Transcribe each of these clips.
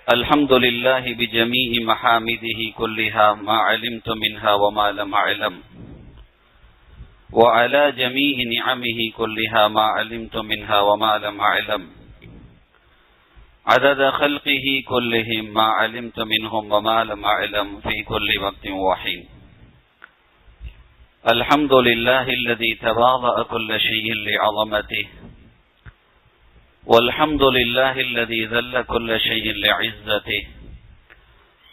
الحمد لله بجميع محامده كلها ما علمت منها وما لم أعلم وعلى جميع نعمه كلها ما علمت منها وما لم أعلم عدد خلقه كلهم ما علمت منهم وما لم أعلم في كل وقت وحين الحمد لله الذي تواضع كل شيء لعظمته والحمد لله الذي ذل كل شيء لعزته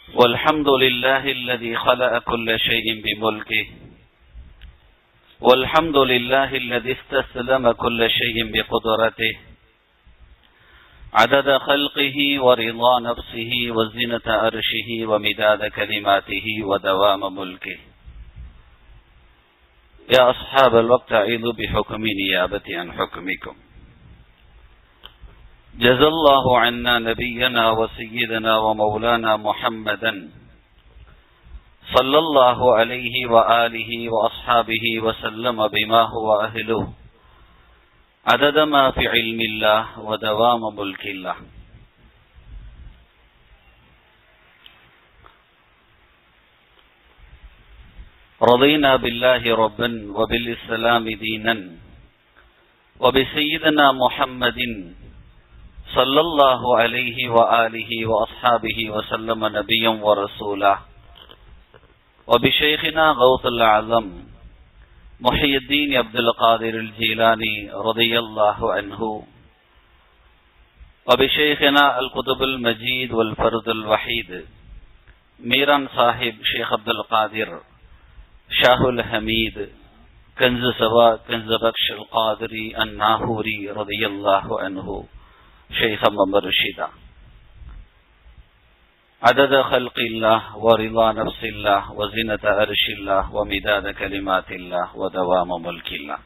والحمد لله الذي خلق كل شيء بملكه والحمد لله الذي استسلم كل شيء بقدرته عدد خلقه ورضا نفسه وزنة عرشه ومداد كلماته ودوام ملكه يا أصحاب الوقت أعيذوا بحكم نيابة عن حكمكم جزا الله عنا نبينا وسيدنا ومولانا محمدا صلى الله عليه وآله وأصحابه وسلم بما هو أهله عدد ما في علم الله ودوام ملك الله. رضينا بالله ربا وبالإسلام دينا وبسيدنا محمد صلى الله عليه وآله وأصحابه وسلم نبيا ورسولا وبشيخنا غوث الأعظم محي الدين عبد القادر الجيلاني رضي الله عنه وبشيخنا القطب المجيد والفرد الوحيد ميران صاحب شيخ عبد القادر شاه الحميد كنز سوا كنز بخش القادري الناهوري رضي الله عنه شيخا ومرشدا عدد خلق الله ورضا نفس الله وزنة عرش الله ومداد كلمات الله ودوام ملك الله.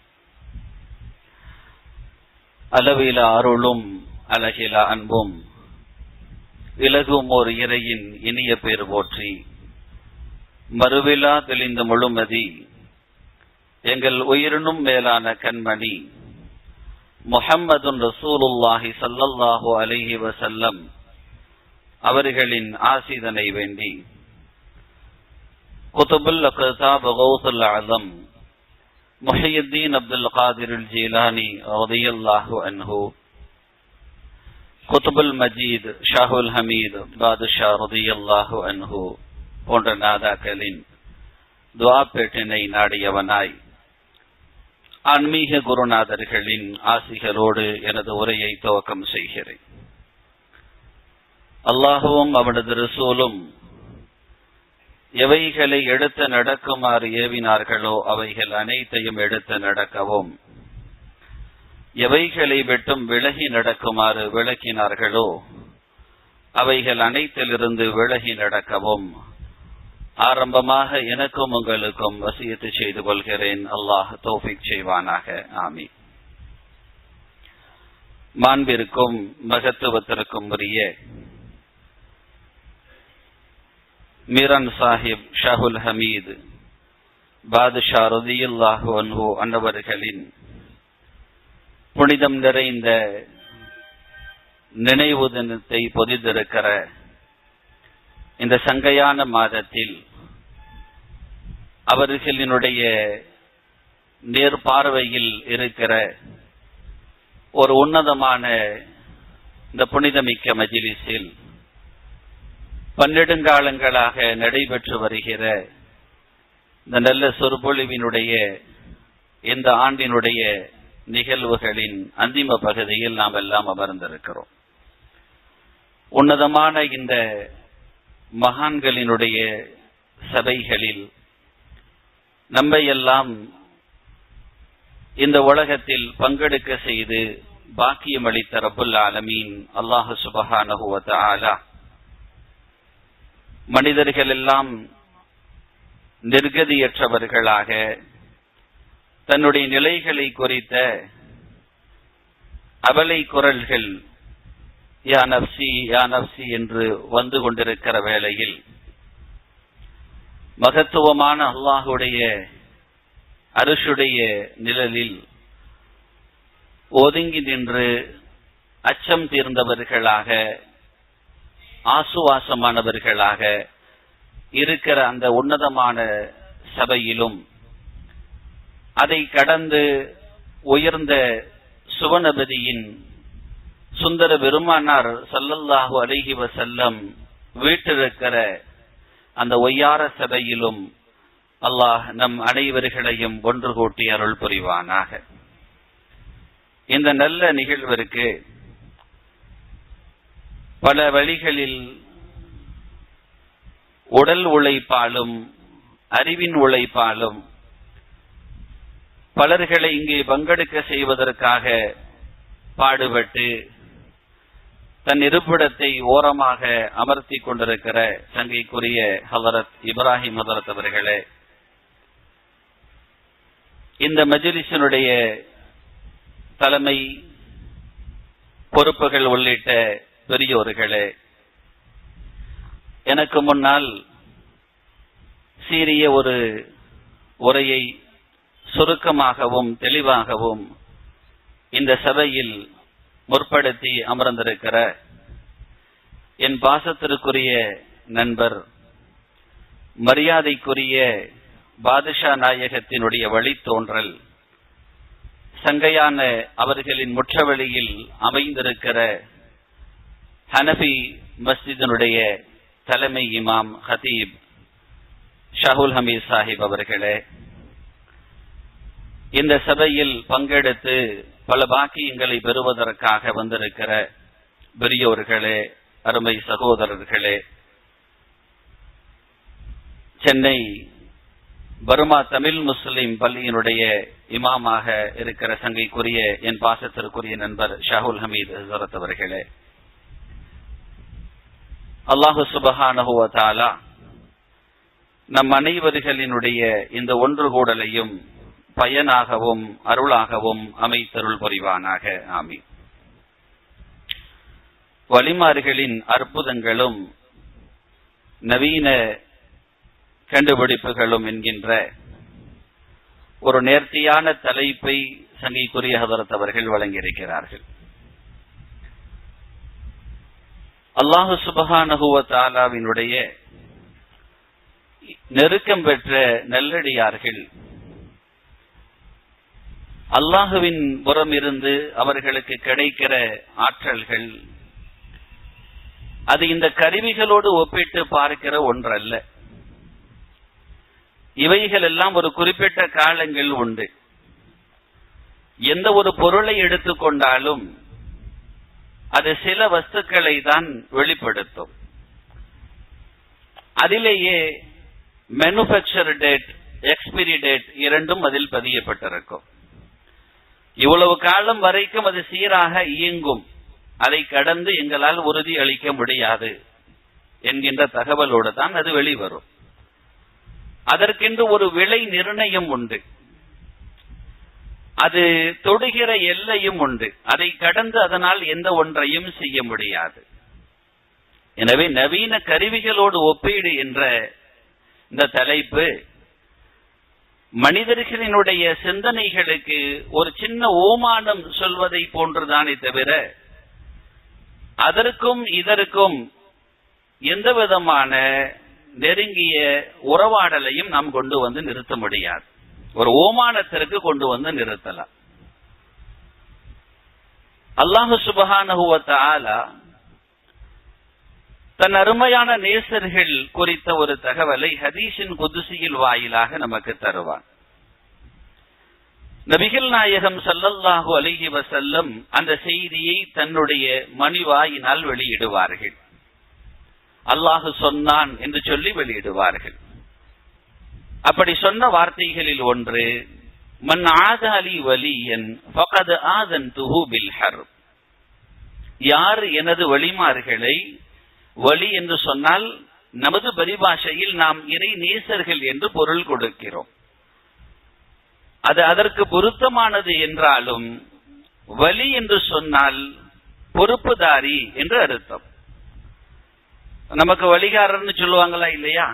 அளவில அருளும் அழகில அன்பும் இலகும் ஓர் இறையின் இனிய பேர் போற்றி மறுவிலா தெளிந்த முழுமதி எங்கள் உயிரினும் மேலான கண்மணி முஹம்மதுன் ரசூலுல்லாஹி ஸல்லல்லாஹு அலைஹி வஸல்லம் அவர்களின் ஆசிதனை வேண்டி குதுபுல் அக்தாப் கௌசுல் ஆலம் முஹியுத்தீன் அப்துல் காதிர் ஜீலானி ரலியல்லாஹு அன்ஹு குதுபுல் மஜீத் ஷாஹுல் ஹமீத் பாதுஷா ரலியல்லாஹு அன்ஹு போன்ற நாதாக்களின் துஆ பேட்டினை நாடியவனாய் ஆன்மீக குருநாதர்களின் ஆசிகளோடு எனது உரையை துவக்கம் செய்கிறேன். அல்லாஹுவும் அவனது ரசூலும் எவைகளை எடுத்து நடக்குமாறு ஏவினார்களோ அவைகள் அனைத்தையும் எடுத்து நடக்கவும், எவைகளை விட்டும் விலகி நடக்குமாறு விளக்கினார்களோ அவைகள் அனைத்திலிருந்து விலகி நடக்கவும் ஆரம்பமாக எனக்கும் உங்களுக்கும் வசியத்து செய்து கொள்கிறேன். அல்லாஹ் தௌஃபீக் செய்வானாக. ஆமீன். மாண்பிற்கும் மகத்துவத்திற்கும் உரிய மீரான் சாஹிப் ஷாஹுல் ஹமீத் பாதுஷா ரலியல்லாஹு அன்ஹு அன்னவர்களின் புனிதம் நிறைந்த நினைவு தினத்தை பொதிந்திருக்கிற இந்த சங்கையான மாதத்தில் அவர்களினுடைய நேர்பார்வையில் இருக்கிற ஒரு உன்னதமான இந்த புனிதமிக்க மஜ்லிஸில் பன்னெடுங்காலங்களாக நடைபெற்று வருகிற இந்த நல்ல சொற்பொழிவினுடைய இந்த ஆண்டினுடைய நிகழ்வுகளின் அந்திம பகுதியில் நாம் எல்லாம் அமர்ந்திருக்கிறோம். உன்னதமான இந்த மகான்களினுடைய சபைகளில் நம்மை எல்லாம் இந்த உலகத்தில் பங்கெடுக்க செய்து பாக்கியம் அளித்த ரப்புல் ஆலமீன் அல்லாஹ் சுப்ஹானஹு வ தஆலா மனிதர்கள் எல்லாம் நிர்கதியற்றவர்களாக தன்னுடைய நிலைகளை குறித்த அவலை குரல்கள் யா நப்சி யா நப்சி என்று வந்து கொண்டிருக்கிற வேளையில் மகத்துவமான அல்லாஹுடைய அருஷுடைய நிழலில் ஒதுங்கி நின்று அச்சம் தீர்ந்தவர்களாக, ஆசுவாசமானவர்களாக இருக்கிற அந்த உன்னதமான சபையிலும், அதை கடந்து உயர்ந்த சுவனபதியின் சுந்தர பெருமானார் ஸல்லல்லாஹு அலைஹி வஸல்லம் வீற்றிருக்கிற அந்த ஒய்யார சபையிலும் அல்லாஹ் நம் அனைவர்களையும் ஒன்று கூட்டி அருள் புரிவானாக. இந்த நல்ல நிகழ்விற்கு பல வழிகளில் உடல் உழைப்பாலும் அறிவின் உழைப்பாலும் பலர்களை இங்கே பங்கெடுக்க செய்வதற்காக பாடுபட்டு தன் இருப்பிடத்தை ஓரமாக அமர்த்தி கொண்டிருக்கிற சங்கைக்குரிய ஹதரத் இப்ராஹிம் ஹதரத் அவர்களே, இந்த மஜ்லிஸினுடைய தலைமை பொறுப்புகள் உள்ளிட்ட பெரியோர்களே, எனக்கு முன்னால் சீரிய ஒரு உரையை சுருக்கமாகவும் தெளிவாகவும் இந்த சபையில் முற்படுத்தி அமர்ந்திருக்கிற என் பாசத்திற்குரிய நண்பர், மரியாதைக்குரிய பாதுஷா நாயகத்தினுடைய வழித்தோன்றல், சங்கையான அவர்களின் முற்றவெளியில் அமைந்திருக்கிற ஹனபி மஸ்ஜிதினுடைய தலைமை இமாம் ஹதீப் ஷாஹுல் ஹமீத் சாஹிப் அவர்களே, இந்த சபையில் பங்கெடுத்து பல பாக்கியங்களை பெறுவதற்காக வந்திருக்கிற பெரியோர்களே, அருமை சகோதரர்களே, சென்னை பர்மா தமிழ் முஸ்லிம் பள்ளியினுடைய இமாமாக இருக்கிற சங்கைக்குரிய என் பாசத்திற்குரிய நண்பர் ஷாஹுல் ஹமீத் ஹஸரத் அவர்களே, அல்லாஹு சுப்ஹானஹு வ தஆலா நம் அனைவர்களினுடைய இந்த ஒன்று கூடலையும் பயனாகவும் அருளாகவும் அமைத்தருள் புரிவானாக. ஆமீன். வலிமார்களின் அற்புதங்களும் நவீன கண்டுபிடிப்புகளும் என்கின்ற ஒரு நேர்த்தியான தலைப்பை சங்கைக்குரிய ஹதரத் அவர்கள் வழங்கியிருக்கிறார்கள். அல்லாஹு சுப்ஹானஹு வ தஆலாவினுடைய நெருக்கம் பெற்ற நல்லடியார்கள் அல்லாஹுவின் புறம் இருந்து அவர்களுக்கு கிடைக்கிற ஆற்றல்கள் அது இந்த கருவிகளோடு ஒப்பிட்டு பார்க்கிற ஒன்றல்ல. இவைகள் எல்லாம் ஒரு குறிப்பிட்ட காலங்கள் உண்டு. எந்த ஒரு பொருளை எடுத்துக்கொண்டாலும் அது சில வஸ்துக்களை தான் வெளிப்படுத்தும். அதிலேயே மேனுஃபேக்சர் டேட், எக்ஸ்பிரி டேட் இரண்டும் அதில் பதியப்பட்டிருக்கும். இவ்வளவு காலம் வரைக்கும் அது சீராக இயங்கும், அதை கடந்து எங்களால் உறுதி அளிக்க முடியாது என்கின்ற தகவலோடு தான் அது வெளிவரும். அதற்கென்று ஒரு விலை நிர்ணயம் உண்டு, அது தொடுகிற எல்லையும் உண்டு, அதை கடந்து அதனால் எந்த ஒன்றையும் செய்ய முடியாது. எனவே நவீன கருவிகளோடு ஒப்பீடு என்ற இந்த தலைப்பு மனிதர்களினுடைய சிந்தனைகளுக்கு ஒரு சின்ன ஓமானம் சொல்வதை போன்றுதானே தவிர அதற்கும் இதற்கும் எந்த விதமான நெருங்கிய உறவாடலையும் நாம் கொண்டு வந்து நிறுத்த முடியாது. ஒரு ஓமானத்திற்கு கொண்டு வந்து நிறுத்தலாம். அல்லாஹு சுப்ஹானஹு வ தஆலா தன் அருமையான நேசர்கள் குறித்த ஒரு தகவலை ஹதீஸின் குதுசியில் வாயிலாக நமக்கு தருவான். நபிகள் நாயகம் ஸல்லல்லாஹு அலைஹி வஸல்லம் அந்த செய்தியை தன்னுடைய மணிவாயினால் வெளியிடுவார்கள். அல்லாஹு சொன்னான் என்று சொல்லி வெளியிடுவார்கள். அப்படி சொன்ன வார்த்தைகளில் ஒன்று, மன் ஆதலி வலியன் ஃபகத் ஆதன்துஹு பில் ஹர்ப். யார் எனது வலிமார்களை, வலி என்று சொன்னால் நமது பரிபாஷையில் நாம் இறை நேசர்கள் என்று பொருள் கொடுக்கிறோம். அது அதற்கு பொருத்தமானது என்றாலும் வலி என்று சொன்னால் பொறுப்புதாரி என்று அர்த்தம். நமக்கு வழிகாரர்னு சொல்லுவாங்களா இல்லையா?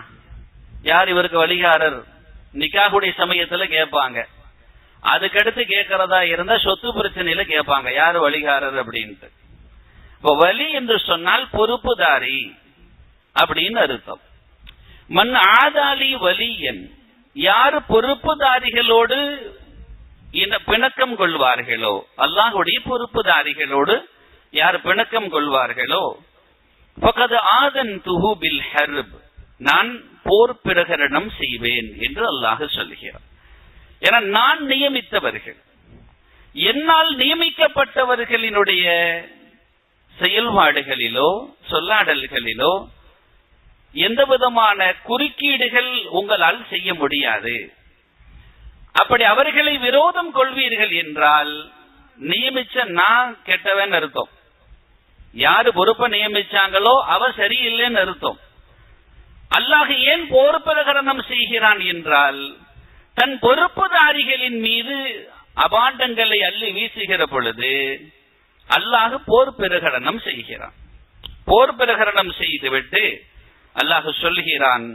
யார் இவருக்கு வழிகாரர்? நிக்காஹுடைய சமயத்துல கேட்பாங்க. அதுக்கடுத்து கேட்கறதா இருந்தா சொத்து பிரச்சனையில கேட்பாங்க, யாரு வழிகாரர் அப்படின்ட்டு. இப்ப வலி என்று சொன்னால் பொறுப்புதாரி அப்படின்னு அர்த்தம். மன் ஆதாலி வலியன், யாரு பொறுப்புதாரிகளோடு பிணக்கம் கொள்வார்களோ, அல்லாஹ்வுடைய பொறுப்புதாரிகளோடு யார் பிணக்கம் கொள்வார்களோ, ஃபகத் ஆதன்துஹு பில் ஹர்ப், நான் போர் பிரகரணம் செய்வேன் என்று அல்லாஹ் சொல்கிறார். ஏன்னா நான் நியமித்தவர்கள், என்னால் நியமிக்கப்பட்டவர்களினுடைய செயல்பாடுகளிலோ சொல்லாடல்களிலோ எந்த விதமான குறுக்கீடுகள் உங்களால் செய்ய முடியாது. அப்படி அவர்களை விரோதம் கொள்வீர்கள் என்றால் நியமிச்ச நான் கெட்டவன் அர்த்தம். யாரு பொறுப்பை நியமிச்சாங்களோ அவர் சரியில்லைன்னு அர்த்தம். அல்லாஹ் ஏன் போர் பிரகரணம் செய்கிறான் என்றால், தன் பொறுப்புதாரிகளின் மீது அபாண்டங்களை அள்ளி வீசுகிற பொழுது அல்லாஹ் போர் பிரகடனம் செய்கிறான். போர் பிரகடனம் செய்துவிட்டு அல்லாஹ் சொல்கிறான்,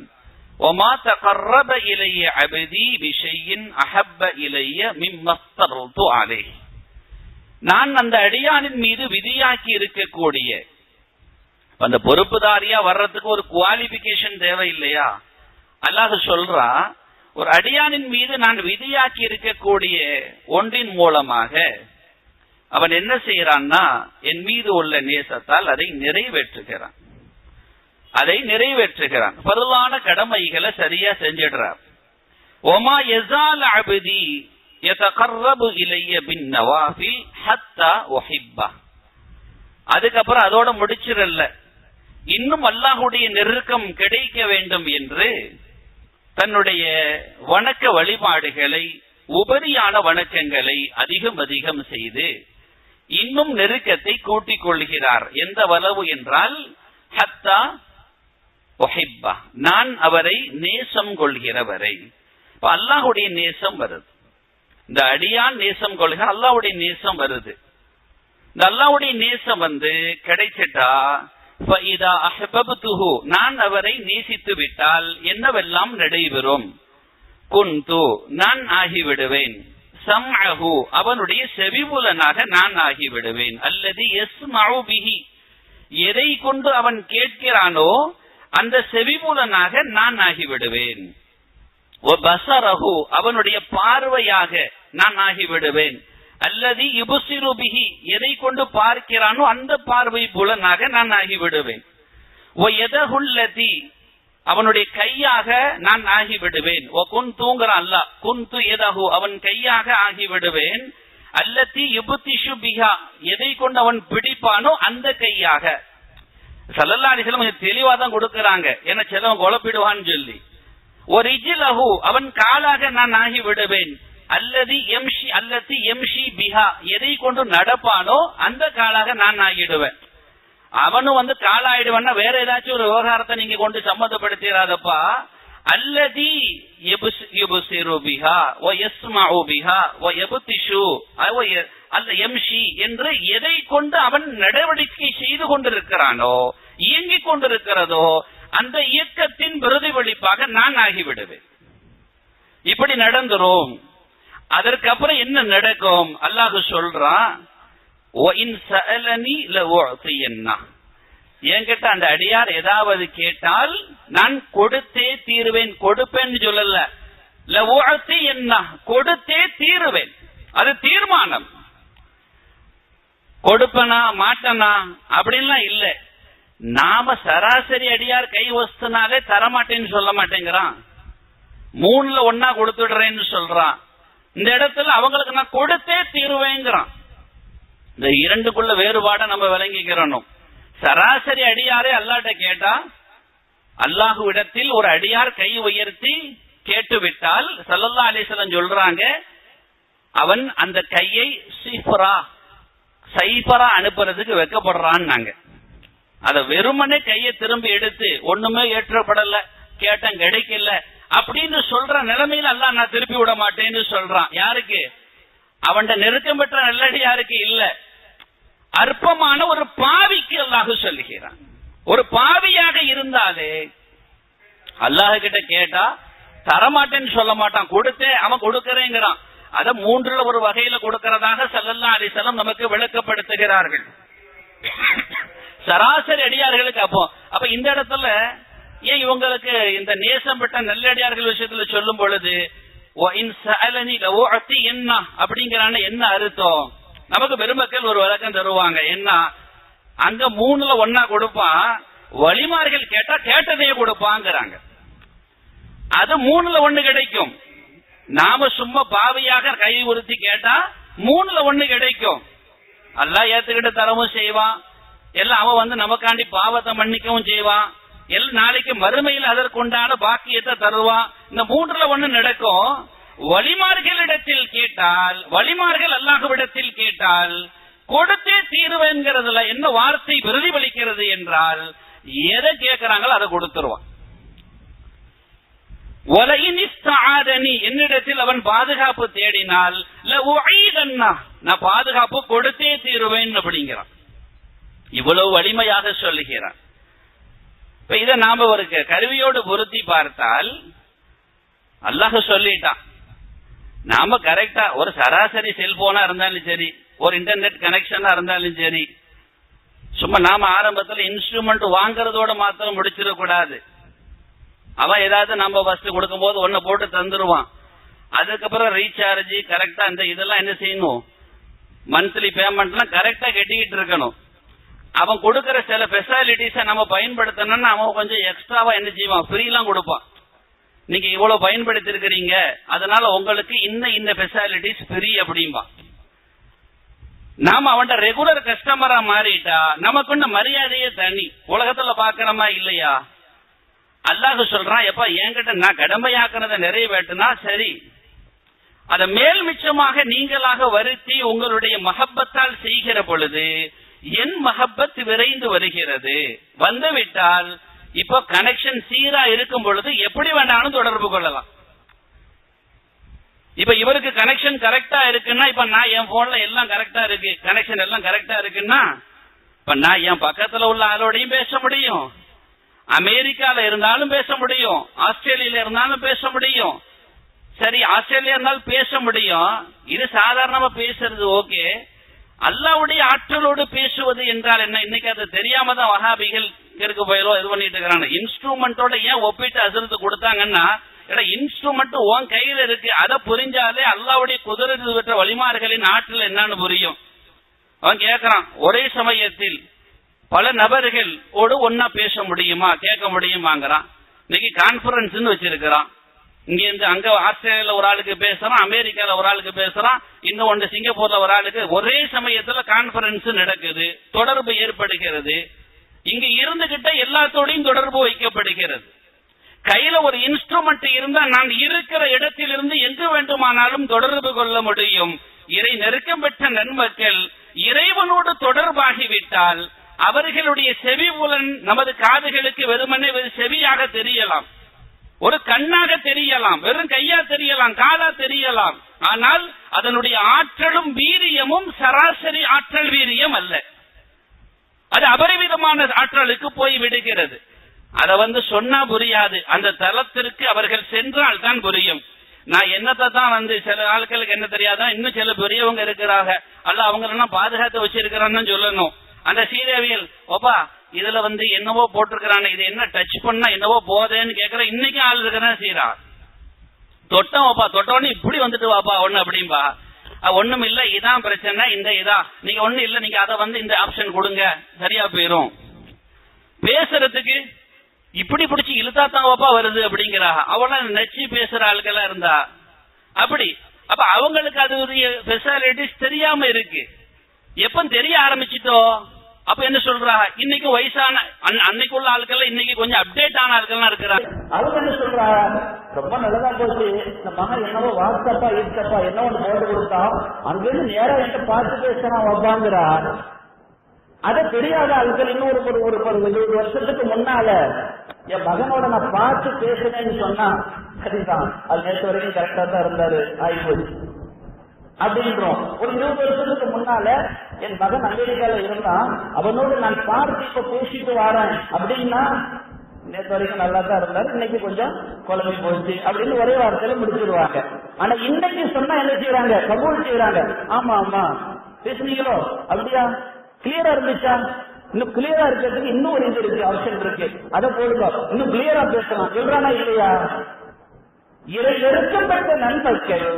وَمَا تَقَرَّبَ إِلَيَّ عَبْدِي بِشَيْءٍ أَحَبَّ إِلَيَّ مِمَّا افْتَرَضْتُ عَلَيْهِ, நான் அந்த அடியானின் மீது விதியாக்கி இருக்கக்கூடிய, அந்த பொறுப்புதாரியா வர்றதுக்கு ஒரு குவாலிபிகேஷன் தேவை இல்லையா? அல்லாஹ் சொல்றா, ஒரு அடியானின் மீது நான் விதியாக்கி இருக்கக்கூடிய ஒன்றின் மூலமாக அவன் என்ன செய்யறான்னா, என் மீது உள்ள நேசத்தால் அதை நிறைவேற்றுகிறான். பரலான கடமைகளை சரியா செஞ்சிடுறார். ஒமா யஸால் அப்தி யதகர்ரபு இலைய பின் நவாஃபில் ஹத்தா உஹிப்பா. அதுக்கப்புறம் அதோட முடிச்சிடல, இன்னும் அல்லாஹ்வுடைய நெருக்கம் கிடைக்க வேண்டும் என்று தன்னுடைய வணக்க வழிபாடுகளை, உபரியான வணக்கங்களை அதிகம் அதிகம் செய்து இன்னும் நெருக்கத்தை கூட்டிக் கொள்கிறார். எந்த வளவு என்றால் ஹத்தா உஹிப்பா, நான் அவரை நேசம் கொள்கிறவரை. இப்ப அல்லாஹ்வுடைய நேசம் வருது, இந்த அடியான் நேசம் கொள்கிற அல்லாஹ்வுடைய நேசம் வருது. இந்த அல்லாஹ்வுடைய நேசம் கிடைச்சிட்டா, ஃபஇதா அஹ்பப்துஹு, நான் அவரை நேசித்து விட்டால் என்னவெல்லாம் நடைபெறும்? குன்து, நான் ஆகிவிடுவேன். சம்அஹு, அவனுடைய செவிபுலனாக நான் ஆகிவிடுவேன். அல்லது யஸ்மஉ பிஹி, எதை கொண்டு அவன் கேட்கிறானோ அந்த செவிபுலனாக நான் ஆகிவிடுவேன். வபஸரஹு, அவனுடைய பார்வையாக நான் ஆகிவிடுவேன். அல்லது யுபஸிரு பிஹி, எதை கொண்டு பார்க்கிறானோ அந்த பார்வை புலனாக நான் ஆகிவிடுவேன். வயதஹுல்லதி, அவனுடைய கையாக நான் ஆகிவிடுவேன். குன்துங்கிறான் அல்லாஹ், குன்து யதஹு, அவன் கையாக ஆகிவிடுவேன். அல்லதி யுபதிஷு பிஹா, எதை கொண்டு அவன் பிடிப்பானோ அந்த கையாக. ஸல்லல்லாஹு அலைஹி வஸல்லம் தெளிவா தான் கொடுக்கறாங்க, ஏன்னா சிலவன் குழப்பிடுவான்னு சொல்லி. ஒரு இஜ்லஹு, அவன் காலாக நான் ஆகிவிடுவேன். அல்லதி யம்ஷி, அல்லதி யம்ஷி பிஹா, எதை கொண்டு நடப்பானோ அந்த காலாக நான் ஆகிடுவேன். அவனும் காலாயிடுவான்னா வேற ஏதாச்சும் ஒரு விவகாரத்தை நீங்க கொண்டு சம்மந்தப்படுத்திடாதப்பா. அல்லதி யுபஸிரு பிஹா வ யஸ்மஉ பிஹா வ யப்திஷு அல்ல யம்ஷி என்று எதை கொண்டு அவன் நடவடிக்கை செய்து கொண்டிருக்கிறானோ, இயங்கிக் கொண்டிருக்கிறதோ அந்த இயக்கத்தின் பிரதிபலிப்பாக நான் ஆகிவிடுவேன். இப்படி நடந்துரும். அதற்கப்புறம் என்ன நடக்கும்? அல்லாஹ் சொல்றான், என்கிட்ட அந்த அடியார் ஏதாவது கேட்டால் நான் கொடுத்தே தீருவேன். கொடுப்பேன்னு சொல்லல, கொடுத்தே தீருவேன். அது தீர்மானம். கொடுப்பனா மாட்டனா அப்படின்லாம் இல்ல. நாம சராசரி அடியார் கை வஸ்துனாலே தரமாட்டேன்னு சொல்ல மாட்டேங்கிறான், 3ல 1 கொடுத்துடுறேன்னு சொல்றான். இந்த இடத்துல அவங்களுக்கு நான் கொடுத்தே தீருவேங்கிறான். இந்த இரண்டுக்குள்ள வேறுபாட நம்ம விளங்கிக்கிறோம். சராசரி அடியாரே அல்லாஹ்ட்ட கேட்டா, அல்லாஹ்விடத்தில் ஒரு அடியார் கை உயர்த்தி கேட்டுவிட்டால் ஸல்லல்லாஹு அலைஹி வஸல்லம் சொல்றாங்க, அவன் அந்த கையை சைஃபரா அனுப்புறதுக்கு வெக்கப்படுறான்னு. அத வெறுமனே கையை திரும்பி எடுத்து ஒண்ணுமே ஏற்றப்படல, கேட்டம் கிடைக்கல அப்படின்னு சொல்ற நிலைமையில அல்லாஹ் நான் திருப்பி விட மாட்டேன்னு சொல்றான். யாருக்கு? அவன் நெருக்கம் பெற்ற நல்லடியாருக்கு இல்ல, அற்பமான ஒரு பாவிக்கு அல்லாஹ் சொல்லுகிறான். ஒரு பாவியாக இருந்தாலே அல்லாஹ் கிட்ட கேட்டா தரமாட்டேன்னு சொல்ல மாட்டான், கொடுத்தே அவன் கொடுக்கறேங்கிறான். அத 3ல ஒரு வகையில கொடுக்கறதாக ஸல்லல்லாஹு அலைஹி வஸல்லம் நமக்கு விளக்கப்படுத்துகிறார்கள். சராசரி அடியார்களுக்கு. அப்ப இந்த இடத்துல ஏன் இவங்களுக்கு இந்த நேசம் பெற்ற நல்லடியார்கள் விஷயத்துல சொல்லும் பொழுது என்ன அப்படிங்கிறான என்ன அர்த்தம்? நமக்கு பெருமக்கள் ஒரு விளக்கம் தருவாங்க. என்ன, அங்க 3ல் 1 கொடுப்பான், வழிமார்கள் கேட்டா கேட்டதையே கொடுப்பாங்கிறாங்க. அது 3ல் 1 கிடைக்கும். நாம சும்மா பாவியாக கை உறுத்தி கேட்டா 3ல் 1 கிடைக்கும். அல்லாஹ் ஏத்துக்கிட்டு தரவும் செய்வான், எல்லாம் அவன் நமக்காண்டி பாவத்தை மன்னிக்கவும் செய்வான், நாளைக்கு மறுமையில் அதற்குண்டான பாக்கியத்தை தருவான். இந்த 3ல் 1 நடக்கும். வழிமார்களிடத்தில் கேட்டால், வழிமார்கள் அல்லாஹ்விடத்தில் கேட்டால் கொடுத்தே தீர்வுங்கிறதுல என்ன வார்த்தை பிரதிபலிக்கிறது என்றால், எதை கேட்கிறாங்களோ அதை கொடுத்துருவான். என்னிடத்தில் அவன் பாதுகாப்பு தேடினால் நான் பாதுகாப்பு கொடுத்தே தீருவேன் அப்படிங்கிறான். இவ்வளவு வலிமையாக சொல்லுகிறான். இத நாம ஒரு கருவியோடு பொருத்தி பார்த்தால், அல்லாஹ் சொல்லிட்டான். நாம கரெக்டா ஒரு சராசரி செல்போனா இருந்தாலும் சரி, ஒரு இன்டர்நெட் கனெக்ஷனா இருந்தாலும் சரி, சும்மா நாம ஆரம்பத்துல இன்ஸ்ட்ருமெண்ட் வாங்கறதோட மாத்திரம் முடிச்சிடக்கூடாது. அவன் ஏதாவது நம்ம ஃபர்ஸ்ட் கொடுக்கும் போது ஒன்ன போட்டு தந்துருவான். அதுக்கப்புறம் ரீசார்ஜ் கரெக்டா இந்த இதெல்லாம் என்ன செய்யணும், மந்த்லி பேமெண்ட்லாம் கரெக்டா கட்டிக்கிட்டு இருக்கணும். அவன் கொடுக்கற சில பெசாலிட்டிஸ நம்ம பயன்படுத்தணும்னா அவன் கொஞ்சம் எக்ஸ்ட்ராவா என்ன செய்வான், ஃப்ரீலாம் கொடுப்பான். நீங்க இவ்வளவு பயன்படுத்தி இருக்கிறீங்க, அதனால உங்களுக்கு இந்த பெசாலிட்டிஸ் ஃப்ரீ அப்படிம்பா. நாம அவன் ரெகுலர் கஸ்டமரா மாறிட்டா நமக்கு மரியாதையே தனி. உலகத்துல பாக்கிறோமா இல்லையா? அல்லாஹ் சொல்றான், எப்ப என்கிட்ட நான் கடமையாக்குறத நிறைவேற்றினா சரி, அத மேல் மிச்சமாக நீங்களாக வருத்தி உங்களுடைய மஹப்பத்தால் செய்கிற பொழுது என் மஹப்பத் விரைந்து வருகிறது. வந்துவிட்டால் இப்ப கனெக்ஷன் சீரா இருக்கும் பொழுது எப்படி வேண்டாலும் தொடர்பு கொள்ளலாம். இப்ப இவருக்கு கனெக்ஷன் கரெக்டா இருக்குன்னா, இப்ப நான் என் போன்ல எல்லாம் கரெக்டா இருக்கு, கனெக்ஷன் எல்லாம் கரெக்டா இருக்குன்னா, இப்ப நான் என் பக்கத்துல உள்ள ஆளோடையும் பேச முடியும், அமெரிக்கால இருந்தாலும் பேச முடியும், ஆஸ்திரேலியால இருந்தாலும் பேச முடியும். சரி, ஆஸ்திரேலியா இருந்தாலும் பேச முடியும். இது சாதாரணமா பேசுறது ஓகே. அல்லாஹ்வுடைய ஆற்றலோடு பேசுவது என்றால் என்ன? இன்னைக்கு அது தெரியாம தான் வஹாபிகள் இருக்கு போயிரும் இது பண்ணிட்டு இருக்காங்க. இன்ஸ்ட்ருமெண்டோட ஏன் ஒப்பிட்டு அசரத்து கொடுத்தாங்கன்னா, இன்ஸ்ட்ருமெண்ட் உன் கையில இருக்கு, அதை புரிஞ்சாலே அல்லாஹ்வுடைய குதிரத்து பெற்ற வழிமார்களின் ஆற்றல் என்னன்னு புரியும். அவன் கேட்கறான், ஒரே சமயத்தில் பல நபர்கள் ஒன்னா பேச முடியுமா, கேட்க முடியுமாங்கிறான். இன்னைக்கு கான்பரன்ஸ் வச்சிருக்கிறான். இங்க இருந்து அங்க ஆஸ்திரேலியால ஒரு ஆளுக்கு பேசுறான், அமெரிக்கால ஒரு ஆளுக்கு பேசுறான், இன்னும் ஒன்று சிங்கப்பூர்ல ஒரு ஆளுக்கு ஒரே சமயத்துல கான்பரன்ஸ் நடக்குது, தொடர்பு ஏற்படுகிறது. இங்க இருந்துகிட்ட எல்லாத்தோடையும் தொடர்பு வைக்கப்படுகிறது. கையில ஒரு இன்ஸ்ட்ருமெண்ட் இருந்தா நான் இருக்கிற இடத்திலிருந்து எங்கு வேண்டுமானாலும் தொடர்பு கொள்ள முடியும். இறை நெருக்கம் பெற்ற நன்மக்கள் இறைவனோடு தொடர்பாகிவிட்டால் அவர்களுடைய செவி புலன் நமது காதுகளுக்கு வெறுமனே செவியாக தெரியலாம், ஒரு கண்ணாக தெரியலாம், வெறும் கையா தெரியலாம், காலா தெரியலாம். ஆனால் அதனுடைய ஆற்றலும் வீரியமும் சராசரி ஆற்றல் வீரியம் அல்ல. அது அபரிவிதமான ஆற்றலுக்கு போய் விடுகிறது. அத சொன்னா புரியாது. அந்த தளத்திற்கு அவர்கள் சென்றால் தான் புரியும். நான் என்னத்தை தான் சில ஆட்களுக்கு என்ன தெரியாதான், இன்னும் சில பெரியவங்க இருக்கிறாங்க, அல்ல அவங்க எல்லாம் பாதுகாத்து வச்சிருக்கிறான்னு சொல்லணும். அந்த சீரவியல் ஓப்பா இதுல என்னவோ போட்டிருக்கிறானே, இது என்ன டச் பண்ணா என்னவோ போதேன்னு கேக்குற இன்னைக்கு ஆள் இருக்கிறான். சீரா தொட்டம் ஓப்பா, தொட்டோன்னு இப்படி வந்துட்டு வாப்பா ஒண்ணு அப்படின்பா. ஒண்ணும் இல்ல, இதான் பிரச்சனை, இந்த இதா நீங்க ஒண்ணு இல்ல, நீங்க அதை இந்த ஆப்ஷன் கொடுங்க சரியா போயிரும். பேசுறதுக்கு இப்படி பிடிச்சி இழுத்தாத்தான் வாப்பா வருது அப்படிங்கிறா. அவள நச்சு பேசுற ஆளுகளா இருந்தா அப்படி. அப்ப அவங்களுக்கு அது ஸ்பெஷாலிட்டிஸ் தெரியாம இருக்கு. எப்ப தெரிய ஆரம்பிச்சிட்டோ அப்ப என்ன சொல்றா, இன்னைக்கு வயசான அன்னைக்கு உள்ள ஆட்கள் இன்னைக்கு கொஞ்சம் அப்டேட் ஆன ஆட்கள் இருக்கிறாங்க. அவங்க என்ன சொல்றா, ரொம்ப நல்லதா போச்சு, இந்த மகன் என்னவோ வாட்ஸ்அப்பா இருக்கப்பா என்ன ஒண்ணு போட்டு கொடுத்தா அங்கிருந்து நேரம் என்கிட்ட பார்த்து பேசுறான் வப்பாங்கிறா. அதை தெரியாத ஆட்கள் இன்னும் ஒரு 20 வருஷத்துக்கு முன்னால என் மகனோட நான் பார்த்து பேசுறேன்னு சொன்னா சரிதான், அது நேற்று வரைக்கும் கரெக்டா தான் இருந்தாரு ஆயிப்போச்சு அப்படின்றோம். ஒரு 20 வருஷத்துக்கு முன்னால என் மகன் அமெரிக்கால இருந்தா அவனோடு நான் பார்த்து இப்ப பேசிட்டு வரேன் அப்படின்னா நேற்று வரைக்கும் நல்லா தான் இருந்தாரு, இன்னைக்கு கொஞ்சம் குழம்பு போச்சு அப்படின்னு ஒரே வார்த்தையில முடிச்சிருவாங்க. ஆனா இன்னைக்கு சொன்னா என்ன செய்யறாங்க, கபூல் செய்யறாங்க. ஆமா ஆமா பேசுனீங்களோ, அப்படியா, கிளியரா இருந்துச்சா, இன்னும் கிளியரா இருக்கிறதுக்கு இன்னும் ஒரு இது இருக்கு, ஆப்ஷன் இருக்கு, அதை போடுங்க, இன்னும் கிளியரா பேசலாம் சொல்றானா இல்லையா? நெருக்கப்பட்ட நண்பர்கள்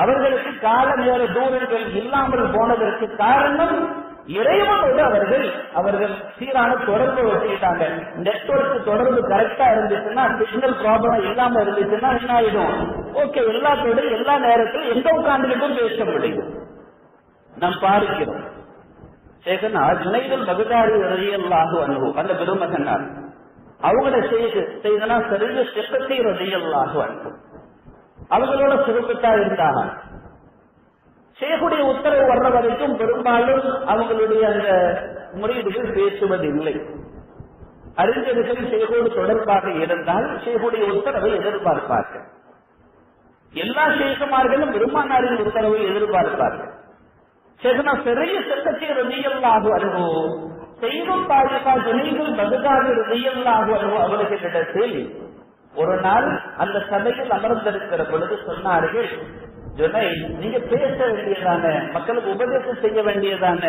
அவர்களுக்கு கால நேர தூரங்கள் இல்லாமல் போனதற்கு காரணம் இறைவனோடு அவர்கள் சீரான தொடர்பு வச்சுக்கிட்டாங்க. நெட்வொர்க் தொடர்பு கரெக்டா இருந்துச்சுன்னா, சிக்னல் ப்ராப்ளம் இல்லாம இருந்துச்சுன்னா என்ன ஆயிடும்? ஓகே, எல்லாத்தோடும் எல்லா நேரத்திலும் எங்க உட்கார்ந்துகிட்டும் பேச முடியும். நாம் பார்க்கிறோம். சேகனா ஜுனைதுல் பகதாரி ரலியல்லாஹு அன்ஹு அந்த பெருமகனார் அவங்களோட செய்தனா சரிய செப்பத்தை ரலியல்லாஹு அன்ஹு அவங்களோட சுருக்கத்தா இருந்தாங்க. ஷேகுடைய உத்தரவு வர்ற வரைக்கும் பெரும்பாலும் அவங்களுடைய அந்த முறையீடுகள் பேசுவதில்லை. அறிஞர்கள் ஷேகோடு தொடர்பாக இருந்தால் ஷேகுடைய உத்தரவை எதிர்பார்ப்பார்கள். எல்லா ஷேகுமார்களும் பெருமானாரின் உத்தரவை எதிர்பார்ப்பார்கள். சேகனா பெரிய செப்பத்தை ரலியல்லாஹு அன்ஹு செய்தும் தாயிஃபா ஜுனைதுல் பகதாரி ரலியல்லாஹு அன்ஹு அவர்களிடத்தில் ஒரு நாள் அந்த சபையில் அமர்ந்திருக்கிற பொழுது சொன்னார்கள், ஜுனை, நீங்க பேச வேண்டியதான, மக்களுக்கு உபதேசம் செய்ய வேண்டியதான,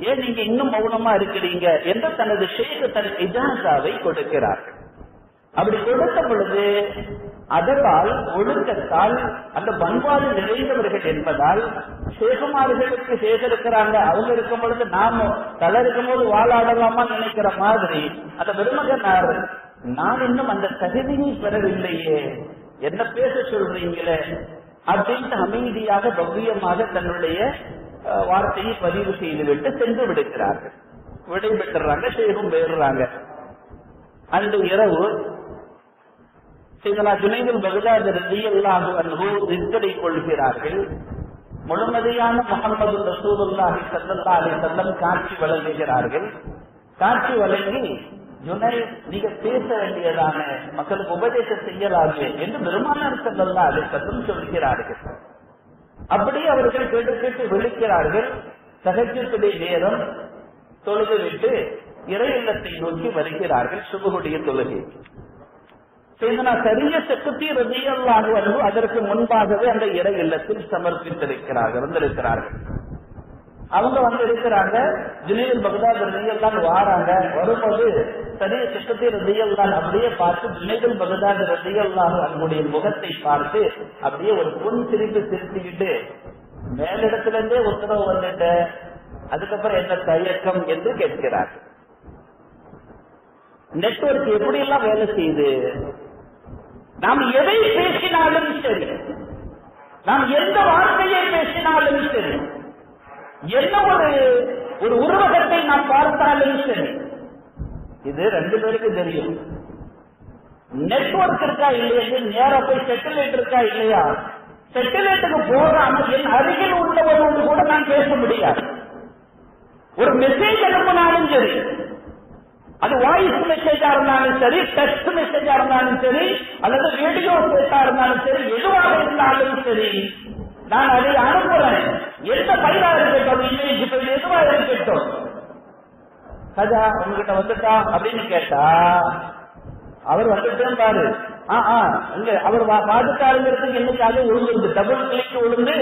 ஏன் நீங்க இன்னும் மௌனமா இருக்கிறீங்க என்று தனது ஷேக் தன் இஜாசாவை கொடுக்கிறார்கள். அப்படி கொடுத்த பொழுது அதனால் ஒழுக்கத்தால் அந்த பண்பாடு நிறைந்தவர்கள் என்பதால் சேகுமார்களுக்கு சேகரிக்கிறாங்க. அவங்க இருக்கும் பொழுது நாம தலை இருக்கும் போது வாழாடலாமா நினைக்கிற மாதிரி அந்த பெருமகனார், நான் இன்னும் அந்த தகுதியை பெறவில்லையே, என்ன பேச சொல்றீங்களே அப்படின்ட்டு அமைதியாக பவ்யமாக தன்னுடைய வார்த்தையை பதிவு செய்துவிட்டு சென்று விடுக்கிறார்கள். விடைபெற்றுறாங்க, சேகும் பெயர்றாங்க. அந்த இரவு ஜுனைதுல் பகதாரி ரலியல்லாஹு அன்ஹு ரிஸ்கை கொள்கிறார்கள். முழுமதியான முஹம்மது ரசூலுல்லாஹி ஸல்லல்லாஹு அலைஹி வஸல்லம் காட்சி வழங்குகிறார்கள். காட்சி வழங்கி, ஜுனை, நீங்க பேச வேண்டியதான, மக்களுக்கு உபதேசம் செய்யலாமே என்று பெருமானார் ஸல்லல்லாஹு அலைஹி வஸல்லம் சொல்கிறார்கள். அப்படியே அவர்கள் கேட்டு கேட்டு விழிக்கிறார்கள். தஹஜ்ஜுடைய நேரம் தொழுது விட்டு இறை இல்லத்தை நோக்கி வருகிறார்கள். சுபஹுடைய தொழுகை சரிய செப்பத்தி ரலியல்லாஹு அன்ஹு அதற்கு முன்பாகவே அந்த இறை இல்லத்தில் சமர்ப்பித்திருக்கிறார்கள், வந்திருக்கிறார்கள். அவங்க இருக்கிறாங்க. ஜுனைதுல் பகதாரி ரலியல்லாஹு வாராங்க. வரும்போது சரிய செப்பத்தி ரலியல்லாஹு அப்படியே பார்த்து ஜுனைதுல் பகதாரி ரலியல்லாஹு அன்ஹுடைய முகத்தை பார்த்து அப்படியே ஒரு பொன் சிரிப்பு சிரிச்சுக்கிட்டு, மேலிடத்துல இருந்தே உத்தரவு வந்துட்ட, அதுக்கப்புறம் என்ன தயக்கம் என்று கேட்கிறார்கள். நெட்வொர்க் எப்படி எல்லாம் வேலை செய்யுது. நாம் எதை பேசினாலும் சரி, நாம் எந்த வார்த்தையை பேசினாலும் சரி, என்ன ஒரு உருவகத்தை நாம் பார்த்தாலும் சரி, இது ரெண்டு பேருக்கு தெரியும். நெட்வொர்க் இருக்கா இல்லையா, நேரா போய் செட்டிலைட் இருக்கா இல்லையா, செட்டிலைட்டுக்கு போகாம என் அருகில் உள்ளவரோடு கூட நான் பேச முடியாது. ஒரு மெசேஜ் அனுப்பினாலும் சரி, அது வாய்ஸ் மெசேஜா இருந்தாலும் சரி, டெக்ஸ்ட் மெசேஜா இருந்தாலும் சரி, அல்லது வீடியோ பேசா இருந்தாலும் சரி, எதுவாக இருந்தாலும் சரி, நான் அதை அனுப்புறேன். எந்த பயிரா இருக்கட்டும், இமேஜ் எதுவா இருக்கட்டும், கதா உங்ககிட்ட வந்துட்டா அப்படின்னு கேட்டா, அவர் வந்துட்டேன் பாரு, இங்க அவர் பாதுகாருங்கிறதுக்கு இன்னைக்காக விழுந்துருது, டபுள் கிளிக் விழுந்து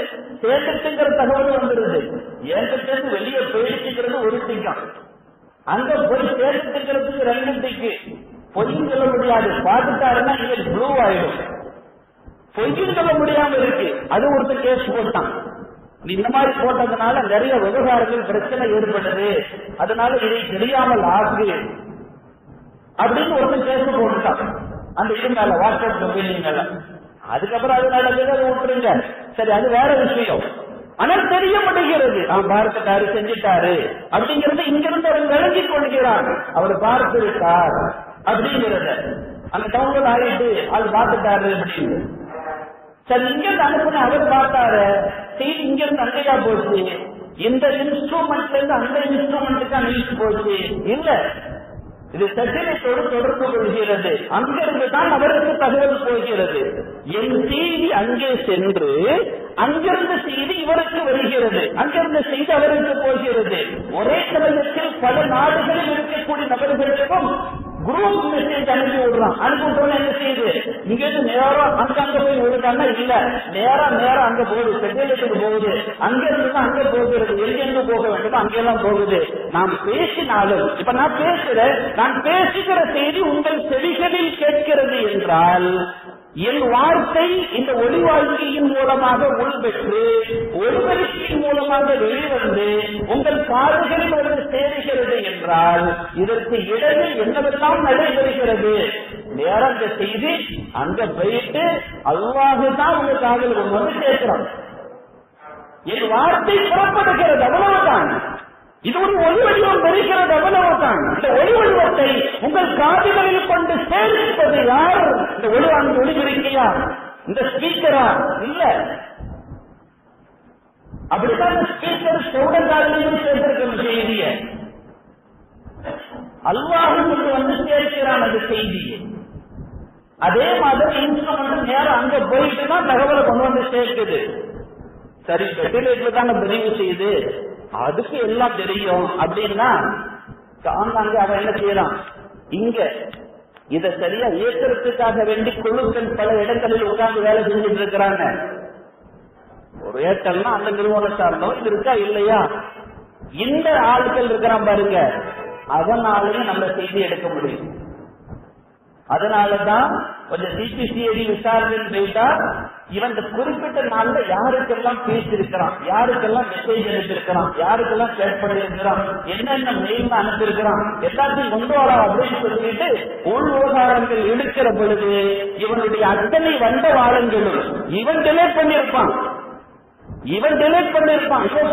சேர்த்துங்கிற தகவல் வந்துருது. என்கிட்ட இருந்து வெளியே போயிடுச்சுங்கிறது ஒரு டிக்கம், அங்க போய் சேர்த்துக்கிறதுக்கு ரெண்டு டிக்கு. பொய்யும் சொல்ல முடியாது, பாதுகாருன்னா இங்க ப்ளூ ஆயிடும். பொய்யும் சொல்ல முடியாம இருக்கு, அது ஒருத்தர் கேஸ் போட்டான். இந்த மாதிரி போட்டதுனால நிறைய விவகாரங்கள் பிரச்சனை ஏற்படுது, அதனால இதை தெரியாமல் ஆகு அப்படின்னு ஒருத்தர் கேஸ் போட்டுட்டான். அந்த இது மேல வாட்ஸ்அப் மொபைல் மேல. அதுக்கப்புறம் அது நடந்தது, அதை விட்டுருங்க, சரி, அது வேற விஷயம். ஆனால் தெரிய முடிகிறது, பார்த்துட்டாரு, செஞ்சுட்டாரு அப்படிங்கறது இங்கிருந்து அவர் விளங்கிக் கொள்கிறார். அவர் பார்த்திருக்கார் அப்படிங்கிறத அந்த டவுன்லோட் ஆகிட்டு அது பார்த்துட்டாரு அப்படின்னு. சரி, இங்கிருந்து அனுப்புன அவர் பார்த்தாரு, செய்தி இங்கிருந்து அங்கேயா போச்சு, இந்த இன்ஸ்ட்ருமெண்ட்ல இருந்து அந்த இன்ஸ்ட்ருமெண்ட்டுக்கா நியூஸ் போச்சு இல்ல, இது சத்தியத்தோடு தொடர்பு கொள்கிறது. அங்கிருந்து தான் அவருக்கு தகவல் போகிறது. என் செய்தி அங்கே சென்று அங்கிருந்து செய்தி இவருக்கு வருகிறது, அங்கிருந்து செய்தி அவருக்கு போகிறது. ஒரே சமயத்தில் பல நாடுகளில் இருக்கக்கூடிய நபர்களுக்கும் குரூப் மெசேஜ் அனுப்பி விடுறான். அனுப்பிவிட்டோன்னு என்ன செய்யுது, இங்க இருந்து நேரம் அங்க போய் விடுறாங்கன்னா இல்ல, நேரம் அங்க போகுது, செட்டிலுக்கு போகுது, அங்க இருந்து அங்க போகிறது, எங்கெங்க போக வேண்டுமோ அங்கெல்லாம் போகுது. நாம் பேசினாலும், இப்ப நான் பேசுறேன், நான் பேசுகிற செய்தி உங்கள் செவிகளில் கேட்கிறது என்றால் என் வார்த்தை இந்த ஒளிவாழ்க்கையின் மூலமாக உள்பெற்று ஒளிபெருக்கியின் மூலமாக வெளிவந்து உங்கள் காதுகளில் வந்து சேருகிறது என்றால் இதற்கு இடையில் என்னவெல்லாம் நடைபெறுகிறது? நேரம் இந்த செய்தி அங்க போயிட்டு அல்லாஹுதான் உங்க காதில் வந்து சேர்க்கிறான். என் வார்த்தை புறப்படுகிறது, அவ்வளவுதான். இது ஒரு ஒளி வடிவம் பெறுகிறது, அவ்வளவுதான். இந்த ஒளி வடிவத்தை உங்கள் காதுகளில் கொண்டு சேர்ப்பது யார்? இந்த ஒளி இருக்கையா, இந்த ஸ்பீக்கரா? இல்ல, அப்படித்தான் இந்த ஸ்பீக்கர் சவுடங்காலையும் சேர்த்திருக்கிற செய்திய அல்லாஹ் கொண்டு வந்து சேர்க்கிறான் அந்த செய்தி. அதே மாதிரி இன்ஸ்ட்ருமெண்ட் நேரம் அங்க போயிட்டு தான் தகவலை கொண்டு வந்து சேர்க்குது. சரி, வெட்டிலேட்ல தானே பதிவு செய்யுது, அதுக்கு எல்லாம் தெரியும் அப்படின்னா அங்க அவன் என்ன செய்யறான்? இங்க இதை சரியா ஏற்கிறதுக்காக வேண்டி குழுக்கள் பல இடங்களில் உட்கார்ந்து வேலை செஞ்சுட்டு இருக்கிறாங்க. ஒரு ஏற்றல்னா அந்த நிறுவனத்தார்ந்தவன் இருக்கா இல்லையா? இந்த ஆட்கள் இருக்கிறான் பாருங்க, அதனாலேயும் நம்ம செய்தி எடுக்க முடியும். அதனாலதான் கொஞ்சம் சிபிசிஐடி விசாரணை போயிட்டா இவன் இந்த குறிப்பிட்ட நாள்ல யாருக்கெல்லாம் பேசியிருக்கிறான், யாருக்கெல்லாம் மெசேஜ் அனுப்பியிருக்கிறான், யாருக்கெல்லாம் சேட் பண்ணியிருக்கிறான், என்னென்ன மெயில் அனுப்பியிருக்கிறான், எல்லாத்தையும் கொண்டு வரா அப்படின்னு சொல்லிட்டு உள் விவகாரங்கள் எடுக்கிற பொழுது இவனுடைய அத்தனை வந்த வாழங்களும் இவன் டிலேட் பண்ணியிருப்பான், இவன்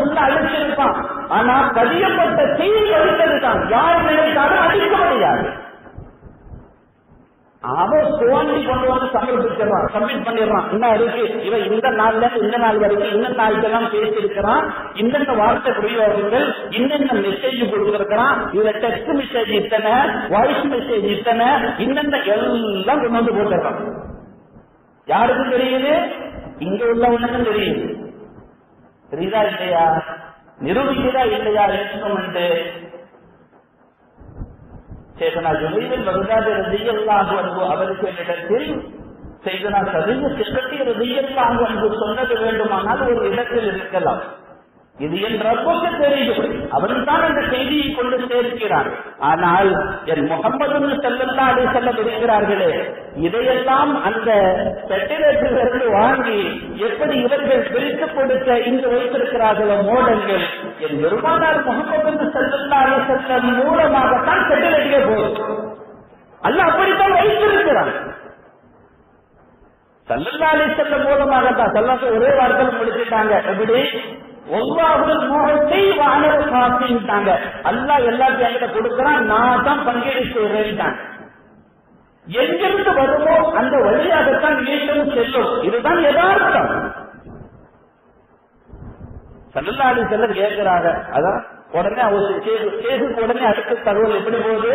ஃபுல்லா அழிச்சிருப்பான். ஆனா பதியப்பட்ட செய்தி அழித்ததுதான். யார் நினைத்தாலும் அழிக்க முடியாது. அவன் தோண்டி கொண்டு வந்து சமர்ப்பிச்சிடறான், சப்மிட் பண்ணிடுறான். என்ன இருக்கு, இவன் இந்த நாள்ல இந்த நாள் வரைக்கும் இந்த நாளுக்கெல்லாம் பேசியிருக்கிறான், இந்தந்த வார்த்தை பிரயோகங்கள், இன்னென்ன மெசேஜ் கொடுத்திருக்கிறான், இதுல டெக்ஸ்ட் மெசேஜ் இத்தனை, வாய்ஸ் மெசேஜ் இத்தனை, இன்னென்ன எல்லாம் கொண்டு வந்து போட்டுறான். யாருக்கும் தெரியுது? இங்க உள்ளவனுக்கும் தெரியுது. தெரியுதா இல்லையா? நிரூபிக்குதா இல்லையா? இன்ஸ்ட்ருமெண்ட் சேதனா ஜுனைதில் பகதாதி ரலியல்லாஹு அன்ஹு அவர்களிடத்தில் செய்தனா சதீய சிக்கட்டி ரலியல்லாஹு அன்ஹு சொன்னது வேண்டுமானால் ஒரு இடத்தில் இருக்கலாம். இது என் ரப்புக்கு தெரியும், அவன் தான் அந்த செய்தியை கொண்டு சேர்க்கிறான். ஆனால் என் முகம்மது ஸல்லல்லாஹு அலைஹி வஸல்லம் இருக்கிறார்களே, இதையெல்லாம் அந்த செட்டிலிருந்து வாங்கி எப்படி இவர்கள் பிரித்து கொடுக்க இங்கு வைத்திருக்கிறார்களோ மோடங்கள், என் பெருமானார் முகம்மது ஸல்லல்லாஹு அலைஹி வஸல்லம் மூலமாகத்தான் செட்டிலே போகும். அல்லாஹ் அப்படித்தான் வைத்திருக்கிறான். ஸல்லல்லாஹு அலைஹி வஸல்லம் மூலமாகத்தான். ஸல்லல்லாஹு ஒரே வார்த்தையில் முடிச்சுட்டாங்க. எப்படி? அல்லாஹ் எல்லாத்தையும் என்கிட்ட கொடுக்கிறான், நான் தான் பங்கீடு செய்யறேன். எங்கிருந்து வருமோ அந்த வழியாகத்தான் மீண்டும் செல்லும். இதுதான் யதார்த்தம். ஸல்லல்லாஹு அலைஹி வஸல்லம் கேட்கிறாங்க. அதான் உடனே கேஸுக்கு உடனே அடுத்த தகவல் எப்படி போகுது?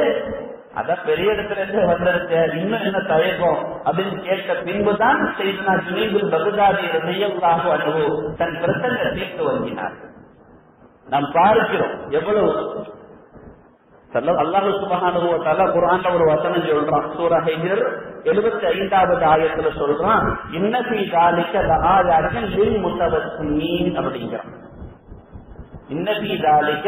அதான் பெரிய இடத்துல இருந்து வந்திருக்க, இன்னும் என்ன தயக்கம் அப்படின்னு கேட்ட பின்புதான் செய்தனா ஜுனைதுல் பகதாதி ரலியல்லாஹு அன்ஹு தன் பிரசங்கத்தை வழங்கினார். நாம் பார்க்கிறோம் எவ்வளவு அல்லாஹ் சுப்ஹானஹு வ தஆலா குர்ஆன்ல ஒரு வசனம் சொல்றான். சூரா ஹிஜ்ர் 75வது ஆயத்துல சொல்றான், இன்ன ஃபீ ஸாலிக லஆயாத்தின் லில் முத்தவஸ்ஸிமீன் அப்படிங்கிறான். இன்ன ஃபீ ஸாலிக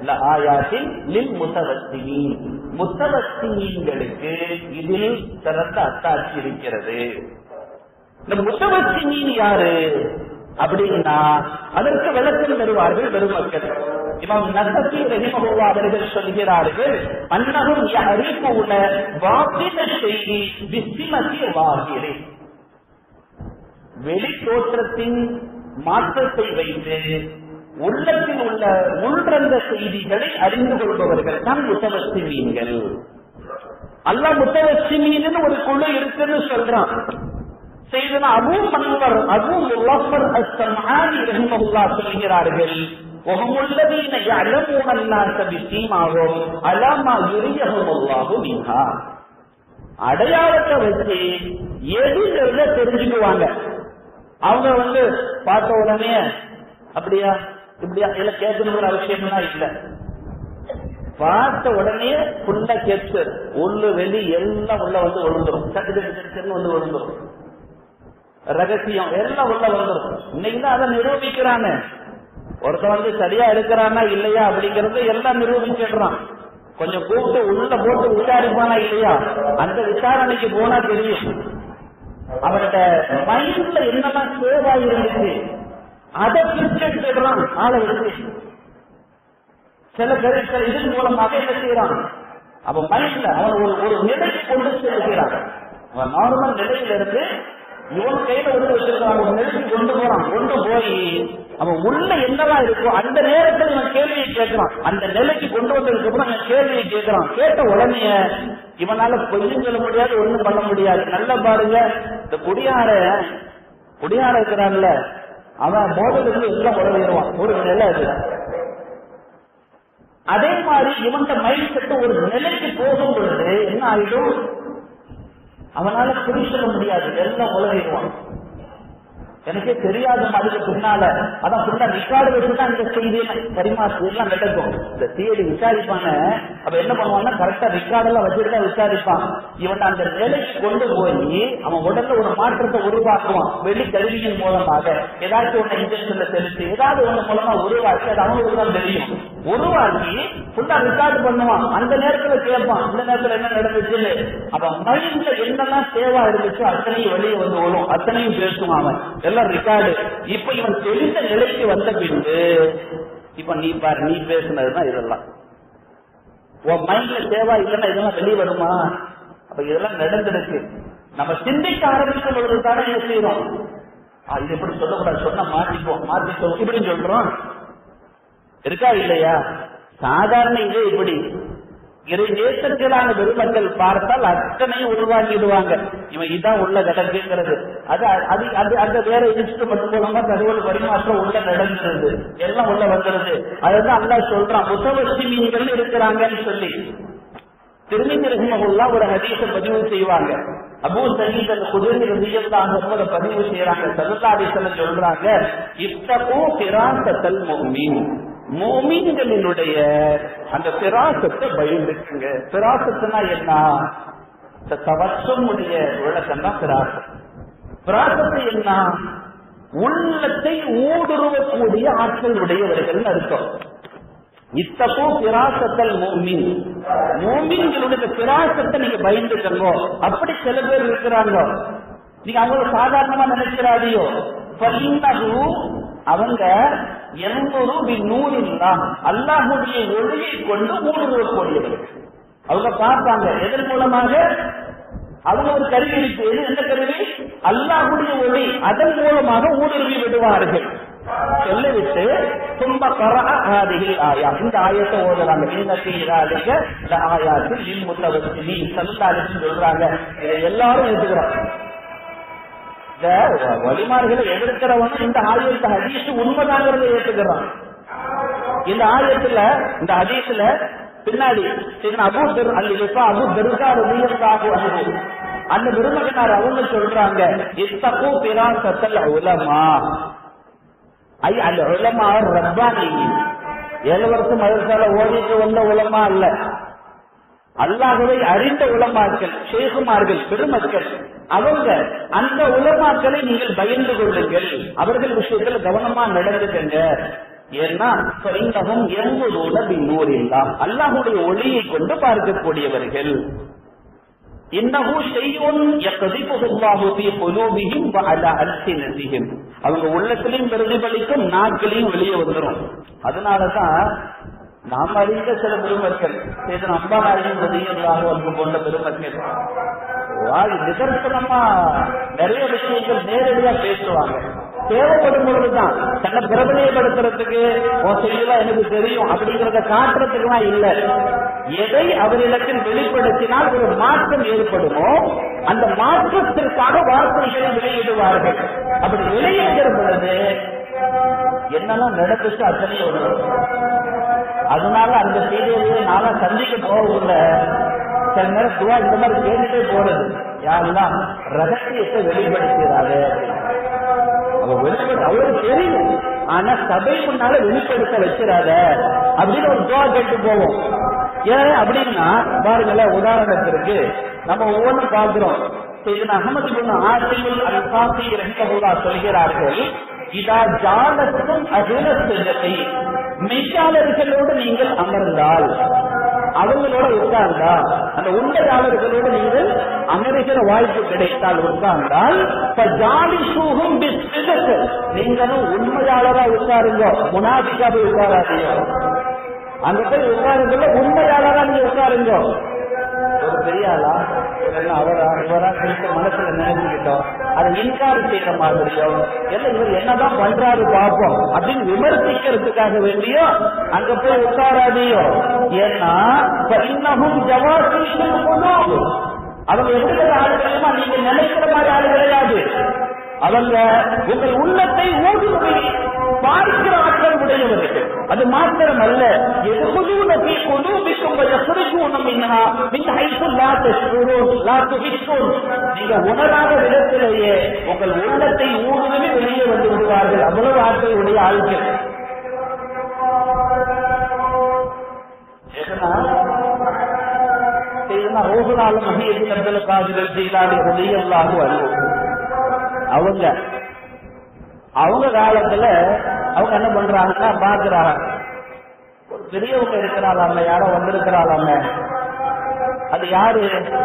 லஆயாத்தின் லில் முத்தவஸ்ஸிமீன், முத்தவஸ்ஸிமீன்களுக்கு இதில் சிறந்த அத்தாட்சி இருக்கிறது. இந்த முத்தவஸ்ஸிமீன் யாரு அப்படின்னா அதற்கு விளக்கம் தருவார்கள் பெருமக்கள். இமாம் நஸஃபி ரஹிமஹுல்லாஹ் அவர்கள் சொல்கிறார்கள், அன்னஹும் யஅரிஃபூன வாத்தின ஷைஇ பிஸ்ஸிமதி வாஹிரி, வெளி தோற்றத்தின் மாற்றத்தை வைத்து உள்ளத்தில் உள்ள உள்றந்த செய்திகளை அறிந்து கொள்பவர்கள் தான் முத்தவஸ்ஸிமீன்கள். அல்லாஹ் முத்தவஸ்ஸிமீன் ஒரு குழு இருக்குன்னு சொல்றான். செய்தனா அபூ முல்லஃபர் அஸ்-ஸம்ஆனி ரஹிமஹுல்லாஹ் சொல்கிறார்கள், وهم الذين يعلمون الناس بسيماهم على ما يريهم الله منها, அடையாளத்தை வச்சு எதுல தெரிஞ்சுக்குவாங்க. அவங்க பார்த்த உடனே அப்படியா இப்படியா இல்ல கேட்கணுங்கிற அவசியம்னா இல்ல, பார்த்த உடனே புள்ள கெட்டு உள்ளு வெளி எல்லாம் உள்ள ஒழுந்துரும், சட்டு ஒழுந்துரும், ரகசியம் எல்லாம் உள்ள வந்துடும். இன்னைக்கு தான் அதை நிரூபிக்கிறானே. ஒருத்தன் சரியா இருக்கிறானா இல்லையா அப்படிங்கறது எல்லாம் நிரூபிச்சிடுறான். கொஞ்சம் கூப்பிட்டு உள்ள போட்டு விசாரிப்பானா இல்லையா, அந்த விசாரணைக்கு போனா தெரியும் அவனோட மைண்ட்ல என்னெல்லாம் சேவா இருந்துச்சு, அதை பிரிச்செடுத்துடுறான் ஆளை எடுத்து. சில பேர் இதன் மூலமாக என்ன செய்யறான், அவன் மைண்ட்ல அவன் ஒரு நிலைக்கு கொண்டு செல்கிறான். அவன் நார்மல் நிலையில இருந்து இவன் கையில ஒன்று வச்சிருக்கான், ஒரு நிலைக்கு கொண்டு போறான். கொண்டு போய் அவன் உள்ள என்னவா இருக்கும் அந்த நேரத்தில் இவன் கேள்வியை கேட்கிறான். அந்த நிலைக்கு கொண்டு வந்ததுக்கு அப்புறம் அவன் கேள்வியை கேட்கிறான். கேட்ட உடனே இவனால பொய்யும் சொல்ல முடியாது, ஒண்ணும் பண்ண முடியாது. நல்லா பாருங்க, இந்த குடியார இருக்கிறான்ல, அவன் போதலுக்கு எல்லாம் உடலிடுவான் ஒரு நிலை. அது அதே மாதிரி இவன் மைண்ட் செட் ஒரு நிலைக்கு போகும் பொழுது என்ன ஆயிடும், அவனால புரிஞ்சுக்க முடியாது, எல்லாம் உலகிடுவான். எனக்கே தெரியாத மாதிரி பின்னால அதான் ஃபுல்லா ரிகார்டு வச்சுதான் இந்த செய்தியை பரிமாற்று எல்லாம் நடக்கும். இந்த சிஐடி விசாரிப்பான அப்ப என்ன பண்ணுவான்னா கரெக்டா ரிகார்டெல்லாம் வச்சுட்டு விசாரிப்பான். இவன் அந்த நிலைக்கு கொண்டு போய் அவன் உடல்ல ஒரு மாற்றத்தை உருவாக்குவான். வெளி கருவியின் மூலமாக ஏதாச்சும் ஒண்ணு இன்ஜெக்ஷன்ல செலுத்தி ஏதாவது ஒண்ணு மூலமா உருவாக்கி அது அவங்களுக்கு தான் தெரியும். உருவாக்கி ஃபுல்லா ரிகார்டு பண்ணுவான். அந்த நேரத்துல கேட்பான் இந்த நேரத்துல என்ன நடந்துச்சுன்னு. அப்ப மைண்ட்ல என்னெல்லாம் சேவா இருந்துச்சோ அத்தனையும் வெளியே வந்து விழும், அத்தனையும் பேசுவான் அவன், எல்லாம் ரிகார்டு. இப்ப இவன் தெரிந்த நிலைக்கு வந்த பின்பு இப்ப நீ பாரு, நீ பேசுனதுதான் இதெல்லாம். உன் மைண்ட்ல சேவா இல்லைன்னா இதெல்லாம் வெளியே வருமா? அப்ப இதெல்லாம் நடந்துருக்கு. நம்ம சிந்திக்க ஆரம்பிக்கும் பொழுது தானே என்ன செய்யறோம், இது எப்படி சொல்லக்கூடாது, சொன்னா மாத்திப்போம் மாத்திப்போம் இப்படின்னு சொல்றோம். இருக்கா இல்லையா? சாதாரண இதே இப்படி இறை நேசர்களான பெருமக்கள் பார்த்தால் அத்தனையும் உருவாக்கிடுவாங்க. இவன் இதான் உள்ள கிடக்குங்கிறது அது வேற இன்ஸ்ட்ருமெண்ட் மூலமா தகவல் பரிமாற்றம் உள்ள நடந்துருது, எல்லாம் உள்ள வந்துருது. அதுதான் அல்லாஹ் சொல்றான் முத்தவஸ்ஸிமீன்கள் இருக்கிறாங்கன்னு சொல்லி. திருமதி ரஹ்மத்துல்லாஹ் ஒரு ஹதீஸை பதிவு செய்வாங்க. அபூ சயீத் அல்-குத்ரி ரலியல்லாஹு அன்ஹு பதிவு செய்யறாங்க. ஸல்லல்லாஹு அலைஹி வஸல்லம் சொல்றாங்க, இத்தகூ ஃபிராஸத்தல் முஃமின், முஃமின்களினுடைய அந்த ஃபிராஸத்தை பயந்துக்குங்க. ஃபிராஸத்னா என்ன? தவஸ்ஸுமுடைய விளக்கம் தான் ஃபிராஸத். ஃபிராஸத் என்ன? உள்ளத்தை ஊடுருவக்கூடிய ஆற்றல் உடையவர்கள் அர்த்தம். இத்தகூ ஃபிராஸத்தல் முஃமின், முஃமின்களுடைய ஃபிராஸத்தை நீங்க பயந்துக்கங்க. அப்படி சில பேர் இருக்கிறாங்க, நீங்க அவங்கள சாதாரணமா நினைக்கிறாதியோ. அவங்க அல்லாஹுடைய ஒளியை கொண்டு ஊடுருவக்கூடியவர்கள். அவங்க பார்ப்பாங்க எதன் மூலமாக, அவங்க ஒரு கருவி இருக்கு. எந்த கருவி? அல்லாஹுடைய ஒளி, அதன் மூலமாக ஊடுருவி விடுவார்கள். சொல்லிவிட்டு தும்ப கராதிகள் ஆயா, இந்த ஆயத்தை ஓதுறாங்க. இந்த ஆயாத்தில் முத்தவஸ்ஸிமீன் ஸல்லல்லாஹு சொல்றாங்க. இதை எல்லாரும் ஏற்றுக்கிறாங்க. இந்த வலிமார்களை எதிர்க்கிறவங்க இந்த ஆயத்தை ஹதீஸ் உண்மைதாங்கிறத ஏற்றுக்கிறான். இந்த ஆயத்துல இந்த ஹதீஸ்ல பின்னாடி அபூ தர்தா ரலியல்லாஹு அன்ஹு அந்த பெருமகனார் அவங்க சொல்றாங்க, இத்தகூ ஃபிராஸத்தல் உலமா, ஐ அல் உலமா ரப்பானி. 7 வருஷம் மதரசால ஓதிட்டு வந்த உலமா அல்ல, அல்லாஹ்வை அறிந்த உலமாக்கள், ஷேகுமார்கள், பெருமக்கள். அவங்க அந்த உலமாக்களை நீங்கள் பயந்து கொள்ளுங்கள், அவர்கள் விஷயத்துல கவனமா நடந்துக்கங்க. ஏன்னா அல்லாஹுடைய ஒளியை கொண்டு பார்க்கக்கூடியவர்கள். அவங்க உள்ளத்திலையும் பிரதிபலிக்கும், நாட்களையும் வெளியே வந்துடும். அதனாலதான் நாம் அறிந்த சில பெருமக்கள், அம்பானாரின் பதியாக போன்ற பெருமக்கள் நிதர்சனமா நிறைய விஷயங்கள் நேரடியா பேசுவாங்க. தேவைப்படும் பொழுதுதான் தன்னை பிரபலியப்படுத்துறதுக்கு செய்யலாம் எனக்கு தெரியும் அப்படிங்கறத காட்டுறதுக்குலாம் இல்ல. எதை அவரிடத்தில் வெளிப்படுத்தினால் ஒரு மாற்றம் ஏற்படுமோ அந்த மாற்றத்திற்காக வார்த்தைகளை வெளியிடுவார்கள். அப்படி வெளியிடுகிற பொழுது என்னெல்லாம் நடந்துச்சு அத்தனையும் வரும். அதனால அந்த செய்தியை நாளா சந்திக்க போகல. சில நேரம் துவா இந்த மாதிரி கேட்டுட்டே போறது, யாரெல்லாம் ரகசியத்தை வெளிப்படுத்துகிறாரு. அவருக்கு தெரியும், ஆனா சபை முன்னால வெளிப்படுத்த வச்சிடாத அப்படின்னு ஒரு துவா கேட்டு போவோம். ஏன் அப்படின்னா பாருங்களேன், உதாரணத்திற்கு நம்ம ஒவ்வொன்றும் பார்க்கிறோம். அஹமது பின் ஆசிமுல் அல்-காசி ரஹிமஹுல்லாஹ் சொல்கிறார்கள், இதா ஜாலத்தும் அகிலத்தை மெய்யாளர்களோடு நீங்கள் அமர்ந்தால், அவங்களோட உட்கார்ந்தா, அந்த உண்மையாளர்களோடு நீங்கள் அமருகிற வாய்ப்பு கிடைத்தால் உட்கார்ந்தால், நீங்களும் உண்மையாளரா உட்காருங்க, முனாபிக்கா போய் உட்காராதீங்க. அங்க போய் உட்காருங்க, உண்மையாளரா நீங்க உட்காருங்க. ஒரு பெரிய ஆளா அவரா இவரா குறித்து மனசுல நினைச்சுக்கிட்டோம், அதை இன்கார் செய்யற மாதிரியோ எல்லாம் இவர் என்னதான் பண்றாரு பார்ப்போம் அப்படின்னு விமர்சிக்கிறதுக்காக வேண்டியோ அங்க போய் உட்காராதியோ. ஏன்னா இன்னமும் ஜவாசிகள் அவங்க எப்படி ஆளுகளுமா நீங்க நினைக்கிற மாதிரி ஆளு கிடையாது. அவங்க உங்கள் உள்ளத்தை ஊடுருவி பார்க்கிற ஆற்றல் உடையவர்கள். அது மாத்திரம் அல்ல, நீங்க உணராத விதத்திலேயே உங்கள் உள்ளத்தை ஊடுருவி வெளியே வந்து விடுவார்கள். அவ்வளவு ஆற்றல் உடைய ஆள்கள். அவங்க காலத்துல அவங்க என்ன பண்றாங்கன்னா பாக்குறாங்க, ஒரு பெரியவங்க இருக்கிறாளாம, யாரோ வந்திருக்கிறாளாம, அது யாரு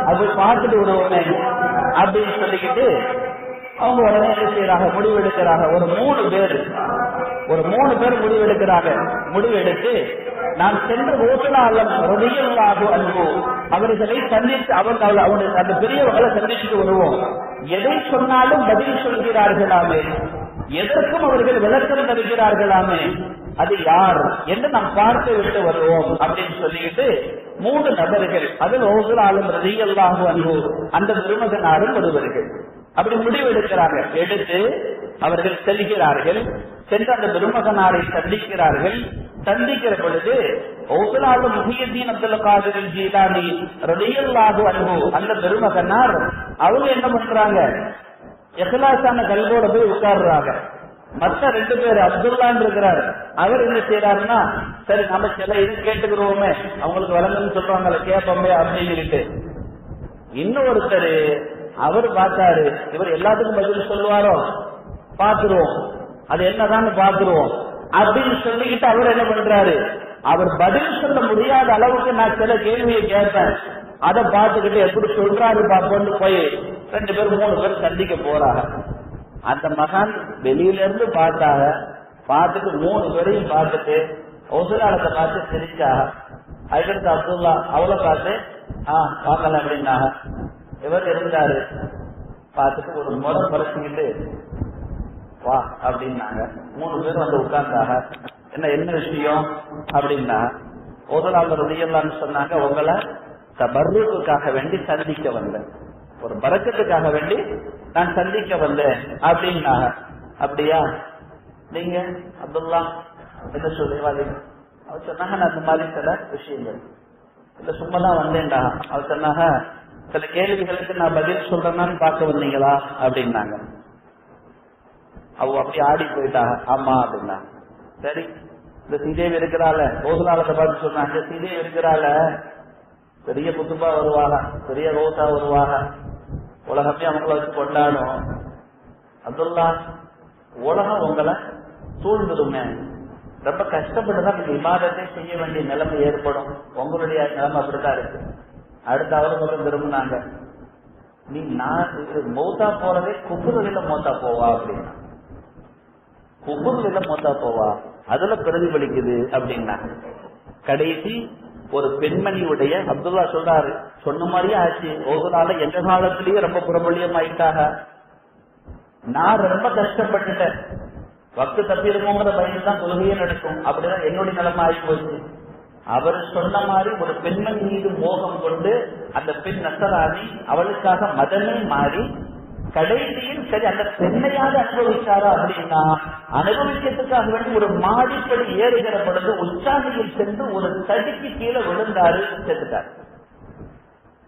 அது பார்த்துட்டு விடுவோமே அப்படின்னு சொல்லிக்கிட்டு அவங்க உடனே என்ன செய்யறாங்க, முடிவெடுக்கிறாங்க. ஒரு மூணு பேர் முடிவெடுக்கிறாங்க. முடிவெடுத்து நான் சென்று ஓட்டுனாலும் அன்பு அவர்களை சந்தித்து அவனுக்கு அந்த பெரியவர்களை சந்திச்சுட்டு வருவோம். எதை சொன்னாலும் பதில் சொல்கிறார்களாமே, எதற்கும் அவர்கள் விளக்கம் தருகிறார்களாமே, அது யார் என்று நாம் பார்த்து விட்டு வருவோம் அப்படின்னு சொல்லிக்கிட்டு மூன்று நபர்கள், அதில் ஓகுலாலும் ரலியல்லாஹு அன்ஹு அந்த பெருமகனாரும் ஒருவர்கள் அப்படி முடிவு எடுக்கிறாங்க. எடுத்து அவர்கள் செல்கிறார்கள். சென்று அந்த பெருமகனாரை சந்திக்கிறார்கள். சந்திக்கிற பொழுது ஓகுலாலும் முஹியுத்தீன் அப்துல் காதிர் ஜீலானி ரலியல்லாஹு அன்ஹு அந்த பெருமகனார் அவங்க என்ன பண்றாங்க, இஹ்லாஸான கல்வோட போய் உட்கார்றாங்க. மற்ற ரெண்டு பேர் அப்துல்லான்னு இருக்கிறார், அவர் என்ன செய்யறாருன்னா, சரி நம்ம சில இது கேட்டுக்கிறோமே, அவங்களுக்கு வளர்ந்துன்னு சொல்றாங்கல்ல, கேட்போமே அப்படின்னு. இன்னொருத்தர் அவர் பார்த்தாரு, இவர் எல்லாத்துக்கும் பதில் சொல்லுவாரோ, பாத்துருவோம், அது என்னதான்னு பாத்துருவோம் அப்படின்னு சொல்லிக்கிட்டு அவர் என்ன பண்றாரு, அவர் பதில் சொல்ல முடியாத அளவுக்கு நான் சில கேள்வியை கேட்பேன், அதை பார்த்துக்கிட்டு எப்படி சொல்றாரு பார்ப்போம்னு போய் ரெண்டு பேர் மூணு பேர் சந்திக்க போறாங்க. அந்த மகான் வெளியில இருந்து பார்த்தாங்க. பார்த்துட்டு மூணு பேரையும் பார்த்துட்டு ஒசுலாலத்தை பார்த்து சிரிச்சாங்க. அதுக்கடுத்து அப்துல்லா அவளை பார்த்து பார்க்கல அப்படின்னாங்க. இவர் இருந்தாரு. பார்த்துட்டு ஒரு முறை பறிச்சுக்கிட்டு வா அப்படின்னாங்க. மூணு பேர் வந்து உட்கார்ந்தாங்க. என்ன விஷயம் அப்படின்னா, ஒசுலால ரலியல்லாஹு சொன்னாங்க, உங்களை தபர்ருக்காக வேண்டி சந்திக்க வந்தேன், ஒரு பரக்கத்துக்காக வேண்டி நான் சந்திக்க வந்தேன் அப்படின்னாங்க. அப்படியா, நீங்க அப்துல்லா என்ன சொல்லுவாங்க? அவர் சொன்னாங்க, நான் இந்த மாதிரி சில விஷயங்கள் இல்ல சும்மா தான் வந்தேன்டா. அவர் சொன்னாங்க, சில கேள்விகளுக்கு நான் பதில் சொல்றேன்னு பார்க்க வந்தீங்களா அப்படின்னாங்க. அவ அப்படி ஆடி போயிட்டாங்க. ஆமா அப்படின்னா, சரி இந்த சீதேவி இருக்கிறாள், ஓதுலாலத்தை பார்த்து சொன்னாங்க, சீதேவி இருக்கிறாள், பெரிய குத்துபா வருவாங்க, பெரிய ரோசா வருவாங்க, உலகமே அவங்கள வச்சு கொண்டாடும். அப்துல்லா, உலகம் உங்களை சூழ்ந்துடுமே, ரொம்ப கஷ்டப்பட்டுதான் நீங்க இபாதத்தை செய்ய வேண்டிய நிலைமை ஏற்படும், உங்களுடைய நிலைமை அப்படித்தான் இருக்கு. அடுத்த அவர்களும் திரும்பினாங்க, நீ நான் மௌத்தா போறதே குபுரில மௌத்தா போவா அப்படின்னா, குபுரில மௌத்தா போவா அதுல பிரதிபலிக்குது அப்படின்னா. கடைசி ஒரு பெண்மணியுடைய அப்துல்லா சொல்றாரு, சொன்ன மாதிரியே ஆச்சு, ஓதுனால எந்த காலத்திலேயே ரொம்ப பிரபல்யம் ஆயிட்டாக, நான் ரொம்ப கஷ்டப்பட்டுட்டேன், வக்து தப்பிடுமோங்கிற பயந்துதான் தொழுகையே நடக்கும், அப்படிதான் என்னுடைய நிலைமை ஆகி போச்சு. அவர் சொன்ன மாதிரி ஒரு பெண்மணி மீது மோகம் கொண்டு அந்த பெண் நசராணி, அவளுக்காக மதமே மாறி கடைசியில் சரி அந்த பெண்ணையாக அனுபவிச்சாரா அப்படின்னா, அனுபவிக்கிறதுக்காக வேண்டி ஒரு மாடிப்படி ஏறுகிற பொழுது உச்சாணியில் சென்று ஒரு தடிக்கு கீழே விழுந்தாரு, செத்துட்டார்.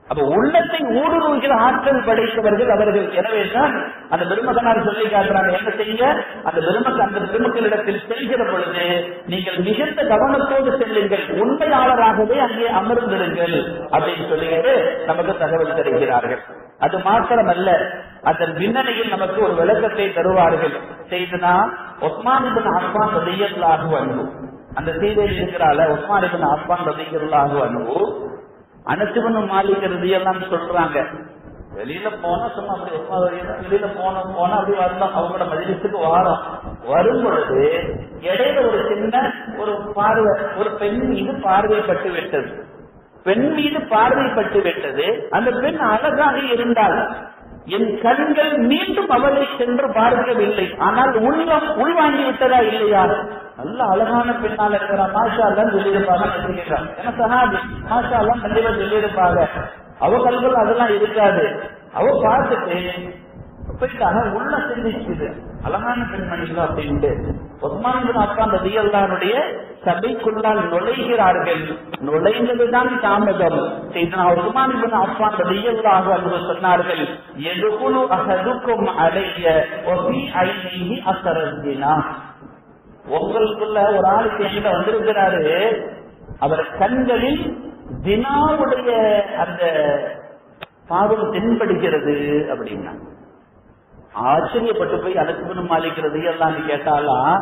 அப்ப உள்ளத்தை ஊடுருவுகிற ஆற்றல் படைத்தவர்கள் அவர்கள். எனவேதான் அந்த பெருமகனார் சொல்லி காட்டுறாங்க, என்ன செய்ய, அந்த பெருமக்களிடத்தில் செல்கிற பொழுது நீங்கள் மிகுந்த கவனத்தோடு செல்லுங்கள், உண்மையாளராகவே அங்கே அமர்ந்திருங்கள் அப்படின்னு சொல்லிட்டு நமக்கு தகவல் தருகிறார்கள். அது மாத்திரமல்ல, அதன் பின்னணியில் நமக்கு ஒரு விளக்கத்தை தருவார்கள். செய்தனா உஸ்மான் இப்னு அஃபான் ரலியல்லாஹு அன்ஹு, அந்த செய்தியில் இருக்கிறால உஸ்மான் இப்னு அஃபான் ரலியல்லாஹு அன்ஹு அனஸ் இப்னு மாலிக் ரலியல்லாஹு சொல்றாங்க, வெளியில போனா சும்மா அப்படி வெளியில போனா அப்படி வரலாம், அவங்களோட மஜ்லிஸுக்கு வரும் பொழுது இடையில ஒரு சின்ன ஒரு பார்வை, ஒரு பெண் மீது பார்வைப்பட்டு விட்டது. பெண் மீது பார்வைப்பட்டு விட்டது. அந்த பெண் அழகாக இருந்தால் என் கண்கள் மீண்டும் அவளை சென்று பார்க்கவில்லை, ஆனால் உள்ளம் உள்வாங்கி விட்டதா இல்லையா? நல்ல அழகான பெண்ணால் இருக்கிறா, மாஷா அல்லாஹ் சொல்லியிருப்பாங்க நினைக்கிறான். ஏன்னா சஹாபி மாஷா அல்லாஹ் கண்டிப்பா சொல்லியிருப்பாங்க. அவ கல்கள் அதெல்லாம் இருக்காது. அவ பார்த்துட்டு போயிட்டாங்க, உள்ள சிந்திச்சுது அழகான பெண்மணிகள் அப்படின்ட்டு. உஸ்மான் இப்னு அஃபான் ரலியல்லாஹுடைய சபைக்குள்ளால் நுழைகிறார்கள். நுழைந்ததுதான் தாமதம். செய்தனா உஸ்மான் இப்னு அஃபான் ரலியல்லாஹு அன்ஹு சொன்னார்கள், யதுகுலு அஹதுக்கும் அலைய வஃபி ஐனிஹி அஸரத்தினா. உங்களுக்குள்ள ஒரு ஆளுக்கு என்கிட்ட வந்திருக்கிறாரு, அவர் கண்களில் தினாவுடைய அந்த பாவம் தென்படுகிறது அப்படின்னா. ஆச்சரியப்பட்டு போய் அனஸ் இப்னு மாலிக் ரலியல்லாஹு அன்ஹு கேட்டாலாம்,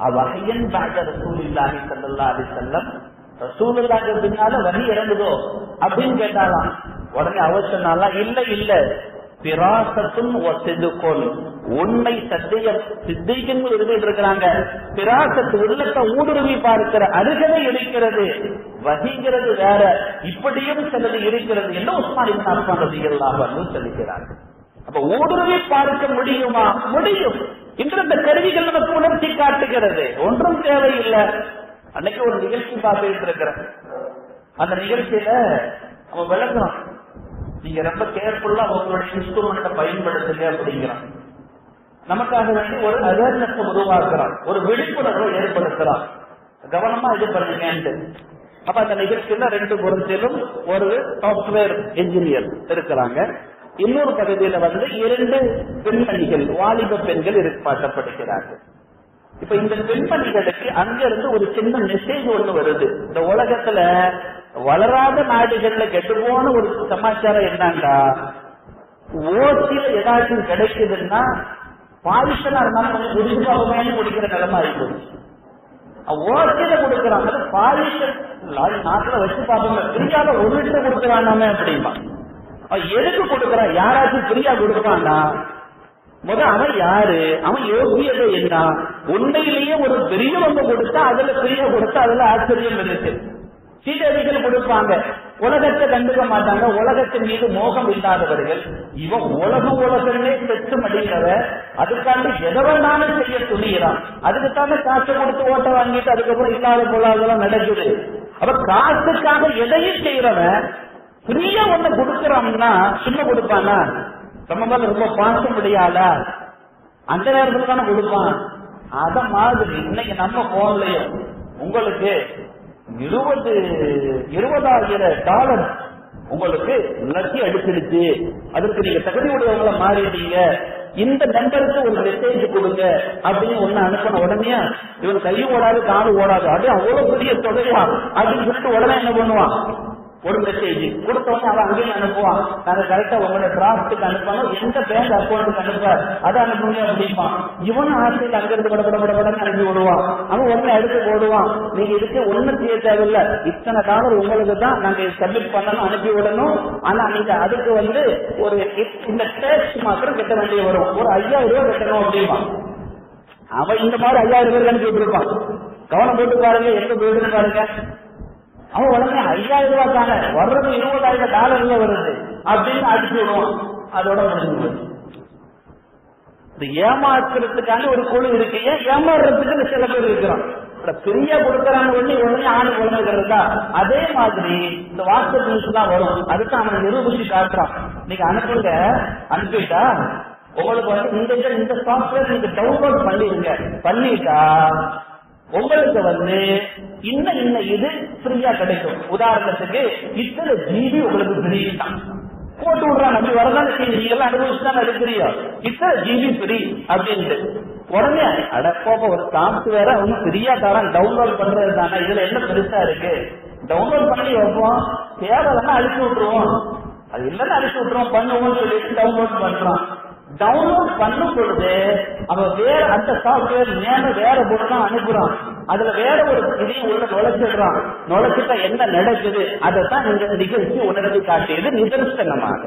அவஹையன் பஅத ரசூலுல்லாஹி ஸல்லல்லாஹு அலைஹி வஸல்லம், ரசூலுல்லாஹ்க்கு பின்னால வஹி இறங்குதோ அப்படின்னு கேட்டாலாம். உடனே அவர் சொன்னாலாம், இல்ல பிராசத்தும் ஒசிதுகோல், உண்மை சத்தியம் சித்திகன்னு இருந்துட்டு இருக்கிறாங்க. பிராசத்து உள்ளத்தை ஊடுருவி பார்க்கிற அருகதை இருக்கிறது, வகிங்கிறது வேற, இப்படியும் சிலது இருக்கிறது என்று உஸ்மான் இப்னு அஃபான் ரலியல்லாஹு அன்ஹு சொல்லுகிறார்கள். அப்ப ஊடுருவி பார்க்க முடியுமா? முடியும். இன்று இந்த கருவிகள் நமக்கு உணர்த்தி காட்டுகிறது, ஒன்றும் தேவையில்லை. அன்னைக்கு ஒரு நிகழ்ச்சி பார்த்துட்டு இருக்கிறேன். அந்த நிகழ்ச்சியில அவன் விளக்குறான், நீங்க ரொம்ப கேர்ஃபுல்லா உங்களுடைய இன்ஸ்ட்ருமெண்ட்டை பயன்படுத்துங்க அப்படிங்கிறான். நமக்காக வேண்டி ஒரு அவேர்னஸ் உருவாக்குறான், ஒரு விழிப்புணர்வை ஏற்படுத்துறான், கவனமா இது பண்ணுங்க. அப்ப அந்த நிகழ்ச்சியில ரெண்டு புறத்திலும் ஒரு சாப்ட்வேர் என்ஜினியர் இருக்கிறாங்க. இன்னொரு பகுதியில இரண்டு பெண்மணிகள், வாலிப பெண்கள் காட்டப்படுகிறார்கள். இப்ப இந்த பெண்மணிகளுக்கு அங்க இருந்து ஒரு சின்ன மெசேஜ் ஒண்ணு வருது. இந்த உலகத்துல வளராத நாடுகள்ல கெட்டுப்போன ஒரு சமாச்சாரம் என்னன்னா, ஓசியில ஏதாச்சும் கிடைக்குதுன்னா பாரிசனா இருந்தாலும் கொஞ்சம் குடிப்பாகவே குடிக்கிற நிலைமை ஆயிப்போச்சு. ஓசியில கொடுக்கறாங்க, பாரிசல் நாட்டுல வச்சு பார்ப்போம், ஃப்ரீயாக 1 லிட்டர் கொடுக்கறானாமே அப்படிமா. எதுக்கு கொடுக்கறான்? யாராச்சும் ஃப்ரீயா கொடுப்பான்னா அவன் யாரு, அவன் யோகியதை என்ன? உண்மையிலேயே ஒரு பெரியவங்க கொடுத்தா அதுல ஃப்ரீயா கொடுத்தா அதுல ஆச்சரியம் இருக்கு. சீதவிகள் கொடுப்பாங்க, உலகத்தை கண்டுக்க மாட்டாங்க, உலகத்தின் மீது மோகம் இல்லாதவர்கள். இவன் உலகமே பெற்று மடிக்கிறவ, அதுக்காண்டி எதை வேணாலும் செய்ய துணிகிறான். அதுக்குத்தானே காசு கொடுத்து ஓட்ட வாங்கிட்டு அதுக்கப்புறம் இல்லாத போலாதெல்லாம் நடக்குது. அவ காசுக்காக எதையும் செய்யறவன் ஃப்ரீயா ஒண்ணு கொடுக்கறான்னா சும்மா கொடுப்பானா? ரொம்ப பாசம் முடியாதா? அந்த நேரத்துல தானே கொடுப்பான். அத மாதிரி இன்னைக்கு நம்ம போன்லயும் உங்களுக்கு $20,000 உங்களுக்கு லட்சி அடிச்சிருச்சு, அதுக்கு நீங்க தகுதி உடையவங்கள மாறிட்டீங்க, இந்த நம்பருக்கு ஒரு மெசேஜ் கொடுங்க அப்படின்னு ஒண்ணு அனுப்பின உடனே இவன் கையும் ஓடாது காலும் ஓடாது, அது அவ்வளவு பெரிய தொகையா அப்படின்னு சொல்லிட்டு உடனே என்ன பண்ணுவான், ஒரு மெசேஜ் கொடுத்தவங்க அவன் அங்கேயும் அனுப்புவான். நாங்க கரெக்டா உங்களோட டிராஃப்ட்டுக்கு அனுப்பணும், எந்த பேங்க் அக்கௌண்ட்டுக்கு அனுப்ப அதை அனுப்புங்க அப்படிப்பான். இவனும் ஆசையில் அங்கிருந்து படப்படப்படப்படன்னு அனுப்பி விடுவான். அவன் ஒண்ணு எடுத்து போடுவான், நீங்க இதுக்கு ஒண்ணும் செய்ய தேவையில்லை, இத்தனை டாலர் உங்களுக்கு தான் நாங்க சப்மிட் பண்ணணும், அனுப்பி விடணும். ஆனா நீங்க அதுக்கு ஒரு இந்த டேக்ஸ் மாத்திரம் கட்ட வேண்டிய வரும், ஒரு 5000 ரூபாய் கட்டணும் அப்படிமா. அவன் இந்த மாதிரி 5000 பேருக்கு அனுப்பி விட்டுருப்பான். கவனம் போட்டு பாருங்க, எங்க போயிடுன்னு பாருங்க. அவன் உடனே 5000 ரூபாய் தானே வர்றது, $20,000 வருது அப்படின்னு அடிச்சு விடுவான். அதோட முடிஞ்சு ஏமாத்துறதுக்கான ஒரு குழு இருக்கு, ஏமாறுறதுக்கு சில பேர் இருக்கிறான். பெரிய கொடுக்கறாங்க உடனே ஆணு குழந்தைகிறதா. அதே மாதிரி இந்த வாட்ஸ்அப் நியூஸ் தான் வரும், அதுக்கு அவனை நிரூபிச்சு காட்டுறான். நீங்க அனுப்புங்க, அனுப்பிட்டா உங்களுக்கு இந்த சாஃப்ட்வேர் நீங்க டவுன்லோட் பண்ணிருங்க, பண்ணிட்டா உங்களுக்கு இன்ன இது ஃப்ரீயா கிடைக்கும். உதாரணத்துக்கு இத்தனை ஜிபி உங்களுக்கு ஃப்ரீ தான் போட்டு விடுறாங்க. அப்படி வரதான நீங்க எல்லாம் அனுபவிச்சுதான் எடுக்கிறீங்க, இத்தனை ஜிபி ஃப்ரீ அப்படின்ட்டு. உடனே அடப்போப்ப ஒரு சாஃப்ட்வேரை அவங்க ஃப்ரீயா தரான், டவுன்லோட் பண்றது தானே, இதுல என்ன பெருசா இருக்கு, டவுன்லோட் பண்ணி வைப்போம், தேவைன்னா அழிச்சு விட்டுருவோம். அது இல்லன்னு அடிச்சு விட்டுறோம், பண்ணுவோம்னு சொல்லிட்டு டவுன்லோட் பண்றான். டவுன்லோட் பண்ணும் பொழுது அவன் வேற அந்த சாப்ட்வேர் நேரம் வேற போட்டுதான் அனுப்புறான். அதுல வேற ஒரு இதையும் உள்ள நுழைச்சிடுறான். நுழைச்சிட்டா என்ன நடக்குது அதைத்தான் இந்த நிகழ்ச்சி உணர்ந்து காட்டியது நிதர்சனமாக.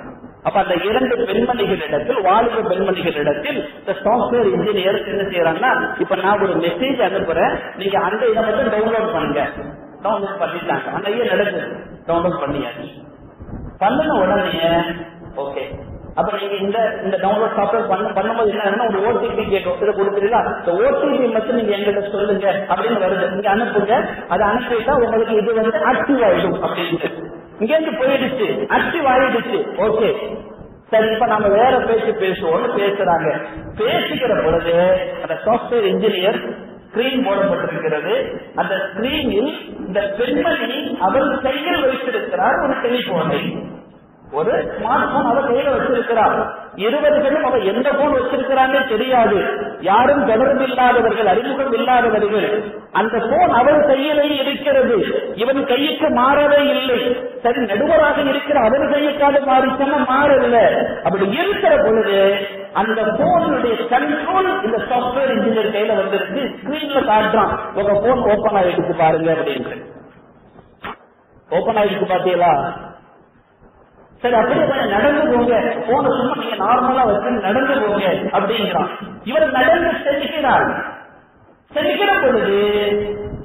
அப்ப அந்த 2 பெண்மணிகளிடத்தில், வாலிப பெண்மணிகளிடத்தில் இந்த சாப்ட்வேர் இன்ஜினியர் என்ன செய்யறாங்கன்னா, இப்ப நான் ஒரு மெசேஜ் அனுப்புறேன், நீங்க அந்த இதை மட்டும் டவுன்லோட் பண்ணுங்க. டவுன்லோட் பண்ணிட்டாங்க. அந்த ஐயா நடக்குது, டவுன்லோட் பண்ணியாச்சு. பண்ணின உடனே ஓகே, அப்ப நீங்க இந்த டவுன்லோட் சாப்ட்வேர் பண்ணும்போது என்ன, ஒரு ஓடிபி கேட்கும், இதை கொடுத்துருக்கா, இந்த ஓடிபி மட்டும் நீங்க எங்கிட்ட சொல்லுங்க அப்படின்னு வருது. நீங்க அனுப்புங்க, அதை அனுப்பிட்டா உங்களுக்கு இது ஆக்டிவ் ஆயிடும் அப்படின்னு. இங்க இருந்து போயிடுச்சு, ஆக்டிவ் ஆயிடுச்சு. ஓகே சரி, இப்ப நம்ம வேற பேசுவோம்னு பேசுறாங்க. பேசுகிற பொழுது அந்த சாப்ட்வேர் இன்ஜினியர் ஸ்கிரீன் போடப்பட்டிருக்கிறது. அந்த ஸ்கிரீனில் இந்த பெண்மணி அவர் கையில் வைத்திருக்கிறார் ஒரு டெலிபோனை, ஒரு ஸ்மார்ட் போன் அவர் கையில வச்சிருக்கிறார். 20 பேரும் அவர் எந்த போன் வச்சிருக்கிறாங்க தெரியாது, யாரும் தொடர்பு இல்லாதவர்கள், அறிமுகம் இல்லாதவர்கள். அந்த போன் அவர் கையிலேயே இருக்கிறது, இவன் கைக்கு மாறவே இல்லை. சரி, நடுவராக இருக்கிற அவர் கைக்காக மாறிச்சா மாறல. அப்படி இருக்கிற பொழுது அந்த போனுடைய கண்ட்ரோல் இந்த சாப்ட்வேர் இன்ஜினியர் கையில வந்திருக்கு. ஸ்கிரீன்ல காட்டுறான், உங்க போன் ஓபன் ஆயிடுச்சு பாருங்க அப்படின்னு. ஓபன் ஆயிடுச்சு பாத்தீங்களா? சரி, அப்படியே கொஞ்சம் நடந்து போங்க, போன சும்மா நீங்க நார்மலா வச்சு நடந்து போங்க அப்படிங்கிறான். இவர் நடந்து செல்கிற பொழுது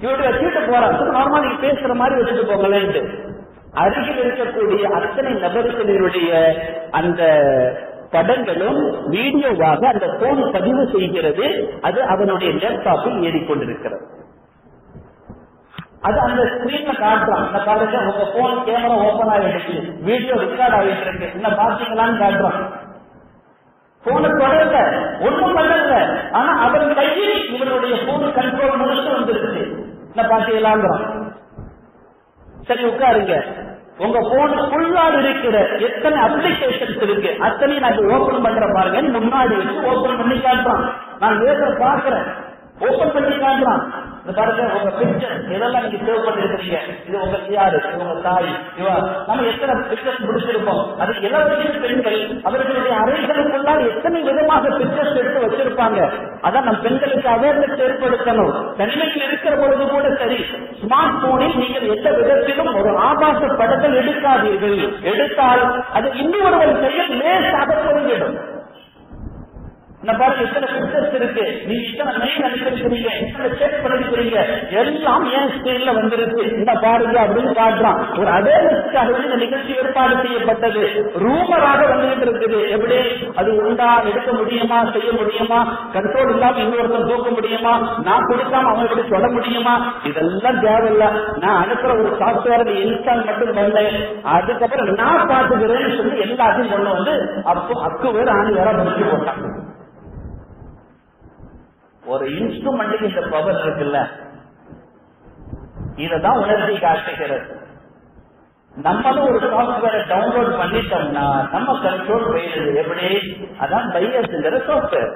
இவருடைய வச்சுட்டு போறான். நார்மலா நீங்க பேசுற மாதிரி வச்சுட்டு போங்களேன்ட்டு அருகில் இருக்கக்கூடிய அத்தனை நபர்களுடைய அந்த படங்களும் வீடியோவாக அந்த போன் பதிவு செய்கிறது. அது அவனுடைய லேப்டாப்பில் ஏறிக்கொண்டிருக்கிறது. அது அந்த ஸ்கிரீன்ல காட்டுறான். இந்த பாருங்க, உங்க போன் கேமரா ஓபன் ஆகிடுச்சு, வீடியோ ரெக்கார்ட் ஆகிட்டு இருக்கு, என்ன பாத்தீங்களான்னு காட்டுறான். போனை தொடர்ல ஒன்றும் பண்ணல, ஆனா அவன் கையில் இவனுடைய போன் கண்ட்ரோல் முழுக்க வந்துருச்சு. என்ன பாத்தீங்களாங்கிறான். சரி உட்காருங்க, உங்க போன் ஃபுல்லா இருக்கிற எத்தனை அப்ளிகேஷன்ஸ் இருக்கு அத்தனை நான் ஓபன் பண்ற பாருங்க. முன்னாடி வச்சு ஓபன் பண்ணி காட்டுறான். நான் வேற பாக்குறேன், ஓபன் பண்ணி காட்டுறான். பாருங்க, உங்க பிக்சர் இதெல்லாம் நீங்க சேவ் பண்ணிருக்கீங்க, இது உங்க யாரு, உங்க தாய், நம்ம எத்தனை பிக்சர்ஸ் முடிச்சிருப்போம். அது இளவரசி பெண்கள் அவர்களுடைய அறைகளுக்குள்ளால் எத்தனை விதமாக பிக்சர்ஸ் எடுத்து வச்சிருப்பாங்க. அதான் நம் பெண்களுக்கு அவேர்னஸ் ஏற்படுத்தணும். தனிமையில் இருக்கிற பொழுது கூட சரி, ஸ்மார்ட் போனில் நீங்கள் எந்த விதத்திலும் ஒரு ஆபாச படத்தை எடுக்காதீர்கள். எடுத்தால் அது இன்னொருவர் செயல் லேசாக போய்விடும். பாருங்க, எத்தனை பிக்சர்ஸ் இருக்கு, நீங்க இத்தனை மெயில் அனுப்பியிருக்கிறீங்க, இத்தனை செக் பண்ணிருக்கிறீங்க, எல்லாம் ஏன் ஸ்கிரீன்ல வந்துருக்கு. இந்த பாருங்க அப்படின்னு காட்டுறான். ஒரு அவேர்னஸ்க்காக இந்த நிகழ்ச்சி ஏற்பாடு செய்யப்பட்டது. ரூமராக வந்துகிட்டு இருக்குது. எப்படி அது உண்டா, எடுக்க முடியுமா, செய்ய முடியுமா, கண்ட்ரோல் இல்லாம இன்னொருத்தர் தூக்க முடியுமா, நான் கொடுக்காம அவங்க எப்படி சொல்ல முடியுமா, இதெல்லாம் தேவையில்ல. நான் அனுப்புற ஒரு சாப்ட்வேர் இன்ஸ்டால் மட்டும் பண்ணேன், அதுக்கப்புறம் நான் பாத்துக்கிறேன்னு சொல்லி எல்லாத்தையும் கொண்டு வந்து அப்போ அக்கு வேற ஆணி வேற முடிச்சு போட்டாங்க. ஒரு இன்ஸ்ட்ருமெண்ட்டுக்கு இந்த பவர் இருக்குல்ல, இததான் உணர்ச்சி காட்டுகிறது. நம்மளும் ஒரு சாப்ட்வேரை டவுன்லோட் பண்ணிட்டோம்னா நம்ம கண்ட்ரோல் போயிடுது. எப்படி? அதான் பையஸ்ங்கிற சாப்ட்வேர்,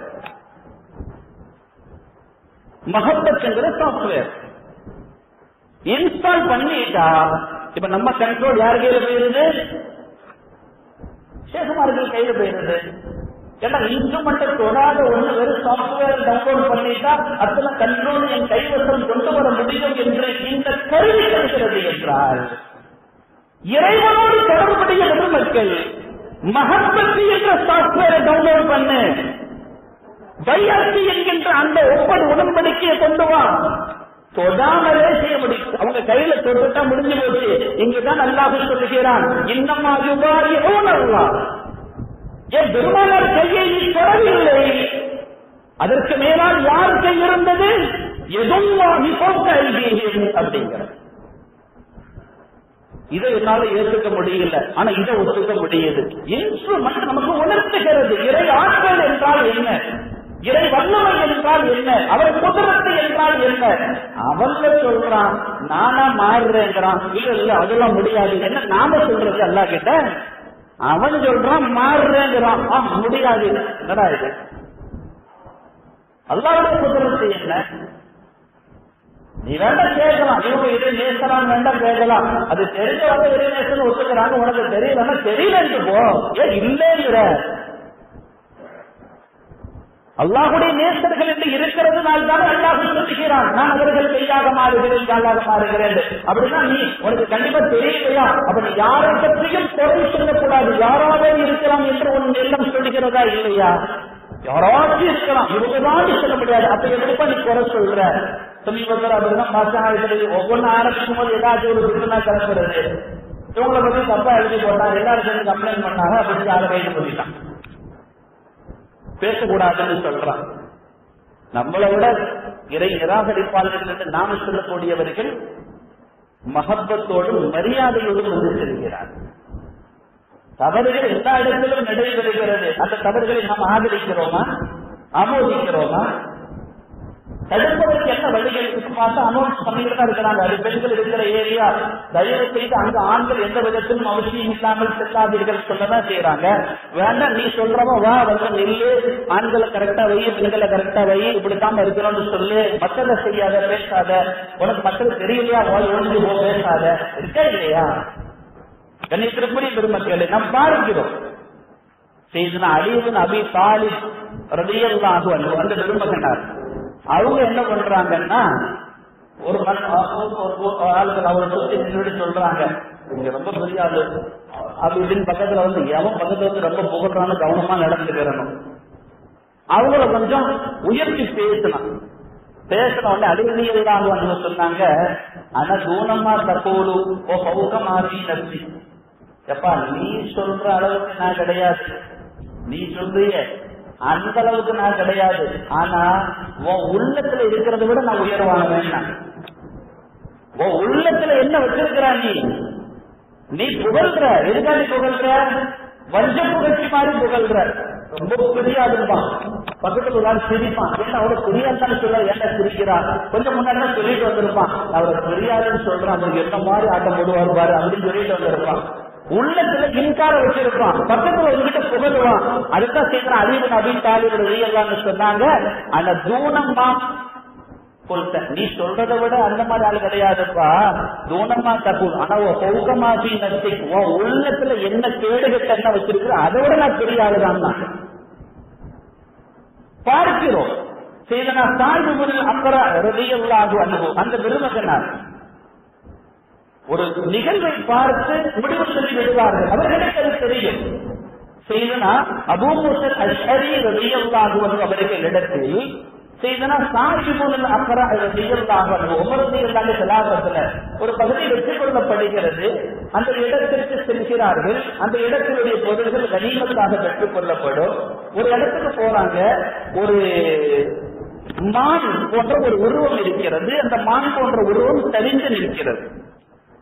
மஹப்பத்ங்கிற சாப்ட்வேர் இன்ஸ்டால் பண்ணிட்டா இப்ப நம்ம கண்ட்ரோல் யார் கையில போயிருது? சேகுமார்கள் கையில போயிருது. ஏன்னா இன்ஸ்ட்ருமெண்ட்டை தொடாத ஒண்ணு வெறும் சாப்ட்வேர் டவுன்லோட் பண்ணிட்டா அத்தனை கண்ட்ரோல் என் கைவசம் கொண்டு வர முடியும் என்று இந்த கருவி கிடைக்கிறது என்றால், இறைவனோடு தொடர்புடைய மக்கள் மஹப்பத்தி என்ற சாப்ட்வேரை டவுன்லோட் பண்ணு, பையாசி என்கின்ற அந்த ஒப்பது உடன்படிக்கையை கொண்டு வா. தொடாமலே செய்ய முடியும். அவங்க கையில தொட்டுட்டா முடிஞ்சு போச்சு. இங்குதான் அல்லாஹ் சொல்லுகிறான், இன்னமா யுபாரிஊன அல்லாஹ், என் பெருமானார் கையை நீ தொடவில்லை, அதற்கு மேலால் யார் கை இருந்தது? எதுவாகி போக்க அப்படிங்கிற இதை என்னால ஏற்றுக்க முடியல, ஆனா இதை ஒத்துக்க முடியுது. இன்ஸ்ட்ருமெண்ட் நமக்கு உணர்த்துகிறது இறை ஆற்றல் என்றால் என்ன, இறை வல்லமை என்றால் என்ன, அவர் குதிரத்து என்றால் என்ன. அவன்ல சொல்றான் நானா மாறுறேங்கிறான். இல்ல இல்ல அதெல்லாம் முடியாது. என்ன நாம சொல்றது அல்லாஹ் கிட்ட? அவன் சொல்றான் மாறுறேங்கிறான். முடியாது. என்னடா இது? அல்லாஹ்வுடைய குதிரத்து என்ன? நீ வேண்டாம் கேட்கலாம், இவங்க இதை நேசலாம் வேண்டாம் கேட்கலாம். அது தெரிஞ்சவங்க இதை நேசம் ஒத்துக்கிறாங்க, உனக்கு தெரியலன்னா தெரியலன்னு போ. ஏன் இல்லைங்கிற? அல்லாஹுடைய நேசர்கள் என்று இருக்கிறதுனால தானே அல்லாஹ் சொல்லுகிறான், நான் அவர்கள் கையாக மாறுகிறேன், காலாக மாறுகிறேன். அப்படின்னா நீ உனக்கு கண்டிப்பா தெரியலையா? அப்ப நீ யாரை பற்றியும் குறை சொல்லக்கூடாது. யாராவது இருக்கலாம் என்று உன் எல்லாம் சொல்லுகிறதா இல்லையா? யாராச்சும் இருக்கலாம், இவங்கதான் சொல்ல முடியாது. அப்ப எப்படிப்பா நீ குறை சொல்ற? சமீபத்தில் அப்படிதான் பாசனாயத்தில் ஒவ்வொன்னு ஆரம்பிக்கும் போது ஏதாச்சும் ஒரு விருதுனா கிளம்புறது, இவங்களை பத்தி தப்பா எழுதி போட்டான், எல்லாரும் சேர்ந்து கம்ப்ளைண்ட் பண்ணாங்க, அப்படி யாரை கைது பண்ணிட்டான், பேசக்கூடாதுன்னு சொல்றான். நம்மளை விட இறை நிராகரிப்பாளர்கள் என்று நாம சொல்லக்கூடியவர்கள் மஹப்பத்தோடும் மரியாதையோடும் வந்து செல்கிறார். தவறுகள் எல்லா இடத்திலும் நடைபெறுகிறது. அந்த தவறுகளை நாம் ஆதரிக்கிறோமா, ஆமோதிக்கிறோமா? தடுப்பதற்கு என்ன வழிகள் பார்த்தா அனௌன்ஸ் பண்ணிட்டு தான் இருக்கிறாங்க. அது பெண்கள் இருக்கிற ஏரியா, தயவு செய்து அங்க ஆண்கள் எந்த விதத்திலும் அவசியம் இல்லாமல் செல்லாதீர்கள் சொல்லதான் செய்யறாங்க. வேண்டாம் நீ சொல்றவோ வா வந்து நெல்லு, ஆண்களை கரெக்டா வை, பெண்களை கரெக்டா வை, இப்படித்தான் இருக்கணும்னு சொல்லு, மக்களை செய்யாத, பேசாத, உனக்கு மக்களுக்கு தெரியலையா ஒழுங்கு போ, பேசாத, இருக்கா இல்லையா? கண்ணியத்திற்குரிய பெருமக்களை நாம் பார்க்கிறோம். செய்தனா அலிபின் அபி தாலிப் ரலியல்லாஹு அன்ஹு அந்த பெருமகனார், அவங்க என்ன பண்றாங்கன்னா ஒரு ஆளுகள் அவரை சுத்தி நின்று சொல்றாங்க, இங்க ரொம்ப பெரிய ஆளு அப்படின்னு பக்கத்துல வந்து எவன் பக்கத்துல வந்து ரொம்ப புகழ்றான்னு கவனமா நடந்துக்கிறணும். அவங்கள கொஞ்சம் உயர்த்தி பேசின உடனே அலிபில்லாங்க சொன்னாங்க, ஆனா தூணமா தப்போடு ஓ பௌகமாரி நம்பி, எப்பா நீ சொல்ற அளவுக்கு நான் கிடையாது, நீ சொல்றிய அந்த அளவுக்கு நான் கிடையாது, ஆனா உன் உள்ளத்துல இருக்கிறத விட நான் உயர்வான வேண்டாம். உன் உள்ளத்துல என்ன வச்சிருக்கிறா நீ புகழ்ற, எதுக்காண்டி புகழ்ற? வஞ்ச புகழ்ச்சி மாதிரி புகழ்ற, ரொம்ப புரியாதுப்பான். பக்கத்துல ஒரு சிரிப்பான், ஏன்னா அவரை புரியாதுன்னு சொல்ல, என்ன சிரிக்கிறான், கொஞ்சம் முன்னாடி தான் சொல்லிட்டு வந்திருப்பான், அவரை புரியாதுன்னு சொல்றான், அவருக்கு என்ன மாதிரி ஆட்டம் போடுவார் பாரு அப்படின்னு சொல்லிட்டு வந்திருப்பான். உள்ளத்துல இன்கார வச்சிருப்பான், பக்கத்துல உங்ககிட்ட புகழுவான். அதுதான் செய்யற அலிபின் அபி தாலிப் ரலியல்லாஹு சொன்னாங்க, அந்த தூணம்மா நீ சொல்றதை விட அந்த மாதிரி ஆள் கிடையாதுப்பா, தூணமா தப்பு, ஆனா பௌகமாசி நத்தி உள்ளத்துல என்ன கேடுகட்ட என்ன வச்சிருக்கிற அதை விட நான் பெரிய ஆளுதான் பார்க்கிறோம். செய்தனா தாய்மொழி அக்கரா ரலியல்லாஹு அன்ஹு அந்த பெருமகனார் ஒரு நிகழ்வை பார்த்து முடிவு சொல்லி விடுவார்கள், அவர்களுக்கு அது தெரியும். செய்தனா அபூ மூஸா அஷ்அரி ரலியல்லாஹு அன்ஹு அவர்களிடத்தில் செய்தனா சாஹிபுல் அக்ரா ரலியல்லாஹு அன்ஹு உமர் ரலியல்லாஹு ஸலாத்துல ஒரு பகுதி வெற்றிக் கொள்ளப்படுகிறது. அந்த இடத்திற்கு செல்கிறார்கள். அந்த இடத்தினுடைய பொருள்கள் கனிமத்தாக பெற்றுக் கொள்ளப்படும். ஒரு இடத்துக்கு போறாங்க, ஒரு மான் போன்ற ஒரு உருவம் இருக்கிறது. அந்த மான் போன்ற உருவம் சரிந்து நிற்கிறது.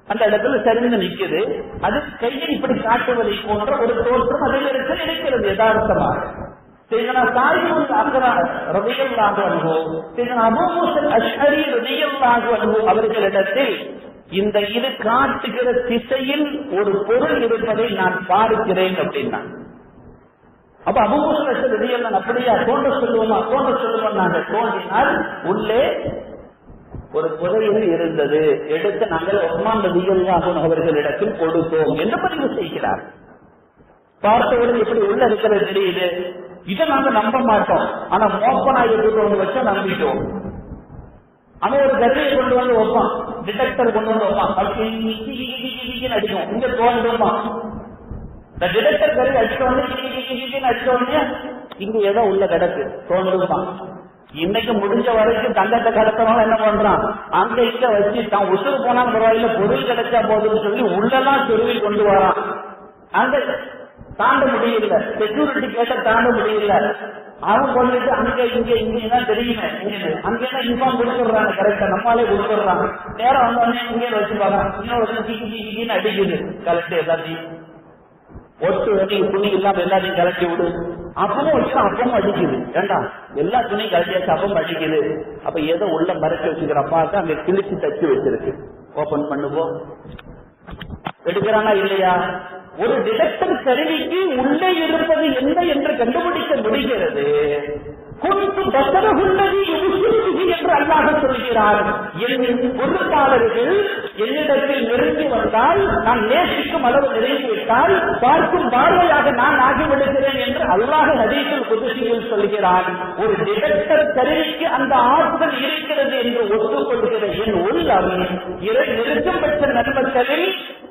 அந்த இடத்துல சரிந்து நிற்குது. அது கையை இப்படி காட்டுவதை போன்ற ஒரு தோற்றம் அதில் இருக்கிறது யதார்த்தமாக. செய்தனா சாஹிபுல் அக்ரா ரலியல்லாஹு அன்ஹு செய்தனா அபூ மூஸா அஷ்அரி ரலியல்லாஹு அன்ஹு அவர்களிடத்தில் இந்த இது காட்டுகிற திசையில் ஒரு பொருள் இருப்பதை நான் பார்க்கிறேன் அப்படின்னா, அப்ப அபூ மூஸா அஷ்அரி ரலியல்லாஹு அப்படியா தோன்ற சொல்லுவோம் நாங்க தோன்றினால் உள்ளே ஒரு புதையல் இருந்தது, எடுத்து நாங்கள் உஸ்மான் ரலியல்லாஹு அன்ஹு அவர்களிடத்தில் கொடுத்தோம் என்று பதிவு செய்கிறார். பார்த்தவுடன் இப்படி உள்ள இருக்கிறது தெரியுது, இதை நாங்க நம்ப மாட்டோம். ஆனா மோப்பனாயை கொண்டு வந்து வச்சா நம்பிட்டோம். அவன் ஒரு கருவியை கொண்டு வந்து வைப்பான், டிடெக்டர் கொண்டு வந்து வைப்பான், அடிக்கும், இங்க தோன்றுமா இந்த டிடெக்டர் கருவி அடிச்ச உடனே அடிச்ச உடனே இங்க ஏதோ உள்ள கிடக்கு தோன்றுமா. இன்னைக்கு முடிஞ்ச வரைக்கும் தங்கத்தை கடத்தவங்க என்ன பண்றான், அங்க இங்க வச்சு தான் உசுறு போனா பரவாயில்ல பொருள் கிடைச்சா போதுன்னு சொல்லி உள்ளதான் தெருவில் கொண்டு வரான். அங்க தாண்ட முடியல, செக்யூரிட்டி கேட்ட தாண்ட முடியல. அவன் கொண்டுட்டு அங்க இங்க இங்கதான் தெரியுமே, அங்கேதான் இன்ஃபார்ம் கொடுத்துடுறாங்க, கரெக்டா நம்மளாலே கொடுத்துடுறாங்க. நேரம் வந்தோடனே இங்கே வச்சுப்பாங்க, இன்னொரு வருஷம் அடிக்குது, கலெக்ட் எல்லாத்தையும் ஒட்டு வண்டி துணி இல்லாம எல்லாத்தையும் கலட்டி விடு. அப்பவும் வச்சு அப்பவும் அடிக்குது, ஏண்டா எல்லா துணியும் கலட்டியாச்சு அப்பவும் அடிக்குது. அப்ப ஏதோ உள்ள மறைச்சு வச்சுக்கிறப்பாக்க அங்க கிழிச்சு தச்சு வச்சிருக்கு, ஓபன் பண்ணுவோம், எடுக்கிறானா இல்லையா? ஒரு டிடெக்டர் கருவிக்கு உள்ளே இருப்பது என்ன என்று கண்டுபிடிக்க முடிகிறது. குந்து பசரகுள்ளதி யுசிருகி என்று அல்லாஹ் சொல்கிறார். என் பொறுப்பாளர்கள் என்னிடத்தில் நெருங்கி வந்தால், நான் நேசிக்கும் அளவு நெருங்கிவிட்டால் பார்க்கும் பார்வையாக நான் ஆகிவிடுகிறேன் என்று அல்லாஹ் ஹதீஸுல் குத்ஸியில் சொல்கிறார். ஒரு டிடெக்டர் கருவிக்கு அந்த ஆற்றல் இருக்கிறது என்று ஒத்துக்கொள்கிற என் உள்ளம் நெருக்கம் பெற்ற நன்மக்களில்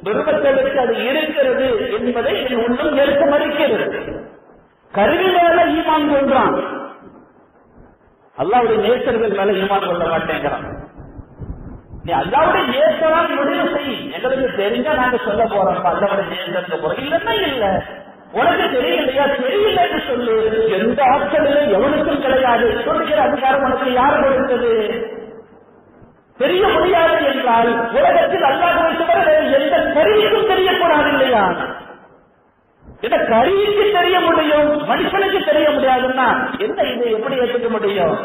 துர்மக்களுக்கு அது இருக்கிறது என்பதை என் உள்ளம் ஏற்க மறுக்கிறது. கருவி மேல ஈமான் கொள்றான், அல்லாவுடைய நேசர்கள் மேல ஈமான் கொள்ள மாட்டேங்கிறான். நீ அல்லாவுடைய நேசரால் முடிவு செய். எங்களுக்கு தெரிஞ்சா நாங்க சொல்ல போறோம் அல்லாவுடைய நேசருக்கு போறோம், இல்லன்னா இல்ல. உனக்கு தெரியலையா, தெரியலன்னு சொல்லு. எந்த ஆட்களிலும் எவனுக்கும் கிடையாது சொல்லுகிற அதிகாரம் உனக்கு யார் கொடுத்தது? தெரிய முடியாது என்றால் உலகத்தில் அல்லாஹ்வை தவிர எந்த கருவிக்கும் தெரியக்கூடாது இல்லையா? இந்த கருவிக்கு தெரிய முடியும், மனுஷனுக்கு தெரிய முடியாதுன்னா என்ன இது எப்படி ஏற்றுக்க முடியும்?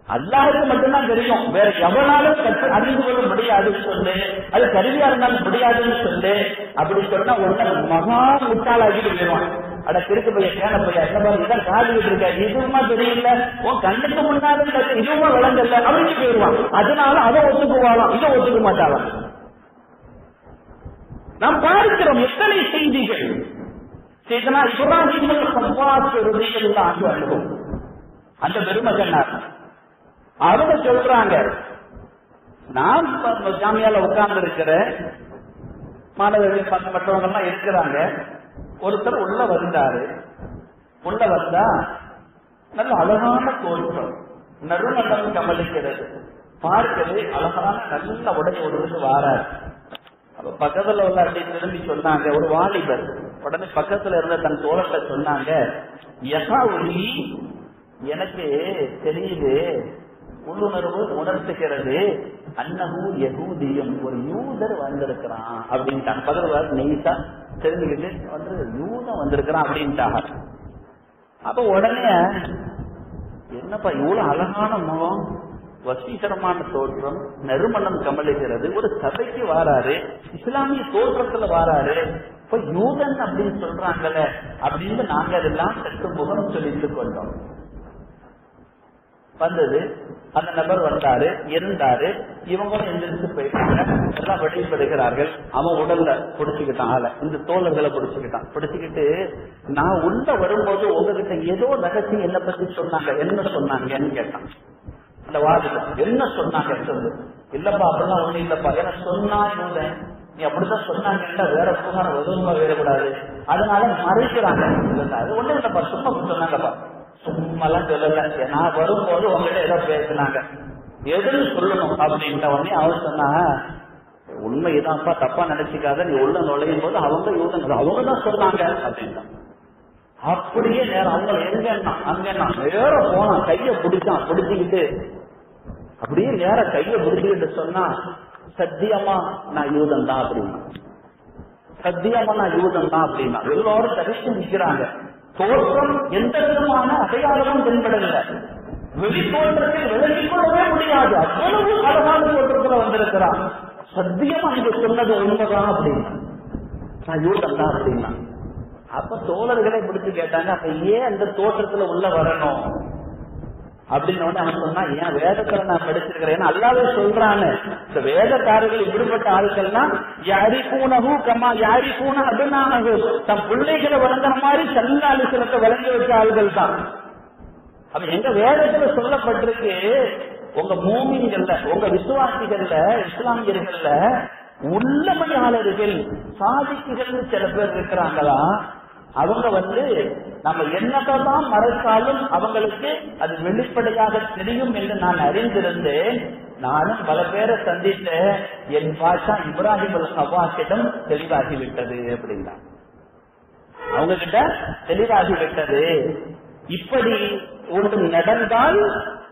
அல்லாஹ்வுக்கு மட்டும்தான் தெரியும், வேற எவனாலும் அறிந்து கொள்ள முடியாதுன்னு சொல்லு. அது கருவியா இருந்தாலும் முடியாதுன்னு சொல்லு. அப்படி சொன்னா உடனே மகா முட்டாளாகிட்டு போயிடுவான். அட திருக்கு பைய கேன பையா என்ன இதான் காலிட்டு இருக்க, இதுவுமா தெரியல, உன் கண்ணுக்கு முன்னாலும் இதுவுமா விளங்கல அப்படின்னு போயிடுவான். அதனால அதை ஒத்துக்குவாளாம், இதை ஒத்துக்க மாட்டாளாம். நாம் பார்க்கிறோம் எத்தனை செய்திகள். அந்த பெருமகனார் அவங்க சொல்றாங்க, நான் ஜாமியால உட்கார்ந்து இருக்கிற மாணவர்கள் மற்றவங்க எல்லாம் இருக்கிறாங்க. ஒருத்தர் உள்ள வந்தாரு. உள்ள வந்தா நல்ல அழகான தோற்றம், நறுமணம் கமலிக்கிறது, பார்க்கவே அழகான நல்ல உடையோடு வாராரு. அப்ப பக்கத்துல உள்ள அப்படி திரும்பி சொன்னாங்க, ஒரு வாலிபர் உடனே பக்கத்துல இருந்த தன் தோழத்தை சொன்னாங்க, யஹாவுலி எனக்கு தெரியுது, உள்ளுணர்வு உணர்த்துகிறது, அன்னஹு யஹூதியும் ஒரு யூதர் வந்திருக்கிறான் அப்படின்ட்டாங்க. பக்கத்துல நெய்தா தெரிஞ்சுக்கிட்டு வந்து யூதன் வந்திருக்கிறான் அப்படின்ட்டாங்க. அப்ப உடனே என்னப்பா இவ்வளவு அழகான முகம், வசீகரமான தோற்றம், நறுமணம் கமலுகிறது, ஒரு சபைக்கு வாராரு, இஸ்லாமிய தோற்றத்துல வாராரு, இப்ப யூதன் அப்படின்னு சொல்றாங்கல்ல அப்படின்னு நாங்க அதெல்லாம் சற்று முகம் சொல்லிட்டு கொண்டோம். வந்தது, அந்த நபர் வந்தாரு, இருந்தாரு, இவங்களும் எந்திரிச்சு போயிட்டாங்க, எல்லாம் வெளிப்படுகிறார்கள். அவன் உடல்ல பிடிச்சுக்கிட்டான், ஆள இந்த தோழர்களை பிடிச்சுக்கிட்டு நான் உள்ள வரும்போது உங்ககிட்ட ஏதோ ரகசியம் என்ன பத்தி சொன்னாங்க, என்ன சொன்னாங்கன்னு கேட்டான். அந்த வாதிகள் என்ன சொன்னாங்க சொல்லு. இல்லப்பா அப்படிலாம் ஒண்ணு இல்லப்பா, ஏன்னா சொன்னா நீ அப்படிதான் சொன்னாங்க, வேற புகார எதுவுமா வேறக்கூடாது, அதனால மறைக்கிறாங்க. அது ஒண்ணு இல்லப்பா, சும்மா சொன்னாங்கப்பா, சும்மாலாம் சொல்லல, நான் வரும்போது உங்ககிட்ட ஏதோ பேசினாங்க, எதுன்னு சொல்லணும் அப்படின்ட்ட உடனே அவன் சொன்னா, உண்மைதான்ப்பா, தப்பா நினைச்சுக்காத, நீ உள்ள நுழையும் போது அவங்க யூதன் அவங்கதான் சொன்னாங்க அப்படின்னா. அப்படியே நேரம் அவங்க எங்கன்னா அங்கன்னா நேர போனான், கைய பிடிச்சான், பிடிச்சுக்கிட்டு அப்படியே நேர கைய பிடிச்சுக்கிட்டு சொன்னா, சத்தியமா நான் யூதன் தான் அப்படின்னா, சத்தியமா நான் யூதன் தான் அப்படின்னா. எல்லாரும் தரிசி நிற்கிறாங்க. தோற்றம் எந்த விதமான அடையாளமும் தென்படல, வெளி தோற்றத்தில் விலகிக் கொள்ளவே முடியாது, அவ்வளவு அழகான தோற்றத்துல வந்திருக்கிறான். சத்தியமா நீங்க சொன்னது உண்மைதான் அப்படின்னா, நான் யூதன் தான் அப்படின்னா. அப்ப தோழர்களை பிடிச்சு கேட்டாங்க, அப்ப ஏன் அந்த தோற்றத்துல உள்ள வரணும் அப்படின்னு அவன் சொன்னா, ஏன் வேதத்துல நான் படிச்சிருக்கிறேன் அல்லாவே சொல்றான்னு. இந்த வேதக்காரர்கள் இப்படிப்பட்ட ஆட்கள்னா யாரிக்கூனகு கமா யாரிக்கூன அதுனானகு, தம் பிள்ளைகளை வழங்குற மாதிரி சல்லாலிசலத்தை வழங்கி வச்ச ஆள்கள் தான். அப்ப எங்க வேதத்துல சொல்லப்பட்டிருக்கு, உங்க மூமின்கள்ல, உங்க விசுவாசிகள்ல, இஸ்லாமியர்கள்ல உள்ளமையாளர்கள் சாதிக்குகள் சில பேர் இருக்கிறாங்களா, அவங்க நம்ம என்னதான் மறைத்தாலும் அவங்களுக்கு அது வெளிப்படையாக தெரியும் என்று நான் அறிந்திருந்தேன். நானும் பல பேரை சந்தித்த என் பாஷா இப்ராஹிம் அல்-ஹவாஸிடம் தெளிவாகிவிட்டது அப்படின்னா, அவங்க கிட்ட தெளிவாகிவிட்டது. இப்படி ஒன்று நடந்தால்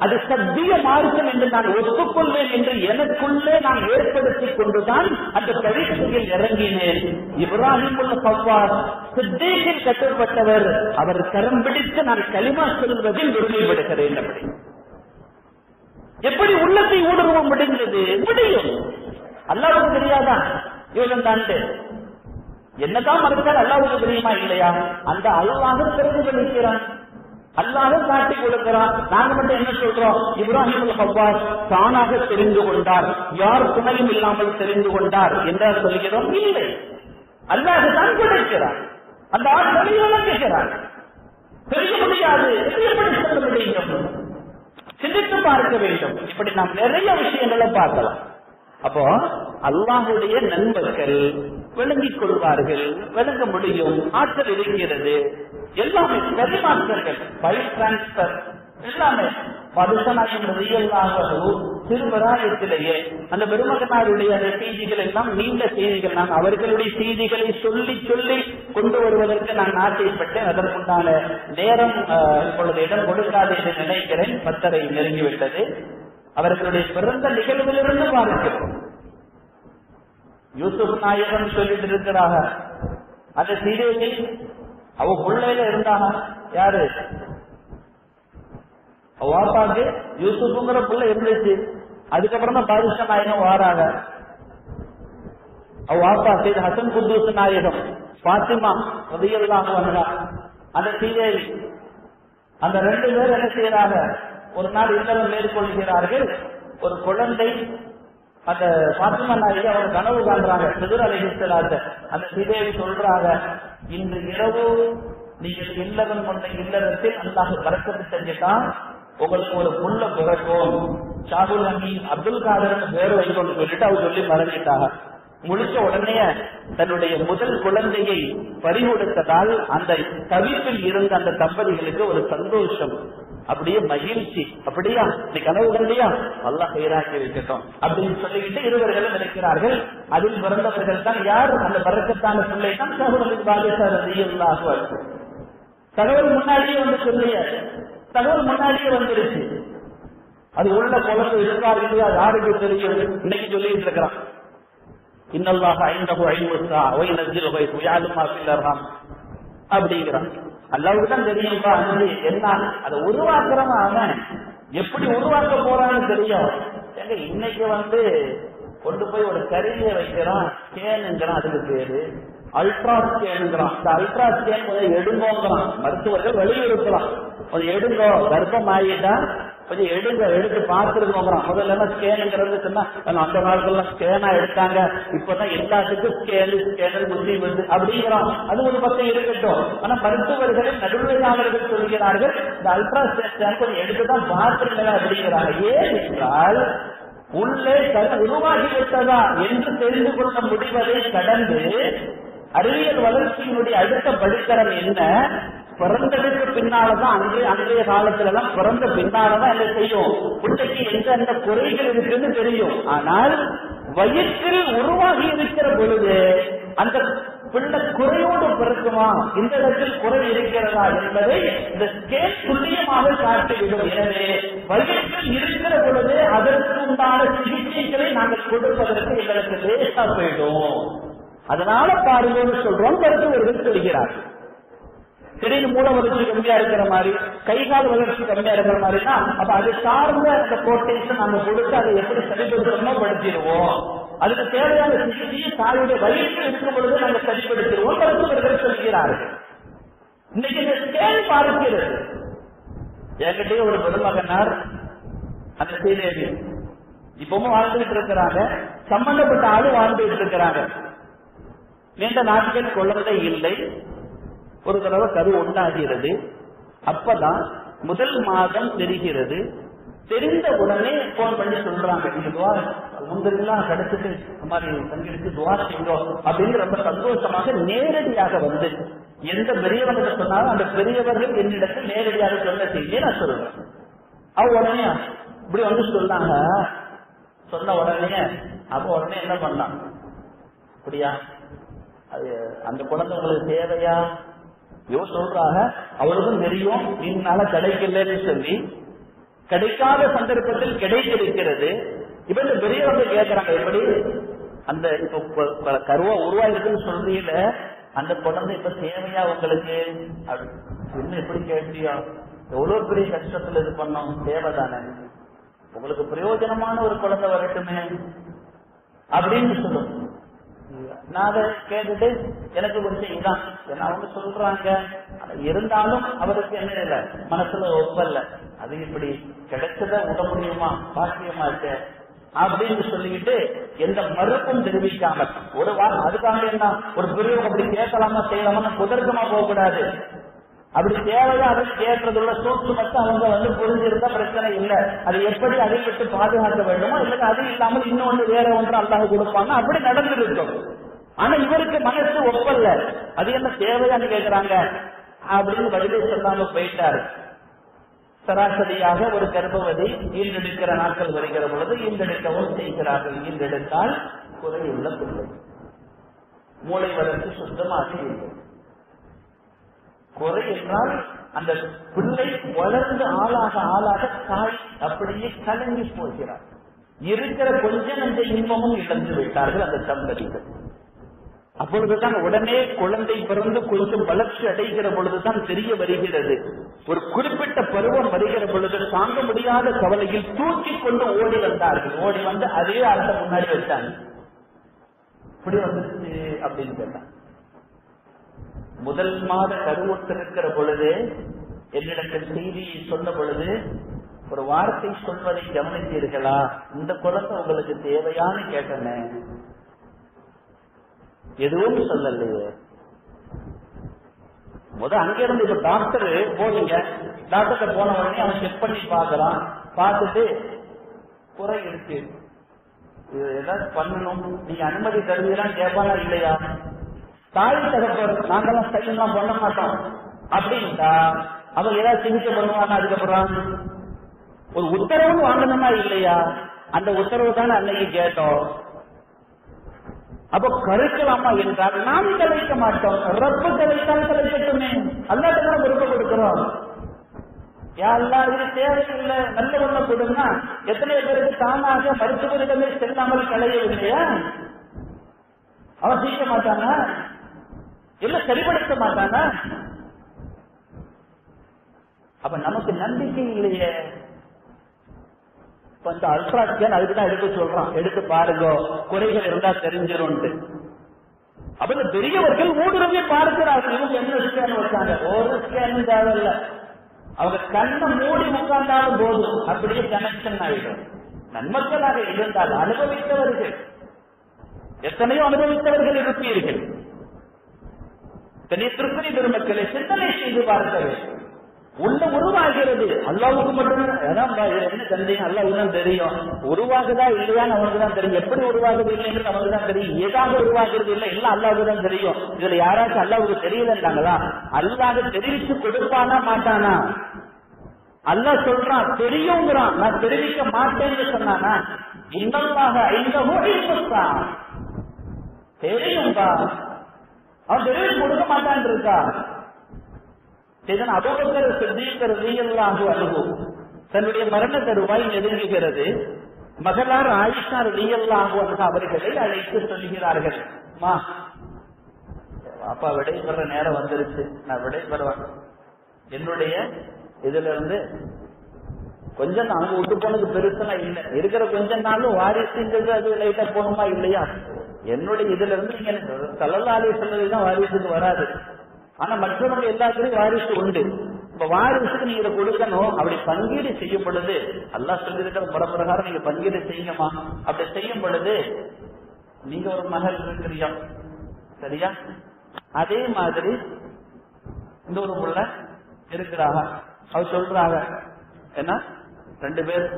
அது சத்திய மார்க்கம் என்று நான் ஒத்துக்கொள்வேன் என்று எனக்குள்ளே நான் ஏற்படுத்திக் கொண்டுதான் அந்த பரீட்சையில் இறங்கினேன். இப்ராஹிம் அல்-ஹவாஸ் சித்தீக்கில் கட்டப்பட்டவர், அவர் கரம் பிடித்து நான் கலிமா சொல்வதில் உரிமைப்படுகிறேன். அப்படி எப்படி உள்ளத்தை ஊடுருவ முடிந்தது? முடியும். அல்லாஹ்வுக்கு தெரியாதா இவன் தான் என்னதான் மறுத்தால் அல்லாஹ்வுக்கு தெரியுமா இல்லையா? அந்த அல்லாஹ் பிரதிபலிக்கிறான். அல்லாஹ் காட்டி கொடுக்கிறான். நாங்க மட்டும் என்ன சொல்றோம்? இப்ராஹிம் ஹவ்வாஸ் தானாக தெரிந்து கொண்டார், யார் துணையும் இல்லாமல் தெரிந்து கொண்டார் என்றால் சொல்கிறோம்? இல்லை, அல்லாஹ் தான் கிடைக்கிறார், அந்த ஆற்றலை வழங்குகிறார். தெரிய முடியாது, எப்படி சொல்ல முடியும்? சிந்தித்து பார்க்க வேண்டும். இப்படி நாம் நிறைய விஷயங்களை பார்க்கலாம். அப்போ அல்லாஹுடைய நண்பர்கள் விளங்கிக் கொள்வார்கள், விளங்க முடியும், ஆற்றல் இருக்கிறது. எல்லாமே பரிமாற்றங்கள், பை டிரான்ஸ்பர் எல்லாமே திருவராயத்திலேயே அந்த பெருமகனாருடைய அந்த செய்திகள் எல்லாம் நீண்ட செய்திகள். நான் அவர்களுடைய செய்திகளை சொல்லி சொல்லி கொண்டு வருவதற்கு நான் ஆசைப்பட்டேன். அதற்குண்டான நேரம் இப்பொழுது இடம் கொடுக்காது என்று நினைக்கிறேன். 10:30 நெருங்கிவிட்டது. அவர்களுடைய பிறந்த நிகழ்விலிருந்து பார்க்கிறோம். யூசுப் நாயகன் சொல்லிட்டு இருக்கிறாங்க. அந்த சீதையை அவ பிள்ளையில இருந்தாங்க. யாரு? வாப்பாக்கு யூசுப்ங்கிற பிள்ளை இருந்துச்சு. அதுக்கப்புறம் தான் பாதுஷா நாயகம் வாராங்க. அவ வாப்பா செய்த ஹசன் குத்தூஸ் நாயகம், பாத்திமா ரலியல்லாஹு அன்ஹா, அந்த சீதை, அந்த 2 பேர் என்ன செய்யறாங்க? ஒரு நாள் இல்லறம் மேற்கொள்கிறார்கள். ஒரு குழந்தை, அந்த பாத்திமா நாயகி அவங்க கனவு காண்றாங்க. சிதர் அலைஹிஸ்ஸலாத்த அந்த சீதையை சொல்றாங்க, இன்று இரவு நீங்கள் இல்லறம் கொண்ட இல்லறத்தில் அல்லாஹ் பரக்கத்து செஞ்சுட்டான், உங்களுக்கு ஒரு புள்ள பிறக்கும், ஷாகுல் அமீன் அப்துல் காதர் பேர் வைக்கணும்னு சொல்லிட்டு அவர் சொல்லி மறந்துட்டாங்க. முடிச்ச உடனே தன்னுடைய முதல் குழந்தையை பறிகொடுத்ததால் அந்த தவிப்பில் இருந்த அந்த தம்பதிகளுக்கு ஒரு சந்தோஷம், அப்படியே மகிழ்ச்சி. அப்படியா நீ கனவு கண்டியா, அல்லாஹ் கைராக்கி வைக்கட்டும் அப்படின்னு சொல்லிக்கிட்டு இருவர்களும் இருக்கிறார்கள். அதில் பிறந்தவர்கள் தான் யார்? அந்த பரக்கத்தான பிள்ளை தான் ஷாகுல் பாதுஷா ரலியல்லாஹு அன்ஹு. தகவல் முன்னாடியே வந்து சொல்லிய தகவல் முன்னாடியே வந்துருச்சு. அது உள்ள குழந்தை இருக்கா இல்லையா யாருக்கு தெரியும்? இன்னைக்கு சொல்லிட்டு இருக்கிறான், இன்னல்லாஹ இன்தஹு இல்முஸ்ஸா வ யன்ஸிலு கைஃபு யஅலமு மா ஃபில் அர்ஹாம் அப்படிங்கிறான். அல்லாஹ்வுக்கு தான் தெரியும்பா அது என்ன, அதை உருவாக்குறவன் அவன், எப்படி உருவாக்க போறான்னு தெரியும். ஏங்க இன்னைக்கு வந்து கொண்டு போய் ஒரு கருவியை வைக்கிறான், ஸ்கேனுங்கிறான், அதுக்கு பேரு அல்ட்ரா ஸ்கேனுங்கிறான். இந்த அல்ட்ரா ஸ்கேன் கொஞ்சம் எடுங்கோங்கிறான், மருத்துவர்கள் வலியுறுத்தலாம், கொஞ்சம் எடுங்கோ, கர்ப்பம் ஆகிட்டா கொஞ்சம் எடுத்து பார்த்துருக்கோங்கிறான். முதல்ல ஸ்கேனுங்கிறது சொன்னா அந்த நாட்கள்லாம் ஸ்கேனா எடுத்தாங்க, இப்பதான் எல்லாத்துக்கும் ஸ்கேனு புத்தி வந்து அப்படிங்கிறான். அது ஒரு பக்கம் இருக்கட்டும். ஆனா மருத்துவர்களின் நடுநிலையாளர்கள் சொல்கிறார்கள் இந்த அல்ட்ரா ஸ்கேன் கொஞ்சம் எடுத்துதான் பார்த்துருங்க அப்படிங்கிறாங்க. ஏன் என்றால் உள்ளே உருவாகிவிட்டதா என்று தெரிந்து கொள்ள முடிவதை கடந்து அறிவியல் வளர்ச்சியினுடைய அடுத்த படித்தரம் என்ன? பிறந்ததுக்கு பின்னாலதான் அன்றைய காலத்துல எல்லாம் பிறந்த பின்னாலதான் என்ன செய்யும், பிள்ளைக்கு எந்த குறைகள் இருக்குன்னு தெரியும். ஆனால் வயிற்றில் உருவாகி இருக்கிற பொழுது அந்த பிள்ளை குறையோடு பிறக்குமா, இந்த இடத்தில் குறை இருக்கிறதா என்பதை இந்த ஸ்கேன் துல்லியமாக காட்டிவிடும். எனவே வயிற்றில் இருக்கிற பொழுது அதற்கு உண்டான சிகிச்சைகளை நாங்கள் கொடுப்பதற்கு எங்களுக்கு லேசா போயிடும். அதனால பாருங்கன்னு சொல்றோம், மருத்துவர்கள் சொல்கிறார்கள். திடீர்னு மூல வளர்ச்சி கம்மியா இருக்கிற மாதிரி, கைகால் வளர்ச்சி கம்மியா இருக்கிற மாதிரினா அப்ப அது சார்ந்த அந்த புரோட்டீன்ஸ் நம்ம கொடுத்து அதை எப்படி சரிப்படுத்தணுமோ படுத்திடுவோம். அதுக்கு தேவையான சிகிச்சையை தாயுடைய வயிற்றில் இருக்கும் பொழுது நாங்கள் சரிப்படுத்திடுவோம் மருத்துவர்கள் சொல்கிறார்கள். இன்னைக்கு இந்த ஸ்கேன் பார்க்கிறது. என்கிட்டயே ஒரு பெருமகனார் அந்த சீதேவி இப்பவும் வாழ்ந்துட்டு இருக்கிறாங்க, சம்பந்தப்பட்ட ஆளு வாழ்ந்துட்டு இருக்கிறாங்க. நீண்ட நாட்கள் குழந்தை இல்லை, ஒரு தடவை கரு உண்டாகிறது. அப்பதான் முதல் மாதம் தெரிகிறது. தெரிந்த உடனே போன் பண்ணி சொல்றாங்க, நீங்க துவா முந்தெல்லாம் கிடைச்சிட்டு மாதிரி தங்கிட்டு துவா செய்வோம் அப்படின்னு ரொம்ப சந்தோஷமாக நேரடியாக வந்து எந்த பெரியவர்கள் சொன்னாலும் அந்த பெரியவர்கள் என்னிடத்தில் நேரடியாக சொன்ன செய்தியை நான் சொல்றேன். அவ உடனே இப்படி வந்து சொன்னாங்க. சொன்ன உடனே அப்ப உடனே என்ன பண்ணான், அப்படியா அது அந்த குழந்தை உங்களுக்கு தேவையா சொல்றாங்க. அவருக்கும் தெரியும் இதனால கிடைக்கலன்னு சொல்லி, கிடைக்காத சந்தர்ப்பத்தில் கிடைத்திருக்கிறது. இப்ப இந்த பெரியவங்க கேட்கறாங்க, எப்படி அந்த இப்ப கருவா உருவாயிருக்குன்னு சொல்றீல, அந்த குழந்தை இப்ப தேவையா உங்களுக்கு இன்னும் எப்படி கேட்டியா, எவ்வளவு பெரிய கஷ்டத்துல இது பண்ணோம், தேவைதானே, உங்களுக்கு பிரயோஜனமான ஒரு குழந்தை வரட்டுமே அப்படின்னு சொல்லும். நான் அதை கேட்டுட்டு எனக்கு கொஞ்சம் இதான் ஏன்னா அவங்க சொல்றாங்க, இருந்தாலும் அவருக்கு என்ன இல்லை, மனசுல ஒப்பல்ல, அது இப்படி கிடைச்சத விட முடியுமா, பாக்கியமா இருக்க அப்படின்னு சொல்லிட்டு எந்த மறுப்பும் தெரிவிக்காம ஒரு வாரம் அதுக்காக என்ன ஒரு பெரியவங்க அப்படி கேட்கலாமா செய்யலாமா குதர்க்கமா போகக்கூடாது. அப்படி தேவையா அதை கேட்கறதுள்ள சூட்சுமத்தை அவங்க புரிஞ்சிருந்தா பிரச்சனை இல்லை. அது எப்படி அதை விட்டு பாதுகாக்க வேண்டுமோ இல்லை, அது இல்லாமல் இன்னொன்று வேற ஒன்று அல்லாஹ் கொடுப்பாங்க, அப்படி நடந்திருக்கும். ஆனா இவருக்கு மனசு ஒப்பல்ல, அது என்ன தேவையான்னு கேட்கிறாங்க அப்படின்னு பதிலே சொல்லாம போயிட்டாரு. சராசரியாக ஒரு கர்ப்பவதி ஈன்றெடுக்கிற நாட்கள் வருகிற பொழுது ஈன்றெடுக்கவும் செய்கிறார்கள். ஈன்றெடுத்தால் குறையுள்ள பிள்ளை, மூளை வளர்ச்சி சுத்தமாக இல்லை. குறை என்றால் அந்த பிள்ளை வளர்ந்து ஆளாக ஆளாக தாய் அப்படியே கலங்கி போகிறார். இருக்கிற கொஞ்சம் அந்த இன்பமும் இழந்து விட்டார்கள் அந்த தம்பதிகள். அப்பொழுதுதான் உடனே குழந்தை பிறந்து கொஞ்சம் வளர்ச்சி அடைகிற பொழுதுதான் தெரிய வருகிறது. ஒரு குறிப்பிட்ட பருவம் வருகிற பொழுது தாங்க முடியாத கவலையில் தூக்கி கொண்டு ஓடி வந்தார்கள். ஓடி வந்து அதே ஆளை முன்னாடி வச்சாங்க. இப்படி வந்துச்சு அப்படின்னு கேட்டாங்க. முதல் மாத கருவுற்றிருக்கிற பொழுது என்னிடத்தில் செய்தியை சொன்ன பொழுது ஒரு வார்த்தை சொல்வதை கவனித்தீர்களா, இந்த குழந்தை உங்களுக்கு தேவையான்னு கேட்டனே, எதுவும் சொல்லலையே. அங்கிருந்து இப்ப டாக்டர் போனீங்க, டாக்டர் போன உடனே அவன் செக் பண்ணி பாக்குறான். பார்த்துட்டு குறை இருக்கு, இது ஏதாவது பண்ணணும், நீங்க அனுமதி தருவீங்களான்னு கேட்பானா இல்லையா? தாய் தகப்பர் நாங்கெல்லாம் சைன்லாம் பண்ண மாட்டோம் அப்படின்ட்டா அவங்க ஏதாவது சிகிச்சை பண்ணுவாங்க. அதுக்கப்புறம் ஒரு உத்தரவு வாங்கணுமா இல்லையா? அந்த உத்தரவு தானே அன்னைக்கு கேட்டோம். அப்ப கருக்கலாமா என்றால் நாம் கலைக்க மாட்டோம். ரப்பு கலைத்தால் கலைக்கட்டுமே, அல்லாஹ்தான் விருப்ப கொடுக்கிறோம். யாரெல்லாம் இது தேவையில்லை நல்ல ஒண்ணு கொடுன்னா எத்தனை பேருக்கு தானாக மருத்துவரிடமே செல்லாமல் கலையவில்லையா? அவன் சீக்க மாட்டானா? இல்ல சரிபடுத்த மாட்டானா? அப்ப நமக்கு நம்பிக்கை இல்லையே. கொஞ்சம் அல்ட்ராஸ்கேன் அதுக்குதான் எடுக்க சொல்றான், எடுத்து பாருங்க, குறைகள் இருந்தா தெரிஞ்சிடும். அப்ப இந்த பெரியவர்கள் ஊடுருவி பார்க்கிறார்கள். இவங்க என்ன ஸ்கேன் வச்சாங்க? ஒரு ஸ்கேன் தேவையில்ல, அவங்க கண்ணை மூடி உட்கார்ந்தாலும் போதும், அப்படியே கனெக்ஷன் ஆயிடும். நன்மக்களாக இருந்தால் அனுபவித்தவர்கள் எத்தனையோ அனுபவித்தவர்கள் இருப்பீர்கள். திருப்பதி பெருமக்களை சிந்தனை செய்து பார்க்கவே உள்ள உருவாகிறது. அல்லாவுக்கு மட்டும் என்ன தந்தையும் அல்லாவுக்கு தெரியும். உருவாகுதா இல்லையான்னு அவனுக்கு தான் தெரியும். எப்படி உருவாகுது இல்லைன்னு அவனுக்கு தான் தெரியும். ஏதாவது உருவாக்குறது இல்லை, எல்லாம் அல்லாவுக்கு தான் தெரியும். இதுல யாராச்சும் அல்லாவுக்கு தெரியலன்றாங்களா? அல்லாஹ் தெரிவிச்சு கொடுப்பானா மாட்டானா? அல்லாஹ் சொல்றான் தெரியுங்கிறான், நான் தெரிவிக்க மாட்டேன்னு சொன்னானா? இன்னல்லாக தெரியும்பா, அவன் தெரிவிச்சு கொடுக்க மாட்டான் இருக்கா? அபூபக்கர் சித்தீக் ரலியல்லாஹு அன்ஹு தன்னுடைய மரண தருவாய் நெருங்குகிறது. மகளார் ஆயிஷா ரலியல்லாஹு அன்ஹா அவர்களை அழைத்து சொல்கிறார்கள், அப்பா விடைபெற நேரம் வந்துருச்சு, நான் விடைபெறுவேன். என்னுடைய இதுல இருந்து கொஞ்சம் அங்க விட்டு போனது பெருசெல்லாம் இல்லை, இருக்கிற கொஞ்ச நாளும் வாரிசுங்கிறது அது லைட்டா போகணுமா இல்லையா? என்னுடைய இதுல இருந்து நீங்க ஸல்லல்லாஹு அலைஹி வஸல்லம் வாரிசுக்கு வராது, ஆனா மற்றவங்க எல்லாத்துலயும் வாரிசு உண்டு. இப்ப வாரிசுக்கு நீங்க இதை கொடுக்கணும். அப்படி பங்கீடு செய்யும் பொழுது அல்லாஹ் சொல்லியிருக்கிற முறைப்பிரகாரம் நீங்க பங்கீடு செய்யுமா. அப்படி செய்யும் பொழுது நீங்க ஒரு மகள் இருக்கிறீங்க சரியா, அதே மாதிரி இந்த ஒரு புள்ள இருக்கிறாங்க. அவர் சொல்றாங்க என்ன, 2 பேர்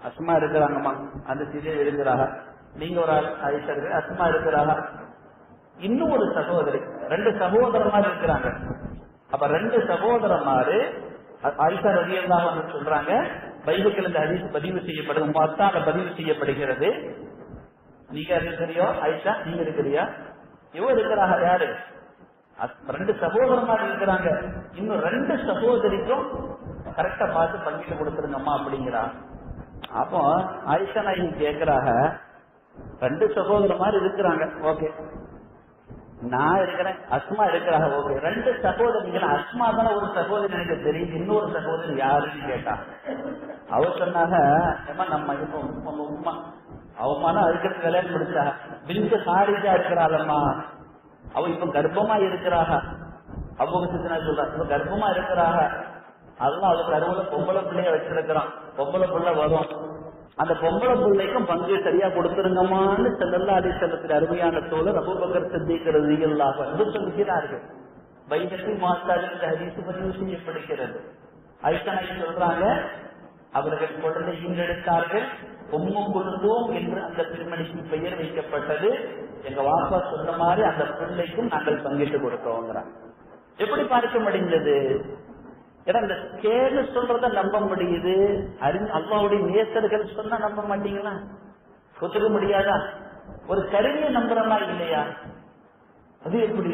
அஸ்மா இருக்கிறாங்கம்மா, அந்த சீதையை இருக்கிறாங்க, நீங்க ஒரு ஆயிஷா இருக்கிற, அஸ்மா இருக்கிறாங்க, இன்னும் ஒரு சகோதரி, 2 சகோதரமார் இருக்கிறாங்க. அப்ப 2 சகோதரமாரு ஆயிஷா ரலியல்லாஹு அன்ஹா சொல்றாங்க, பைபிளில் இந்த ஹதீஸ் பதிவு செய்யப்படுது, முஅத்தால பதிவு செய்யப்படுகிறது. நீங்க இருக்கிறியோ ஆயிஷா, நீங்க இருக்கிறியா, இவ இருக்கிறாங்க. யாரு? 2 சகோதரமார் இருக்கிறாங்க, இன்னும் 2 சகோதரிக்கும் கரெக்டா பார்த்து பங்கிட்டு கொடுத்துருங்கம்மா அப்படிங்கிறா. அப்போ ஆயிஷா நாயகி கேட்கிறாங்க, 2 சகோதரமார் இருக்கிறாங்க, ஓகே, நான் இருக்கிறேன், அஸ்மா இருக்கிறாங்க, ஓகே, 2 சகோதரிகள், அஸ்மா தானே ஒரு சகோதரி எனக்கு தெரியும், இன்னொரு சகோதரி யாருன்னு கேட்டா. அவர் சொன்னாங்க, ஏமா நம்ம இப்போ உமா அவமானம் அதுக்கு கல்யாணம் முடிச்சா பின்கு சாரிஜா இருக்கிறாளம்மா, அவ இப்ப கர்ப்பமா இருக்கிறாக. அபூபக்கர் சொல்றா இப்ப கர்ப்பமா இருக்கிறாக. அதெல்லாம் அவ கருவுல பொம்பளை பிள்ளைய வச்சிருக்கிறான். பொம்பளை பிள்ளை வரும், அந்த பொம்பளை பிள்ளைக்கும் பங்கு சரியா கொடுத்துருங்கம்மான்னு ஸல்லல்லாஹு அலைஹி வஸல்லத்தின் அருமையான தோழர் அபூபக்கர் சித்திக் ரலியல்லாஹு அன்ஹு சொல்கிறார்கள். பைஹகி மாஸ்தாரின் ஹதீஸ் பதிவு செய்யப்படுகிறது. ஐஷா சொல்றாங்க, அவர்கள் குழந்தை ஈன்றெடுத்தார்கள். உம்மு குல்தூம் என்று அந்த பெண்மணிக்கு பெயர் வைக்கப்பட்டது. எங்க வாப்பா சொன்ன மாதிரி அந்த பிள்ளைக்கும் நாங்கள் பங்கிட்டு கொடுத்தோங்கிறாங்க. எப்படி பார்க்க முடிந்தது? ஏன்னா இந்த கேள்வி சொல்றத நம்ப முடியுது, அல்லாஹ்வுடைய நேசர்கள் சொன்னா நம்ப மாட்டீங்களா? ஒத்துக்க முடியாதா? ஒரு கருவியை நம்புறமா இல்லையா? அது எப்படி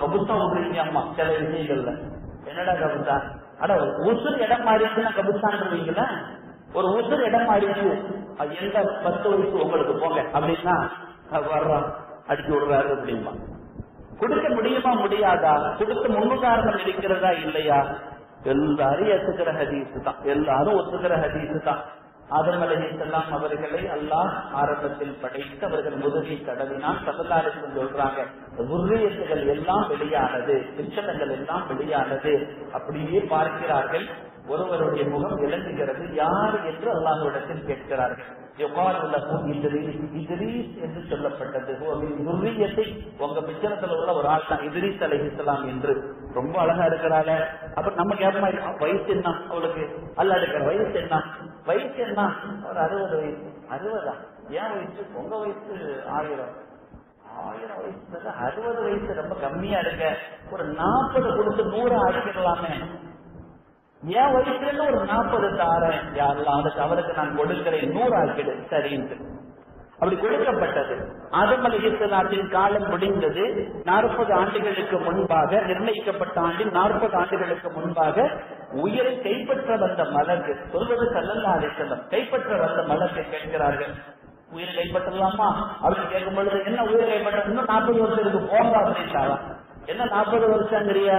கபுத்தா விடுறீங்க அம்மா சில விஷயங்கள்ல? என்னடா கபுத்தா? அட உசுறு இடம் மாறிடுச்சுன்னா கபுத்தான்றீங்களா? ஒரு உசுறு இடம் மாறிடுச்சு, எந்த 10 வயசு உங்களுக்கு போங்க அப்படின்னா வர்றான் அடிச்சு விடுறாரு அப்படிமா. கொடுக்க முடியுமா முடியாதா? கொடுக்க முன்னுதாரணம் இருக்கிறதா இல்லையா? எல்லாரும் ஏத்துக்கிற ஹதீஸ் தான், எல்லாரும் ஒத்துக்கிற ஹதீஸ் தான். ஆதம் அலைஹிஸ்ஸலாம் அவர்களை அல்லாஹ் ஆரம்பத்தில் படைத்து அவர்கள் முதலில் கடவினால் ஸல்லல்லாஹு அலைஹி வஸல்லம் சொல்றாங்க, துர்ரியத்துகள் எல்லாம் வெளியானது, பிச்சலங்கள் எல்லாம் வெளியானது. அப்படியே பார்க்கிறார்கள், ஒருவருடைய முகம் விளங்குகிறது, யார் என்று அல்லாஹ்விடத்தில் கேட்கிறார்கள். இத்ரீஸ் என்று சொல்லப்பட்டது. உங்க பிச்சனத்துல உள்ள ஒரு ஆள் தான் இத்ரீஸ் அலைஹிஸ்ஸலாம் என்று. ரொம்ப அழகா இருக்கிறாங்க. அப்ப நம்ம கேட்போமா, வயசு என்ன அவளுக்கு? அல்ல இருக்கிற வயசு என்ன? வயசு என்ன? ஒரு 60 வயசு. 60? ஏன் வயசு? உங்க வயசு 1000 வயசு. 60 வயசு ரொம்ப கம்மியா இருக்க, ஒரு 40 கொடுத்து 100 ஆக்கிடலாமே. ஏன் வயசுல ஒரு 40 தாரேன், யாரெல்லாம் அதுக்கு அவருக்கு நான் கொடுக்கிறேன், 100 ஆக்கிடு சரின்னு. அப்படி கொடுக்கப்பட்டது. ஆதம் அலைஹிஸ்ஸலாத்தின் காலம் முடிந்தது. 40 ஆண்டுகளுக்கு முன்பாக, நிர்ணயிக்கப்பட்ட ஆண்டில் 40 ஆண்டுகளுக்கு முன்பாக உயிரை கைப்பற்ற வந்த மலக்கு சொல்வது ஸல்லல்லாஹு அலைஹி வஸல்லம், கைப்பற்ற வந்த மலக்கு கேட்கிறார்கள், உயிரை கைப்பற்றலாமா அப்படின்னு கேட்கும் பொழுது, என்ன உயிரை கைப்பற்ற, இன்னும் 40 வருஷத்துக்கு போங்க அப்படின்ட்டாங்க. என்ன 40 வருஷங்கிறிய?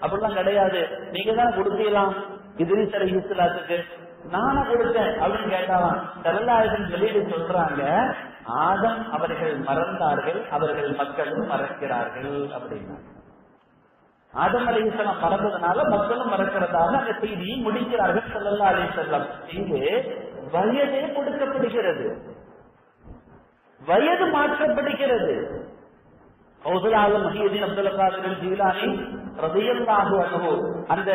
அப்படிலாம் கிடையாது, நீங்க தான் கொடுக்கலாம் இத்ரீஸ் அலைஹிஸ்ஸலாத்துக்கு. நானா கொடுத்தேன் அப்படின்னு கேட்டாலாம். ஸல்லல்லாஹு அலைஹி வஸல்லம் வெளியில சொல்றாங்க, ஆதம் அவர்கள் மறந்தார்கள், அவர்கள் மக்களும் மறக்கிறார்கள் அப்படின்னா. ஆதம் அலைஹிஸ்ஸலாம் மறந்ததுனால மக்களும் மறக்கிறதாக அந்த செய்தியை முடிக்கிறார்கள் ஸல்லல்லாஹு அலைஹி வஸல்லம். இங்கு வயதே கொடுக்கப்படுகிறது, வயது மாற்றப்படுகிறது. அந்த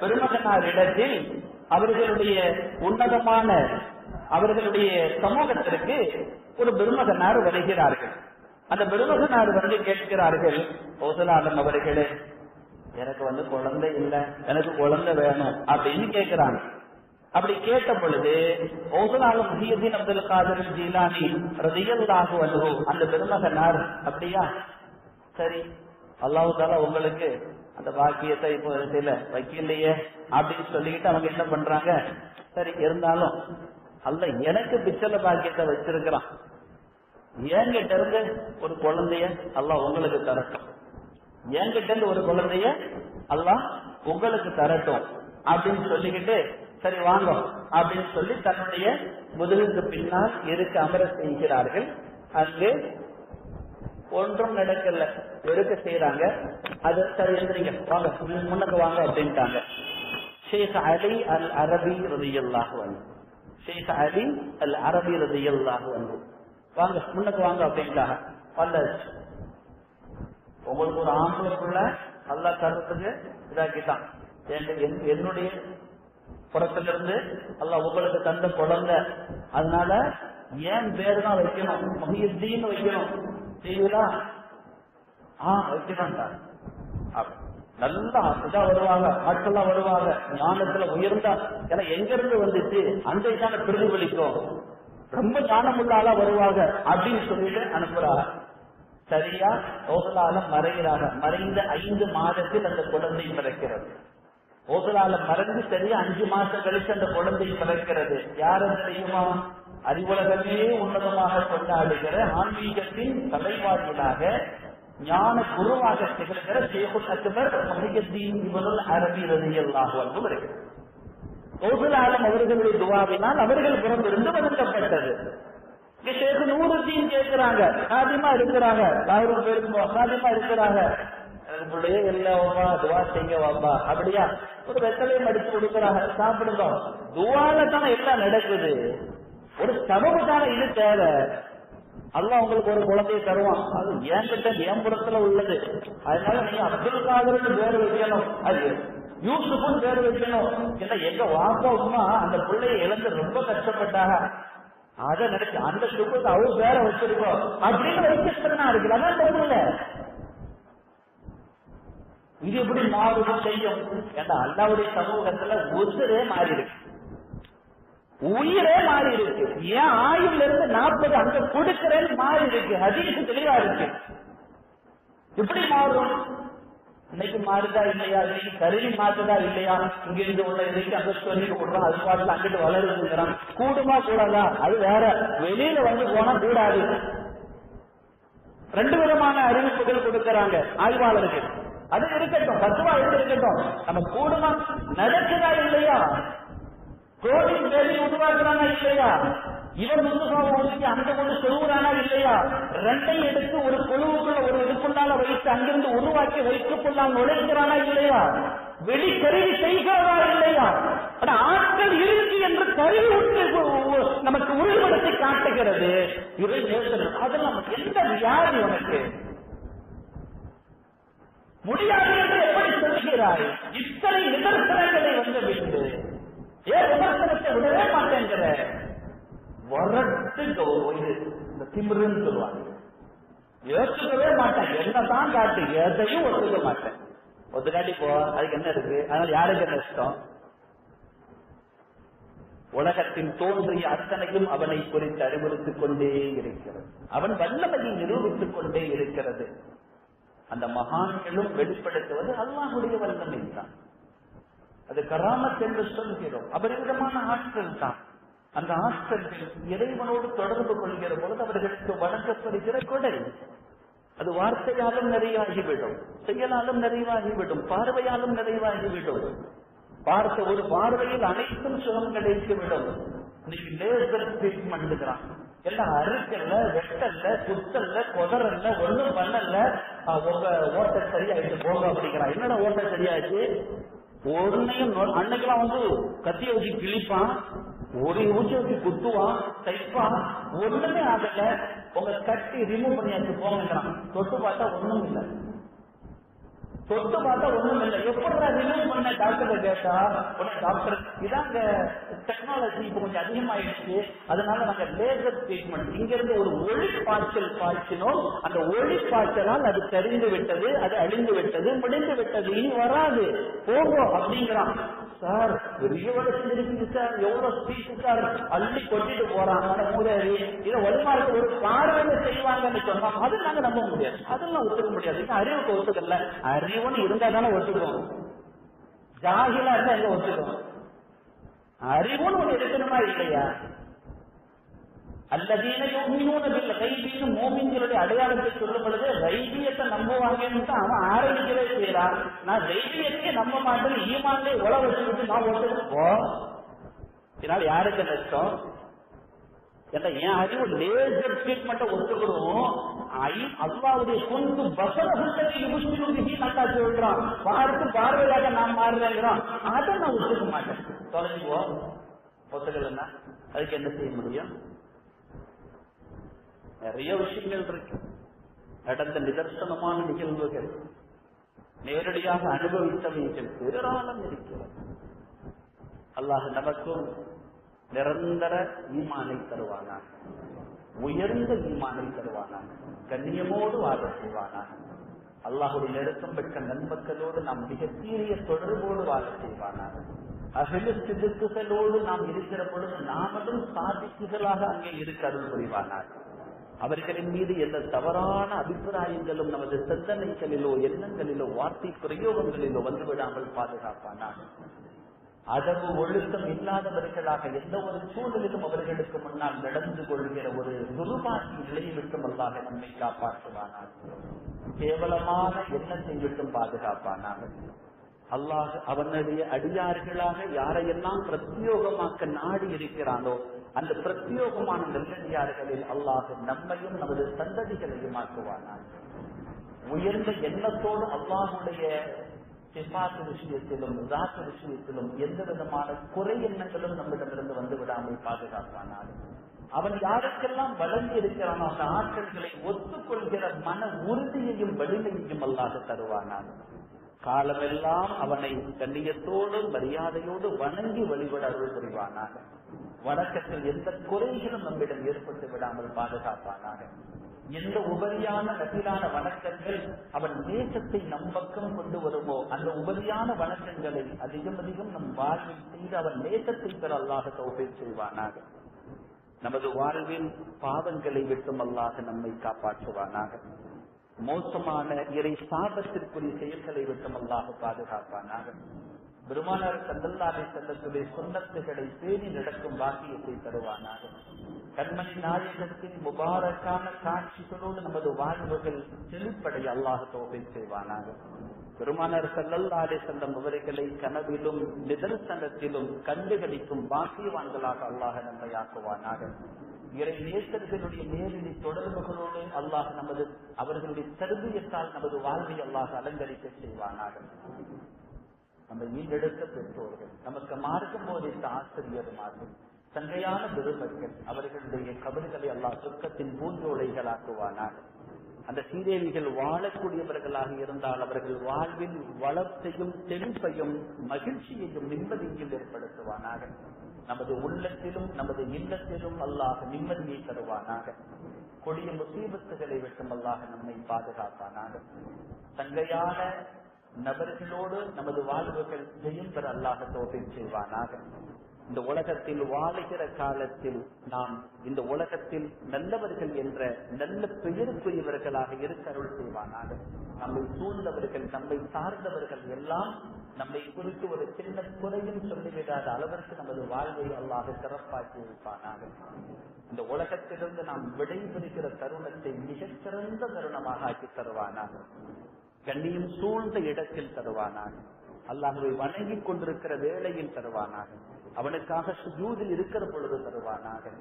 பெருமகனார் இடத்தில் அவர்களுடைய உன்னதமான அவர்களுடைய சமூகத்திற்கு ஒரு பெருமகனார் வருகிறார்கள். அந்த பெருமகனார் வந்து கேட்கிறார்கள், ஓசலாலம் அவர்களே, எனக்கு குழந்தை இல்லை, எனக்கு குழந்தை வேணும் அப்படின்னு கேட்கிறாங்க. அப்படி கேட்ட பொழுது ஓசலாலம் முஹியுத்தீன் அப்துல் காதிர் ஜீலானி ரலியல்லாஹு அன்ஹு அந்த பெருமகனார், அப்படியா சரி, அல்லாஹ் தஆலா உங்களுக்கு அந்த பாக்கியத்தை இப்போ வைக்கலையே அப்படின்னு சொல்லிக்கிட்டு அவங்க என்ன பண்றாங்க, சரி இருந்தாலும் அல்ல எனக்கு பிச்சல பாக்கியத்தை வச்சிருக்கிறான், என்கிட்ட இருந்து ஒரு குழந்தைய அல்லாஹ் உங்களுக்கு தரட்டும், என்கிட்ட இருந்து ஒரு குழந்தைய அல்லாஹ் உங்களுக்கு தரட்டும் அப்படின்னு சொல்லிக்கிட்டு, சரி வாங்க அப்படின்னு சொல்லி தன்னுடைய முதுகுக்கு பின்னால் இருக்க அமர செய்கிறார்கள். அங்கு ஒன்றும் நடக்கல, எடுக்க செய்யறாங்க. அது சரி எழுதுறீங்க, வாங்க முன்னுக்கு வாங்க அப்படின்ட்டாங்க. ஷேக் அலி அல் அரபி ரலியல்லாஹு அன்ஹு, ஷேக் அலி அல் அரபி ரலியல்லாஹு அன்ஹு, வாங்க முன்னுக்கு வாங்க அப்படின்ட்டாங்க. வந்தாச்சு. உங்களுக்கு ஒரு ஆம்பளைக்குள்ள அல்லாஹ் தரத்துக்கு இதாக்கிட்டான், என்னுடைய புறத்திலிருந்து அல்லாஹ் உங்களுக்கு தந்த குழந்தை, அதனால ஏன் பேரு தான் வைக்கணும், முஹியுத்தீன் வைக்கணும், செய்வீங்களா? வைக்கணும்டா. நல்லா இதா வருவாங்க, ஆட்கள்லாம் வருவாங்க, ஞானத்துல உயர்ந்தா, ஏன்னா எங்க இருந்து வந்துச்சு அந்த ஞான பிரதிபலிக்கும், ரொம்ப ஞானம் உள்ள ஆளா வருவாங்க அப்படின்னு சொல்லிட்டு அனுப்புறாங்க. சரியா ஓசலாலம் மறைகிறாங்க. மறைந்த 5 மாதத்தில் அந்த குழந்தை பிறக்கிறது. ஓசலாலம் மறைந்து சரியா 5 மாசம் கழிச்சு அந்த குழந்தை பிறக்கிறது. யாரு தெரியுமா? அறிவுலகமே உன்னதமாக கொண்டாடுகிற ஆன்மீகத்தின் தலைவாயிலாக ஞான குருவாக திகழ்கிற ஷேகுல் அக்பர் முஹியுத்தீன் இப்னுல் அரபி ரலியல்லாஹு அன்ஹு வருகிறார். கௌசுல் ஆலம் அவர்களுடைய துவாவினால் அவர்கள் புறமிருந்து வழங்கப்பட்டது. ஷேக் நூருத்தீன் கேட்கிறாங்க, சாதிமா இருக்கிறாங்க, 1000 பேருக்கு சாதிமா இருக்கிறாங்க, பிள்ளையே எல்லா துவா செய்ய வாப்பா. அப்படியா? ஒரு வெத்தலையும் அடிச்சு கொடுக்குறாங்க, சாப்பிடுங்க. துவால தானே எல்லாம் நடக்குது. ஒரு சபபுக்கான இது தேவை. அல்லாஹ் உங்களுக்கு ஒரு குழந்தைய தருவான், அது என்கிட்ட என் புறத்துல உள்ளது. அதனால நீங்க அப்துல் காதருக்கு பேர் வைக்கணும், அது யூசுஃபும் பேர் வைக்கணும். ஏன்னா எங்க வாப்பா உமா அந்த பிள்ளைய இழந்து ரொம்ப கஷ்டப்பட்டாங்க, அதை நினைச்சு அந்த சுகத்தை அவர் பேர வச்சிருக்கோம் அப்படின்னு வைக்கா இருக்கு. அதான் தெரியல இது எப்படி மாறும் செய்யும். ஏன்னா அல்லாவுடைய சமூகத்துல உசுரே மாறி இருக்கு, உயிரே மாறி இருக்கு. ஏன் ஆயுள்ல இருந்து 40 அங்க கொடுக்கிறேன்னு மாறி இருக்கு. ஹதீஸ் தெளிவா இருக்கு. எப்படி மாறும்? இன்னைக்கு மாறுதா இல்லையா? இன்னைக்கு கருவி மாறுதா இல்லையா? இங்க இருந்து உள்ள எதுக்கு அங்க சொல்லி கொடுறோம், அது பாட்டுல அங்கிட்டு வளருதுங்கிறான். கூடுமா கூடாதா? அது வேற. வெளியில வந்து போனா கூடாது. 2 விதமான அறிவிப்புகள் கொடுக்கறாங்க ஆய்வாளர்கள். அது இருக்கட்டும், 10 ரூபாய் இருக்கட்டும். நம்ம கூடுமா நடக்குதா இல்லையா? கோவிட் பேரி உருவாக்குறானா இல்லையா? இவன் முன்னுக்கு அந்த கொண்டு சொல்லுறானா இல்லையா? 2ஐயும் எடுத்து ஒரு குழுவுக்குள்ள ஒரு இதுக்குள்ளால வைத்து அங்கிருந்து உருவாக்கி வைத்துக்குள்ளால் நுழைக்கிறானா இல்லையா? வெளிக்கருவி செய்கிறதா இல்லையா? ஆட்கள் இருக்கு என்று கருவி நமக்கு உருவத்தை காட்டுகிறது. அது நமக்கு எந்த வியாதி உனக்கு முடியாது என்று எப்படி சொல்கிறாய்? இத்தனை நிதர்சனங்களை வந்து விட்டு ஏன் விமர்சனத்தை விடவே மாட்டேங்கிற? வரட்டு இந்த திமிருன்னு சொல்லுவாங்க. ஏற்றுக்கவே மாட்டேன், என்னதான் காட்டு, எதையும் ஒத்துக்க மாட்டேன். ஒத்துக்காட்டி போ, அதுக்கு என்ன இருக்கு? அதனால யாருக்கு என்ன இஷ்டம்? உலகத்தின் தோன்றிய அத்தனையும் அவனை குறித்து அறிவுறுத்திக் கொண்டே இருக்கிறது. அவன் வல்லமையை நிரூபித்துக் கொண்டே இருக்கிறது. அந்த மகான்களும் வெளிப்படுத்துவது அல்லாஹ்வுடைய வல்லமை தான். அது கராமத் என்று சொல்கிறோம். அபரிவிதமான ஆட்கள் தான். அந்த ஆட்கள் இறைவனோடு தொடர்பு கொள்கிற பொழுது அவர்களுக்கு வழங்கப்படுகிற கொடை. அது வார்த்தையாலும் நிறைவாகிவிடும், செயலாலும் நிறைவாகிவிடும், பார்வையாலும் நிறைவாகிவிடும். பார்த்த ஒரு பார்வையில் அனைத்தும் சுகம் கிடைத்துவிடும். இன்னைக்கு லேசர் ட்ரீட்மெண்ட் எல்லாம் அறுக்கல்ல, வெட்டல்ல, குத்தல்ல, கொதறல்ல, ஒண்ணும் பண்ணல. உங்க ஓட்ட சரியாயிட்டு போக அப்படிங்கிறான். என்னடா ஓட்ட சரியாச்சு? ஒன்னையும் அன்னைக்கெல்லாம் வந்து கத்திய வச்சு கிழிப்பான், ஒரு ஊசி வச்சு குத்துவான், தைப்பான், ஒண்ணுமே ஆகல. உங்க கட்டி ரிமூவ் பண்ணியாச்சு போங்கிறான். தொட்டு பார்த்தா ஒண்ணும் இல்லை, தொட்டு பார்த்தா ஒண்ணும் இல்லை. எப்படி ரிமூவ் பண்ண டாக்டர் கேட்டா உடனே டாக்டர் இதாங்க டெக்னாலஜி இப்ப கொஞ்சம் அதிகமாயிடுச்சு, அதனால நாங்க லேசர் ட்ரீட்மெண்ட் இங்க இருந்து ஒரு ஒளி பாய்ச்சல் பாய்ச்சினோம், அந்த ஒளி பாய்ச்சலால் அது தெரிந்து விட்டது, அது அழிந்து விட்டது, முடிந்து விட்டது, இனி வராது, போகும் அப்படிங்கிறான். சார் பெரிய வளர்ச்சி இருக்குது சார், எவ்வளவு ஸ்பீச்சு சார், அள்ளி கொட்டிட்டு போறாங்க மூதேவி. இதை வலுமாறு ஒரு பார்வையில செய்வாங்கன்னு சொன்னா அது நாங்க நம்ப முடியாது, அதெல்லாம் ஒத்துக்க முடியாது. அறிவுக்கு ஒத்துக்கல, அறிவுன்னு இருந்தா தானே ஒத்துக்கணும். ஜாகிலா இருந்தா எங்க ஒத்துக்கணும்? அறிவுன்னு ஒண்ணு இருக்கணுமா இல்லையா? அல்லதீன யுமினூன பில் கைபின்னு மோமின்களுடைய அடையாளத்தை சொல்லும் பொழுது ரைபியத்தை நம்புவாங்கன்னு அவன் ஆரம்பிக்கவே செய்யறான். நான் ரைபியத்தையே நம்ப மாட்டேன், ஈமான்லே உழ வச்சுக்கிட்டு நான் ஒத்துப்போம். இதனால யாருக்கு நஷ்டம்? என் அறிவு லேசர் ட்ரீட்மெண்ட்டை ஒத்துக்கணும். அல்லாவுடைய கொண்டு பசங்க நல்லா சொல்றான், பார்த்து பார்வையாக நான் மாறுறேங்கிறான். அதை நான் ஒத்துக்க மாட்டேன். தொலைஞ்சுவோம் ஒத்துக்கலன்னா அதுக்கு என்ன செய்ய முடியும்? நிறைய விஷயங்கள் இருக்கு. நடந்த நிதர்சனமான நிகழ்வுகள், நேரடியாக அனுபவித்தவைகள் ஏராளம் இருக்கிறது. அல்லாஹ் நமக்கும் நிரந்தர ஈமானை தருவானாக, உயர்ந்த ஈமானை தருவானாக, கண்ணியமோடு வாழ செய்வானாக. அல்லாஹுடைய நெருக்கம் பெற்ற நன்மக்களோடு நாம் மிக சீரிய தொடர்போடு வாழ செய்வானாக. அகில சிதுக்குகளோடு நாம் இருக்கிற பொழுது நாமளும் சாதிக்குகளாக அங்கே இருக்க அருள் புரிவானாக. அவர்களின் மீது எந்த தவறான அபிப்பிராயங்களும் நமது சிந்தனைகளிலோ எண்ணங்களிலோ வார்த்தை பிரயோகங்களிலோ வந்துவிடாமல் பாதுகாப்பானாக. அதவு ஒழுக்கம் இல்லாதவர்களாக எந்த ஒரு சூழலிலும் அவர்களுக்கு முன்னால் நடந்து கொள்கிற ஒரு துர்பாக்கி நிலையை விட்டும் அல்லாஹ் நம்மை காப்பாற்றுவானாக. கேவலமான எண்ணத்தை விட்டும் பாதுகாப்பானாக. அல்லாஹ் அவனுடைய அடியார்களாக யாரையெல்லாம் பிரத்யோகமாக்க நாடி இருக்கிறானோ அந்த பிரத்யோகமான நல்லடியார்களில் அல்லாஹ் நம்மையும் நமது சந்ததிகளையும் ஆக்குவானாக. உயர்ந்த எண்ணத்தோடு அல்லாஹுடைய சிபாத்து விஷயத்திலும் ராத்து விஷயத்திலும் எந்த விதமான குறை எண்ணங்களும் நம்மிடமிருந்து வந்து விடாமல் பாதுகாப்பானாக. அவன் யாருக்கெல்லாம் வழங்கி இருக்கிறானோ அந்த ஆற்றல்களை ஒத்துக்கொள்கிற மன உறுதியையும் வலிமையையும் அல்லாஹ் தருவானாக. காலமெல்லாம் அவனை கண்ணியத்தோடு மரியாதையோடு வணங்கி வழிபட அருள் புரிவானாக. வணக்கத்தில் எந்த குறைகளும் நம்மிடம் ஏற்பட்டு விடாமல் பாதுகாப்பானாக. எந்த உபரியான நபிலான வணக்கங்கள் அவன் நேசத்தை நம் பக்கம் கொண்டு வருமோ அந்த உபரியான வணக்கங்களை அதிகம் அதிகம் நம் வாழ்வில் செய்து அவன் நேசத்தை பெற அல்லாஹ் தௌஃபீக் செய்வானாக. நமது வாழ்வில் பாவங்களை விட்டும் அல்லாஹ் நம்மை காப்பாற்றுவானாக. மோசமான இறை சாபத்திற்குரிய செயல்களை விட்டும் அல்லாஹ் பாதுகாப்பானாக. பெருமானார் ஸல்லல்லாஹு அலைஹி வஸல்லத்துடைய சுன்னத்துகளை பேணி நடக்கும் பாக்கியத்தை தருவானாக. கண்மணி நாயகத்தின் முபாரக்கான காட்சிகளோடு நமது வாழ்வுகள் செழிப்படைய அல்லாஹ் தௌஃபீக் செய்வானாக. பெருமானார் ஸல்லல்லாஹு அலைஹி வஸல்லம் அவர்களை கனவிலும் நிதர்சனத்திலும் கண்டுகளிக்கும் பாக்கியவான்களாக அல்லாஹ் நம்மை ஆக்குவானாக. இறை நேசர்களுடைய நேரடி தொடர்புகளோடு அல்லாஹ் அவர்களுடைய தர்பியத்தால் நமது வாழ்வை அல்லாஹ் அலங்கரிக்க செய்வானாக. நம்ம ஈண்டெடுத்த பெற்றோர்கள், நமக்கு மார்க்கம் போதித்த ஆசிரியர்மார்கள், சங்கையான பெருமக்கள், அவர்களுடைய கபறுகளை அல்லாஹ் சொர்க்கத்தின் பூஞ்சோலைகளாக்குவானாக. அந்த சீதேவிகள் வாழக்கூடியவர்களாக இருந்தால் அவர்கள் வாழ்வில் வளத்தையும் செழிப்பையும் மகிழ்ச்சியையும் நிம்மதியையும் ஏற்படுத்துவானாக. நமது உள்ளத்திலும் நமது இல்லத்திலும் அல்லாஹ் நிம்மதியை தருவானாக. கொடிய முசீபத்துகளை விட்டும் அல்லாஹ் நம்மை பாதுகாப்பானாக. சங்கையான நபர்களோடு நமது வாழ்வுகள் ஜெயம் பெற அல்லாஹ் தௌஃபீக் செய்வானாக. இந்த உலகத்தில் வாழுகிற காலத்தில் நாம் இந்த உலகத்தில் நல்லவர்கள் என்ற நல்ல பெயருக்குரியவர்களாக இருக்க அருள் செய்வானாக. நம்மை சூழ்ந்தவர்கள், நம்மை சார்ந்தவர்கள் எல்லாம் நம்மை குறித்து ஒரு சின்ன குறையும் சொல்லிவிடாத அளவிற்கு நமது வாழ்வை அல்லாஹ் சிறப்பாக்கி வைப்பானாக. இந்த உலகத்திலிருந்து நாம் விடைபெறுகிற தருணத்தை மிகச்சிறந்த தருணமாக ஆக்கி தருவானாக. கண்ணியும் சூழ்ந்த இடத்தில் தருவானாக. அல்லாஹ்வை வணங்கிக் கொண்டிருக்கிற வேளையில் தருவானாக. அவனுக்காக சுஜூதில் இருக்கிற பொழுது தருவானாக.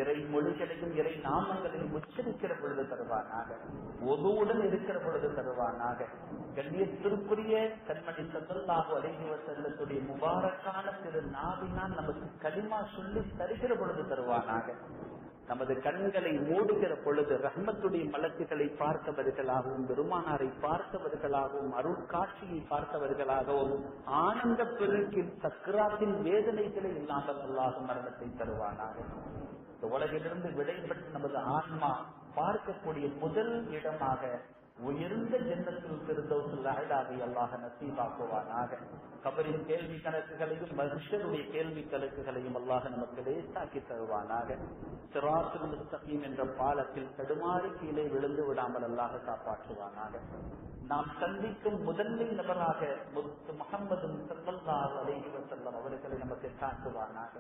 இறை மொழிகளையும் இறை நாமங்களையும் உச்சரிக்கிற பொழுது தருவானாக. ஒதுவுடன் இருக்கிற பொழுது தருவானாக. கண்ணியத்திற்குரிய கண்மணி ஸல்லல்லாஹு அலைஹி வஸல்லத்துடைய முபாரக்கான திரு நாவினால் நமக்கு கலிமா சொல்லி தருகிற பொழுது தருவானாக. நமது கண்களை மூடுகிற பொழுது ரஹ்மத்துடைய மலக்குகளை பார்த்தவர்களாகவும், பெருமானாரை பார்த்தவர்களாகவும், அருட்காட்சியை பார்த்தவர்களாகவும், ஆனந்த பெருக்கில் சக்கராத்தின் வேதனைகளை இல்லாமல் அல்லாஹ் மரணத்தை தருவானாக. இந்த உலகிலிருந்து விடைபெற்று நமது ஆன்மா பார்க்கக்கூடிய முதல் இடமாக உயர்ந்த ஜன்னத்துல் ஃபிர்தௌஸில் அஅலாவை அல்லாஹ் நசீபாக்குவானாக. கபரின் கேள்வி கணக்குகளையும் மஹ்ஷருடைய கேள்வி கணக்குகளையும் அல்லாஹ் நமக்கு லேசாக்கி தருவானாக. சிராத்துல் முஸ்தகீம் என்ற பாலத்தில் தடுமாறி கீழே விழுந்து விடாமல் அல்லாஹ் காப்பாற்றுவானாக. நாம் சந்திக்கும் முதன்மை நபராக முஹம்மது ஸல்லல்லாஹு அலைஹி வஸல்லம் அவர்களை நமக்கு காட்டுவானாக.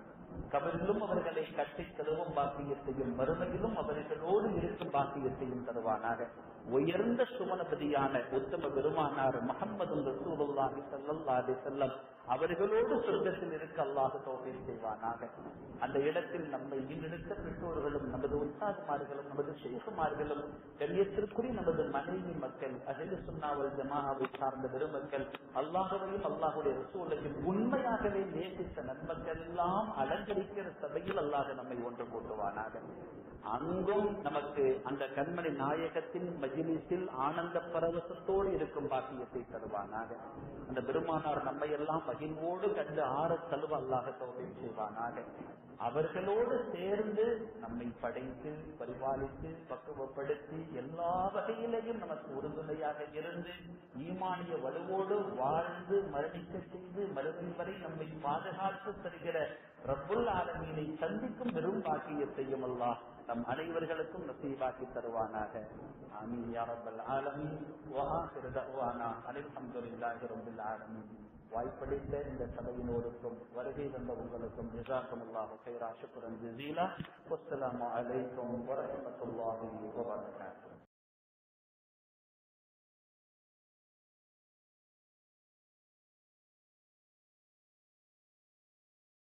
கபரிலும் அவர்களை கட்டித் தருவும் பாக்கியத்தையும், மறுமையிலும் அவர்களோடு இருக்கும் பாக்கியத்தையும் தருவானாக. உயர்ந்த சுமனபதியான உத்தம பெருமானார் முஹம்மது ரசூலுல்லாஹி ஸல்லல்லாஹு அலைஹி வஸல்லம் அவர்களோடு சொர்க்கத்தில் இருக்க அல்லாஹ் தௌஃபீக் செய்வானாக. அந்த இடத்தில் நம்மை ஈண்டெடுத்த பெற்றோர்களும், நமது உஸ்தாதுமார்களும், நமது ஷேகுமார்களும், கண்ணியத்திற்குரிய நமது மனைவி மக்கள், அஹ்லு சுன்னா வல் ஜமாஅவை சார்ந்த பெருமக்கள், அல்லாஹ்வையும் அல்லாஹ்வுடைய ரசூலையும் உண்மையாகவே நேசித்த நன்மக்கள் எல்லாம் அலங்கரிக்கிற சபையில் அல்லாஹ் நம்மை ஒன்று கூட்டுவானாக. அங்கும் நமக்கு அந்த கண்மணி நாயகத்தின் மஜ்லிஸில் ஆனந்த பரவசத்தோடு இருக்கும் பாக்கியத்தை தருவானாக. அந்த பெருமானார் நம்மை எல்லாம் மகிழ்வோடு கண்டு ஆற தழுவ அல்லாஹ் தௌஃபீக் செய்வானாக. அவர்களோடு சேர்ந்து நம்மை படைத்து பரிபாலித்து பக்குவப்படுத்தி எல்லா வகையிலையும் நமக்கு உறுதுணையாக இருந்து ஈமானிய வலுவோடு வாழ்ந்து மரணிக்க செய்து மறுமை வரை நம்மை பாதுகாத்து தருகிற ரப்புல் ஆலமீனை சந்திக்கும் பெரும் பாக்கியத்தையும் அல்லாஹ் நம் அனைவர்களுக்கும் நசீபாக்கி தருவானாக. ஆமீன் யா ரப்பல் ஆலமீன். வ ஆகிரு தஅவானா அல்ஹம்துலில்லாஹி ரப்பில் ஆலமீன். வாய்ப்பளித்த இந்த சபையினோருக்கும் வருகை தந்த உங்களுக்கும் ஜஸாக்குமுல்லாஹு கைரா, ஷுக்ரன் ஜஸீலா. வஸ்ஸலாமு அலைக்கும் வரஹ்மத்துல்லாஹி வபரகாத்துஹு.